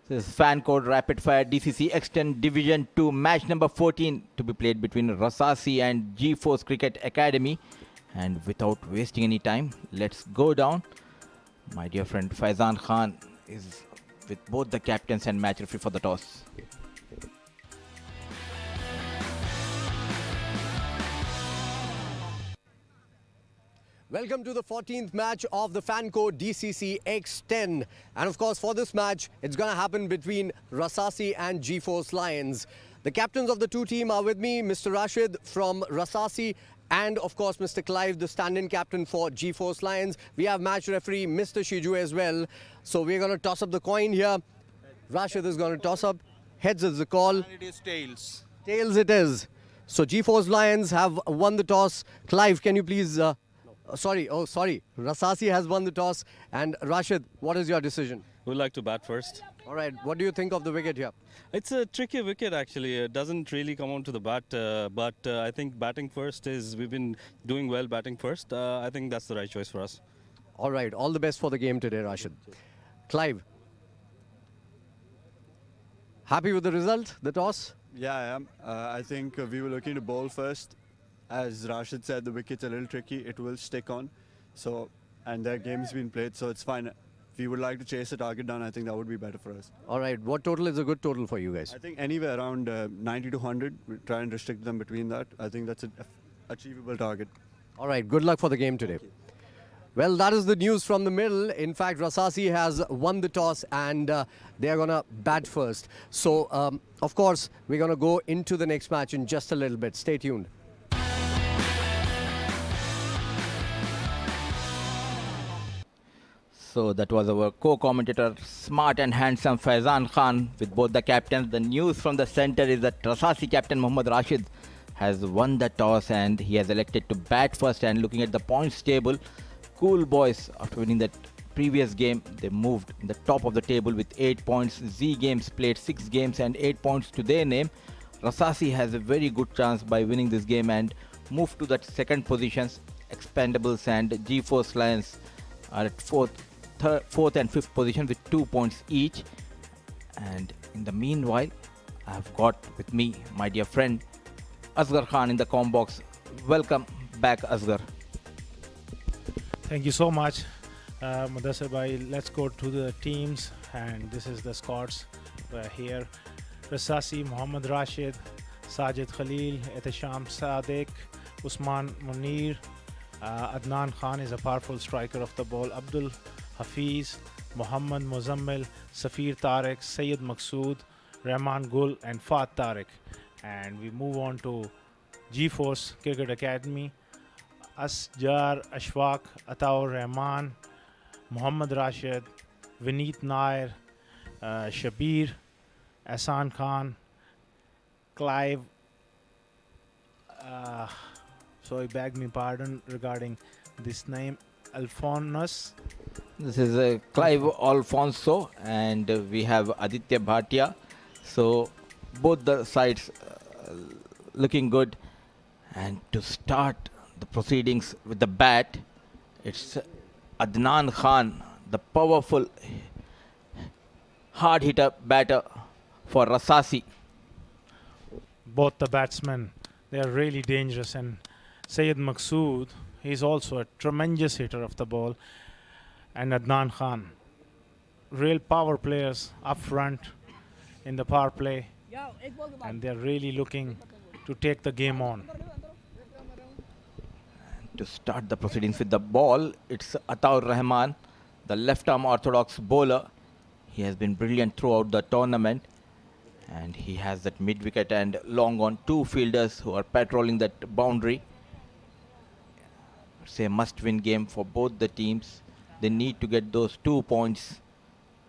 This is fan code Rapid Fire DCC X10 Division 2 match number 14 to be played between Rasasi and G-Force Cricket Academy. And without wasting any time, let's go down. My dear friend Faizan Khan is with both the captains and match referee for the toss. Welcome to the 14th match of the Fanco DCC X10. And of course, for this match, it's going to happen between Rasasi and G-Force Lions. The captains of the two teams are with me, Mr. Rashid from Rasasi and of course Mr. Clive, the stand-in captain for G-Force Lions. We have match referee Mr. Shiju as well. So we're going to toss up the coin here. Rashid is going to toss up. Heads is the call. And it is tails. Tails it is. So G-Force Lions have won the toss. Clive, can you please... sorry. Rasasi has won the toss. And Rashid, what is your decision? We'd like to bat first. All right. What do you think of the wicket here? It's a tricky wicket actually. It doesn't really come on to the bat, but I think batting first is, we've been doing well batting first. I think that's the right choice for us. All right. All the best for the game today, Rashid. Clive. Happy with the result, the toss? Yeah, I am. I think we were looking to bowl first. As Rashid said, the wicket's a little tricky. It will stick on. So, and their game's been played, so it's fine. If we would like to chase the target down, I think that would be better for us. All right. What total is a good total for you guys? I think anywhere around 90 to 100. We try and restrict them between that. I think that's an achievable target. All right. Good luck for the game today. Well, that is the news from the middle. In fact, Rasasi has won the toss and they are going to bat first. So, of course, we're going to go into the next match in just a little bit. Stay tuned. So that was our co-commentator, smart and handsome Faizan Khan with both the captains. The news from the center is that Rasasi captain Mohammad Rashid has won the toss and he has elected to bat first. And looking at the points table, Cool Boys, after winning that previous game, they moved in the top of the table with 8 points. Z Games played 6 games and 8 points to their name. Rasasi has a very good chance by winning this game and move to that second positions. Expendables and G-Force Lions are at fourth and fifth position with 2 points each. And in the meanwhile, I've got with me my dear friend Asghar Khan in the comm box. Welcome back, Asghar. Thank you so much, Mudassir bhai. Let's go to the teams, and this is the squads here. Rasasi, Mohammad Rashid, Sajid Khalil, Etisham Sadiq, Usman Munir, Adnan Khan is a powerful striker of the ball, Abdul Hafiz, Muhammad Muzammil, Safir Tariq, Sayyid Maqsood, Rahman Gul and Fat Tariq. And we move on to G-Force Cricket Academy. Asjar Ashfaq, Ataur Rahman, Muhammad Rashid, Vineet Nair, Shabir, Ahsan Khan, Clive, sorry, beg me pardon regarding this name, Alphonsus. This is Clive Alfonso and we have Aditya Bhatia. So both the sides looking good. And to start the proceedings with the bat, it's Adnan Khan, the powerful hard hitter batter for Rasasi. Both the batsmen, they are really dangerous, and Sayyid Maqsood, he's also a tremendous hitter of the ball, and Adnan Khan, real power players up front in the power play, and they're really looking to take the game on. To start the proceedings with the ball, it's Ataur Rahman, the left-arm orthodox bowler. He has been brilliant throughout the tournament, and he has that mid-wicket and long on 2 fielders who are patrolling that boundary. It's a must-win game for both the teams. They need to get those 2 points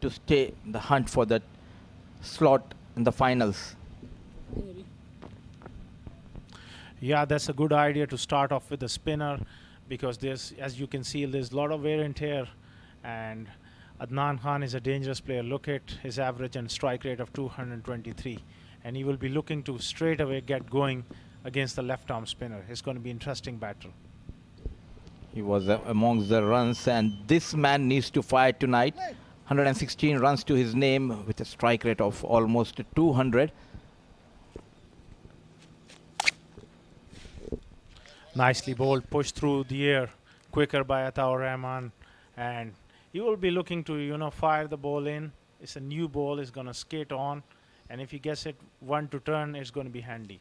to stay in the hunt for that slot in the finals. Yeah, that's a good idea to start off with a spinner, because there's, as you can see, there's a lot of wear and tear, and Adnan Khan is a dangerous player. Look at his average and strike rate of 223, and he will be looking to straight away get going against the left arm spinner. It's going to be interesting battle. He was amongst the runs, and this man needs to fire tonight. 116 runs to his name with a strike rate of almost 200. Nicely bowled, pushed through the air, quicker by Ataur Rahman, and he will be looking to fire the ball in. It's a new ball, it's going to skate on, and if he gets it one to turn, it's going to be handy.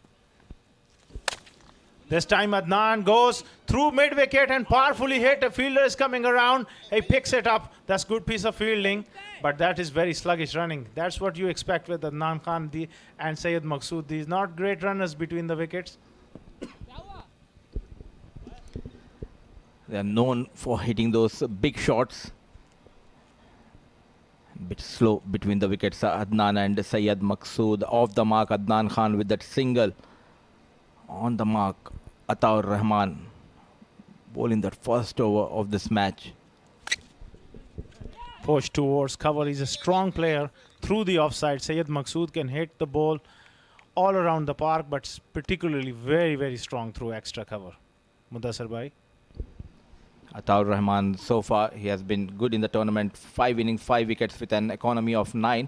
This time Adnan goes through mid-wicket and powerfully hit. A fielder is coming around. He picks it up. That's good piece of fielding, but that is very sluggish running. That's what you expect with Adnan Khan and Syed Maqsood. These not great runners between the wickets. They are known for hitting those big shots. A bit slow between the wickets. Adnan and Syed Maqsood off the mark. Adnan Khan with that single. On the mark, Ataur Rahman bowling that first over of this match. Push towards cover. He's a strong player through the offside. Syed Maqsood can hit the ball all around the park, but particularly very, very strong through extra cover. Mudassir bhai. Ataur Rahman, so far, he has been good in the tournament. 5 innings, 5 wickets with an economy of 9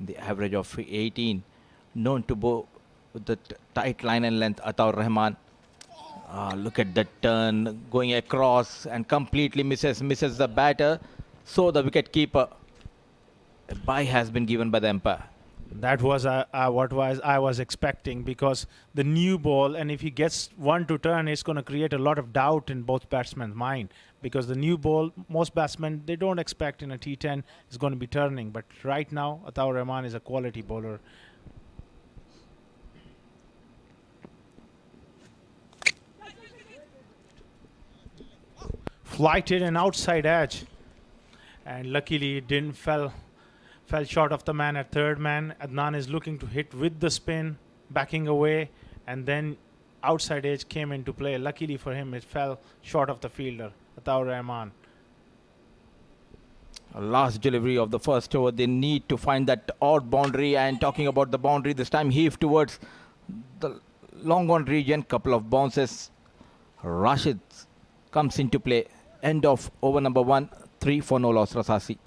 and the average of 18. Known to bowl with the tight line and length. Ataur Rahman, look at that turn, going across and completely misses the batter. So the wicket keeper, a bye has been given by the umpire. That was what I was expecting, because the new ball, and if he gets one to turn, it's going to create a lot of doubt in both batsmen's mind, because the new ball, most batsmen, they don't expect in a T10 is going to be turning. But right now, Ataur Rahman is a quality bowler. Flighted an outside edge, and luckily it didn't fell short of the man at third man. Adnan is looking to hit with the spin, backing away, and then outside edge came into play. Luckily for him, it fell short of the fielder, Ataur Rahman. Last delivery of the first over. They need to find that odd boundary, and talking about the boundary, this time heave towards the long on region. Couple of bounces. Rashid comes into play. End of over number 1, 3 for no loss, Rasasi.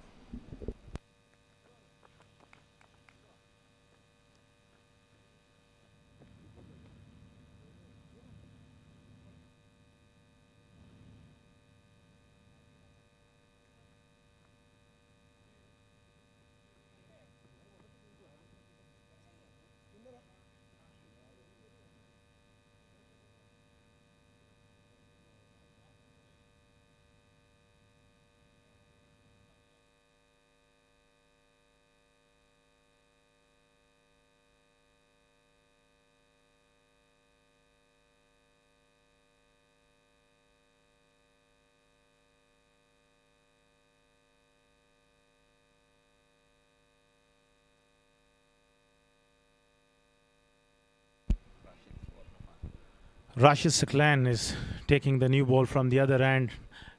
Rashid Saklan is taking the new ball from the other end.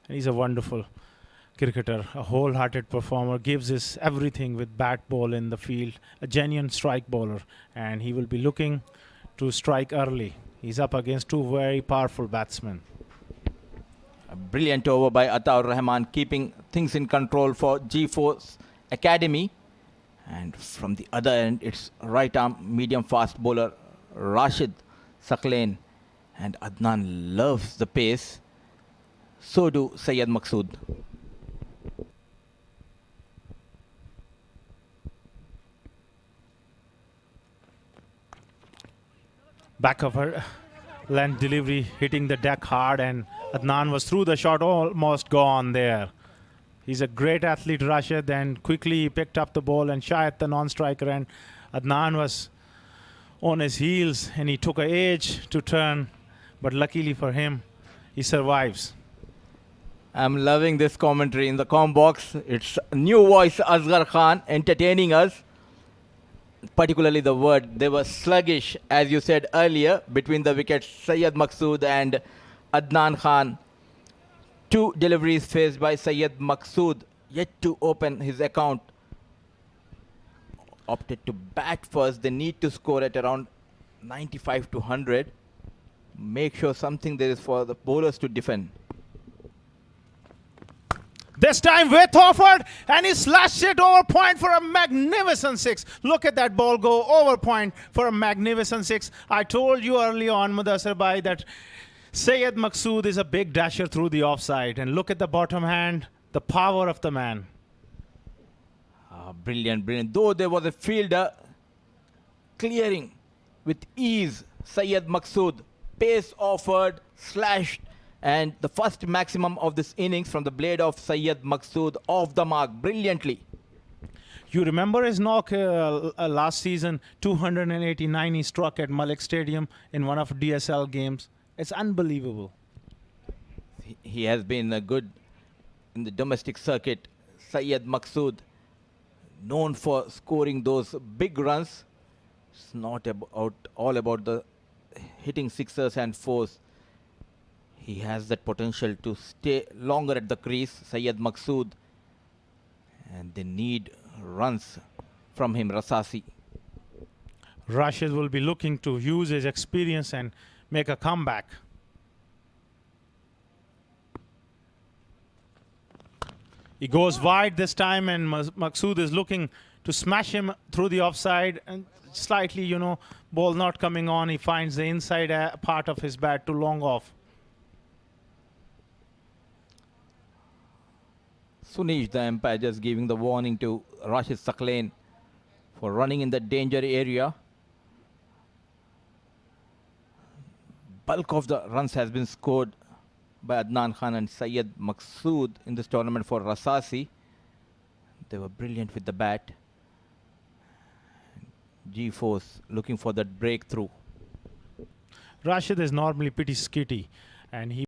He's a wonderful cricketer, a wholehearted performer, gives his everything with bat, ball in the field, a genuine strike bowler, and he will be looking to strike early. He's up against 2 very powerful batsmen. A brilliant over by Ataur Rahman, keeping things in control for G4's Academy. And from the other end, it's right arm medium fast bowler Rashid Saklan. And Adnan loves the pace. So do Syed Maqsood. Back of her length delivery, hitting the deck hard, and Adnan was through the shot, almost gone there. He's a great athlete, Rashid, and quickly he picked up the ball and shy at the non-striker, and Adnan was on his heels and he took an edge to turn, but luckily for him, he survives. I'm loving this commentary in the comm box. It's new voice Asghar Khan entertaining us. Particularly the word, they were sluggish, as you said earlier, between the wickets, Syed Maqsood and Adnan Khan. 2 deliveries faced by Syed Maqsood, yet to open his account. Opted to bat first. They need to score at around 95 to 100. Make sure something there is for the bowlers to defend. This time with Offord, and he slashed it over point for a magnificent 6. Look at that ball go over point for a magnificent 6. I told you early on, Mudassir Bhai, that Syed Maqsood is a big dasher through the offside. And look at the bottom hand, the power of the man. Brilliant, brilliant. Though there was a fielder clearing with ease, Syed Maqsood, pace offered, slashed, and the first maximum of this innings from the blade of Syed Maqsood off the mark brilliantly. You remember his knock last season, 289 he struck at Malik Stadium in one of DSL games. It's unbelievable. He has been good in the domestic circuit. Syed Maqsood, known for scoring those big runs. It's not all about the hitting sixers and fours. He has that potential to stay longer at the crease, Syed Maqsood. And they need runs from him, Rasasi. Rashid will be looking to use his experience and make a comeback. He goes wide this time, and Maqsood is looking to smash him through the offside, and slightly, you know, ball not coming on. He finds the inside part of his bat too long off. Sunish, the umpire, just giving the warning to Rashid Saklain for running in the danger area. Bulk of the runs has been scored by Adnan Khan and Syed Maqsood in this tournament for Rasasi. They were brilliant with the bat. G-Force looking for that breakthrough. Rashid is normally pretty skitty, and he